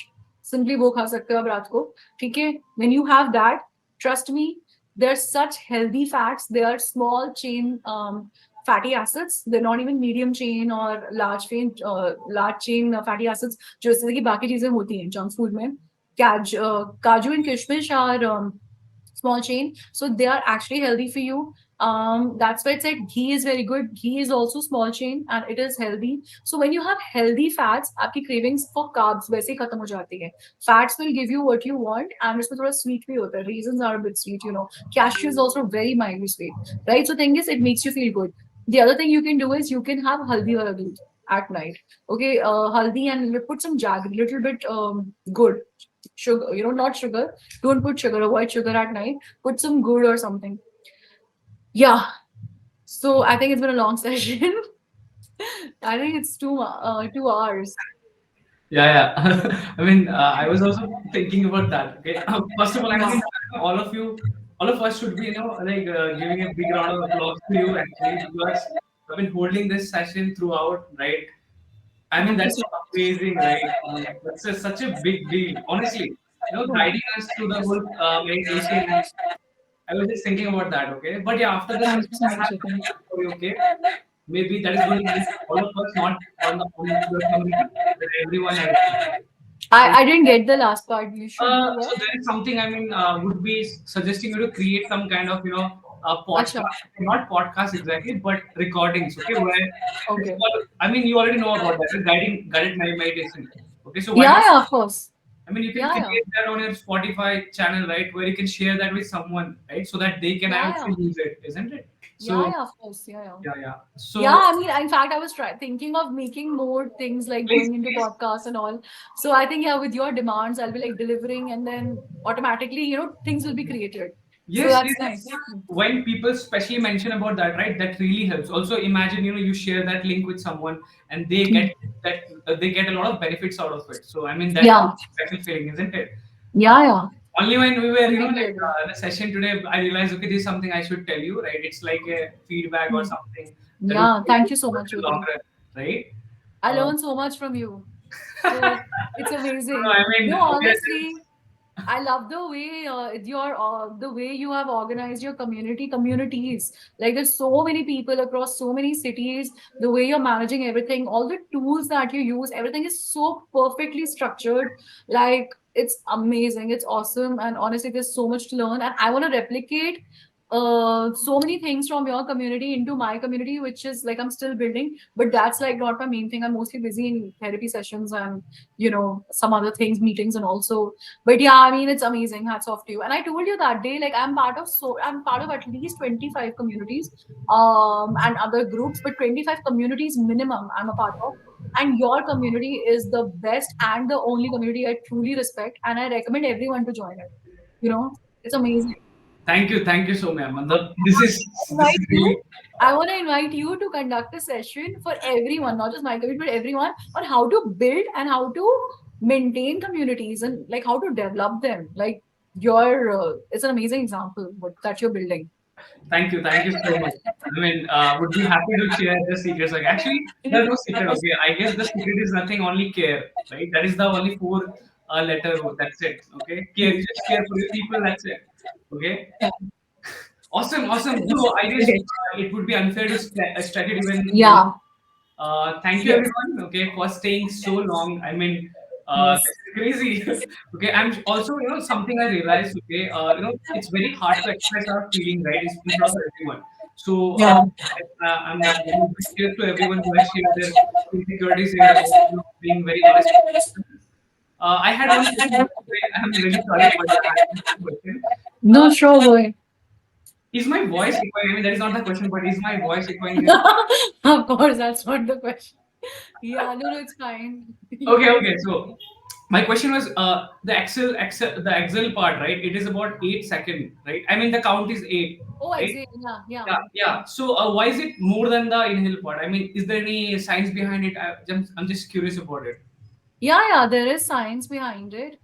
simply वो खा सकते हो आप रात को. ठीक है. When you have that, trust me, they're such healthy fats. They are small chain fatty acids. They're not even medium chain or large chain fatty acids जो इस तरह की बाकी चीजें होती हैं जंक फूड में. Kaju and kishmish are small chain, so they are actually healthy for you. That's why it's like ghee is very good. Ghee is also small chain and it is healthy. So when you have healthy fats, आपकी cravings for carbs वैसे ही खत्म हो जाती है. Fats will give you what you want, and उसमें थोड़ा sweet भी होता है. Raisins are a bit sweet, you know. Cashew is also very mildly sweet, right? So thing is, it makes you feel good. The other thing you can do is you can have haldi wala doodh at night. Okay, haldi, and you put some jaggery, little bit good sugar. You know, not sugar. Don't put sugar. Avoid sugar at night. Put some good or something. Yeah. So I think it's been a long session. I think it's 2 hours. Yeah, yeah. I mean, I was also thinking about that. Okay. First of all, Yeah. actually, all of you, all of us should be, like giving a big round of applause to you actually, because I've been holding this session throughout, right? I mean, Thank you that's so amazing, right? That's such a big deal, honestly. much. Guiding us through the whole meditation. I was just thinking about that, okay? But yeah, after this Thank session, you so I much, have Ritin. something for you, okay? Maybe that is going to help all of us, not on the community, but everyone else. I didn't get the last part. You should do So what? there is something, I mean, would be suggesting you to create some kind of, Acha. podcast, not podcast exactly, but recordings, okay? Where it's Okay. called, I mean, you already know about that, right? Guided meditation. Okay, so why Yeah, not? yeah, of course. I mean, you can Yeah, yeah. create that on your Spotify channel, right? Where you can share that with someone, right? So that they can Yeah, also yeah. use it, isn't it? Yeah, So, yeah, of course. Yeah, yeah. yeah, yeah. Yeah, So, I mean, in fact, I was thinking of making more things like please, going into please. podcasts and all. So I think, yeah, with your demands, I'll be like delivering, and then automatically, you know, things will be created. So Yes, that's yes. nice. When people specially mention about that, right, that really helps. Also, imagine you share that link with someone, and they get that they get a lot of benefits out of it. So, I mean, that Yeah, special feeling, isn't it? Uh, yeah, yeah. only when we were, Completely like agree. in a session today, I realized, okay, this is something I should tell you, right? It's like a feedback or Hmm. something that would Yeah, help thank you you so in much, the long Ritin. run, right? I Uh, learned so much from you. So it's no, amazing. I mean, No, we are honestly, just I love the way you have organized your communities. Like there's so many people across so many cities. The way you're managing everything, all the tools that you use, everything is so perfectly structured. Like it's amazing. It's awesome. And honestly, there's so much to learn. And I want to replicate so many things from your community into my community, which is like I'm still building. But that's like not my main thing. I'm mostly busy in therapy sessions and some other things, meetings, and also. But yeah, I mean, it's amazing. Hats off to you. And I told you that day, like I'm part of at least 25 communities, and other groups, but 25 communities minimum I'm a part of. And your community is the best and the only community I truly respect, and I recommend everyone to join it. It's amazing. thank you so much. Matlab, this Invite is you. really I want to invite you to conduct a session for everyone, not just my community, but everyone, on how to build and how to maintain communities and like how to develop them. Like it's an amazing example that you're building. thank you so much. I mean, would be happy to share the secrets. Like, actually, there's no secret. Okay, I guess the secret is nothing, only care, right? That is the only four letter word. That's it. Okay, care. You just care for your people. That's it. Okay, awesome, awesome. So I guess Great. it would be unfair to stretch it even more. Yeah. Thank you Yes. everyone, okay, for staying so long. I mean, Yes. that's crazy. Okay, and also, something I realized, okay, it's very hard to express our feeling, right, in front of everyone. So, Yeah. I'm very appreciative to everyone who has shared their insecurities here about, being very honest. I had one question. Okay, I'm really sorry, but I had one question. No, Uh, sure, boy. is my voice echoing? I mean, that is not the question, but is my voice echoing? Of course, that's not the question. Yeah, no, no, it's fine. Okay, Yeah. okay. So, My question was the axle part, right? It is about 8 second, right? I mean the count is eight, Oh, right? exhale. Yeah, yeah. Yeah, yeah. So why is it more than the inhale part? I mean, is there any science behind it? I'm just curious about it. Yeah, yeah, there is science behind it.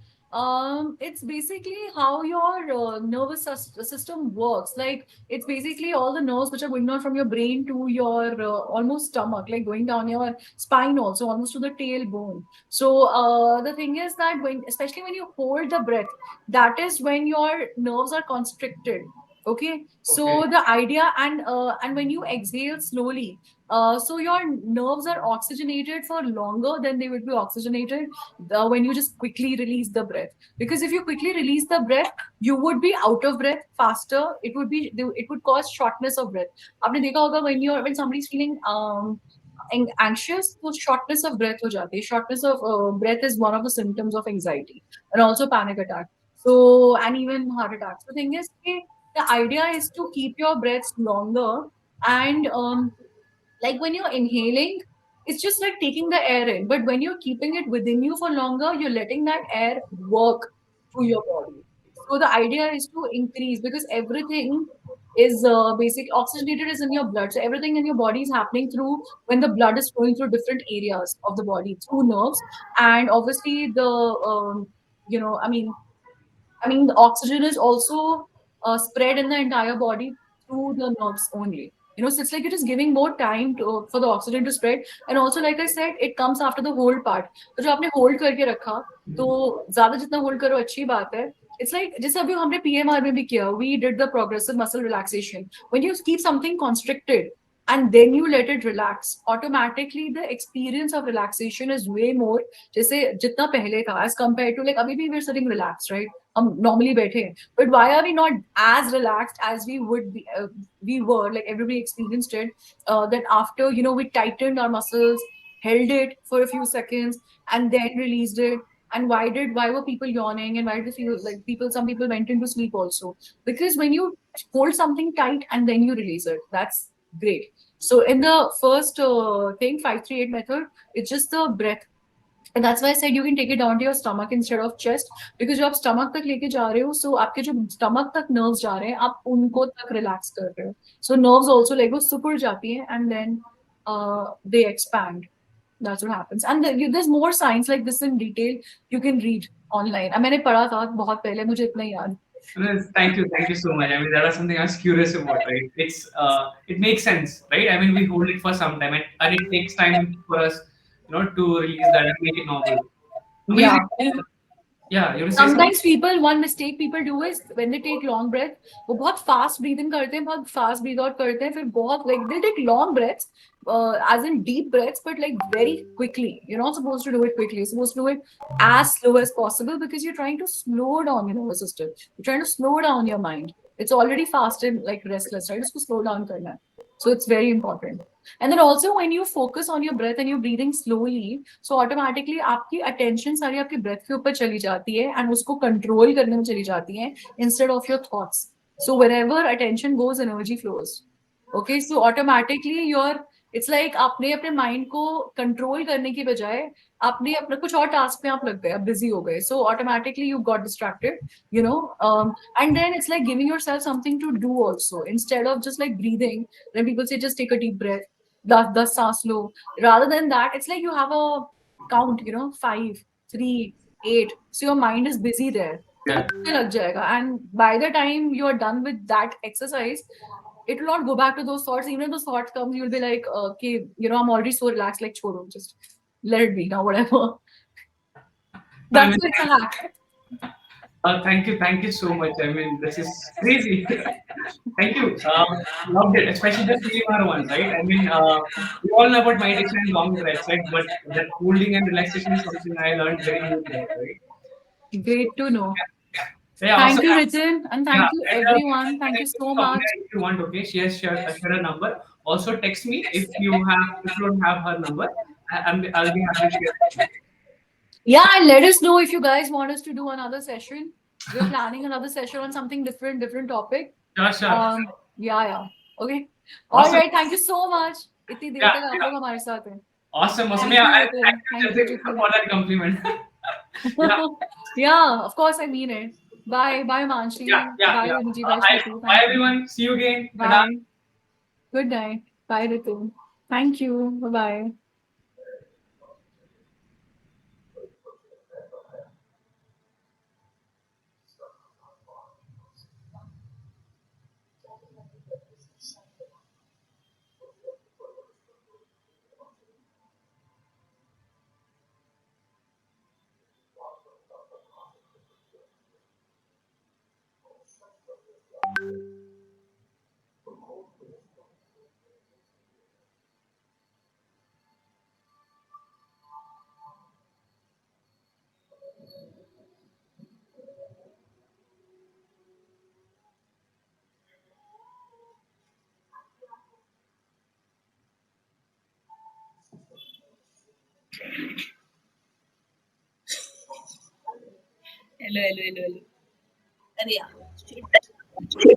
It's basically how your system works. Like, it's basically all the nerves which are going down from your brain to your almost stomach, like going down your spine also, almost to the tailbone. So, the thing is that especially when you hold the breath, that is when your nerves are constricted. Okay, Okay. so the idea, and when you exhale slowly, so your nerves are oxygenated for longer than they would be oxygenated when you just quickly release the breath. Because if you quickly release the breath, you would be out of breath faster. It would cause shortness of breath. आपने देखा होगा when somebody's feeling anxious, तो shortness of breath हो जाती है. Shortness of breath is one of the symptoms of anxiety and also panic attack. So and even heart attack. So the thing is, the idea is to keep your breaths longer and like when you're inhaling, it's just like taking the air in. But when you're keeping it within you for longer, you're letting that air work through your body. So the idea is to increase because everything is basic oxygenated is in your blood. So everything in your body is happening through when the blood is flowing through different areas of the body through nerves. And obviously I mean, the oxygen is also spread in the entire body through the nerves only. So it's like it is giving more time for the oxygen to spread. And also, like I said, it comes after the hold part. तो जो आपने hold करके रखा, तो ज़्यादा जितना hold करो अच्छी बात है. It's like जैसे अभी हमने PMR में भी किया, we did the progressive muscle relaxation. When you keep something constricted and then you let it relax, automatically the experience of relaxation is way more. जैसे जितना पहले था as compared to like अभी भी we're sitting relaxed, right? हम normally बैठे हैं. But why are we not as relaxed as we would be? We were like everybody experienced it. That after we tightened our muscles, held it for a few seconds, and then released it. And why were people yawning? And why did they feel like people? Some people went into sleep also because when you hold something tight and then you release it, that's great. So in the first thing, 538 method, it's just the breath. And that's why I said you can take it down to your stomach instead of chest because जब आप stomach तक लेके जा रहे हो so आपके जो stomach तक nerves जा रहे हैं आप उनको तक relax कर रहे हो. So nerves also like वो सिकुड़ जाती है and then they expand. That's what happens. And there's more science like this in detail you can read online. मैंने पढ़ा था बहुत पहले मुझे इतना ही याद. Well, thank you so much. I mean, that was something I was curious about, right? It makes sense, right? I mean, we hold it for some time, and it takes time for us, to release that and make it normal. Amazing. Yeah. Yeah, you want to say something? Sometimes one mistake people do is when they take long breath, वो बहुत fast breathe in करते हैं, बहुत fast breathe out करते हैं, फिर बहुत like they take long breaths, as in deep breaths, but like very quickly. You're not supposed to do it quickly. You're supposed to do it as slow as possible because you're trying to slow down your nervous system. You're trying to slow down your mind. It's already fast and like restless, right? उसको slow down करना है. So it's very important. And then also when you focus on your breath and you're breathing slowly, so automatically आपकी attention सारी आपके breath के ऊपर चली जाती है and उसको control करने में चली जाती है instead of your thoughts. So wherever attention goes, energy flows. Okay, so automatically it's like आपने अपने mind को control करने की बजाय आपने अपना कुछ और task पे आप लग गए, आप busy हो गए. So automatically you got distracted, and then it's like giving yourself something to do also instead of just like breathing. When people say just take a deep breath, the सांस लो. Rather than that, it's like you have a count, 5, 3, 8. So your mind is busy there. तो वो Yeah. करने लग जाएगा. And by the time you're done with that exercise, it will not go back to those thoughts. Even if those thoughts come, you'll be like, okay, I'm already so relaxed, like छोड़ो, just let it be now, whatever. I That's mean, it's a hack. thank you so much. I mean, this is crazy. Thank you. Loved it, especially the CMR one, right? I mean, we all know about meditation and long breaths, right? But that holding and relaxation is something I learned very new there, right? Great to know. Yeah, Thank awesome. you, Ritin, and Yeah, thank you, and everyone. Thank you connect with so much. Soumya if you want. Okay, she has shared a number. Also, text me if you don't have her number. I'll be happy to share it. Yeah, and let us know if you guys want us to do another session. We're planning another session on something different topic. Sure, sure. Um, yeah. Okay. All Awesome. right. Thank you so much. इतनी देर Yeah, तक आप yeah. लोग हमारे साथ हैं. Awesome. Thank Yeah, you, and Ritin. thank Thank you, you, Jaldeep, Ritin. for that compliment. Yeah, Yeah, of course I mean it. Bye. Bye, yeah, Manshi. yeah, Bye, yeah. Rinuji. Bye, Hi, Shruti. bye Thank you. everyone. See you again. Tada. Bye. Good night. Bye, Ritu. Thank you. Bye bye. Hello, hello, hello, hello. अरे यार, shit.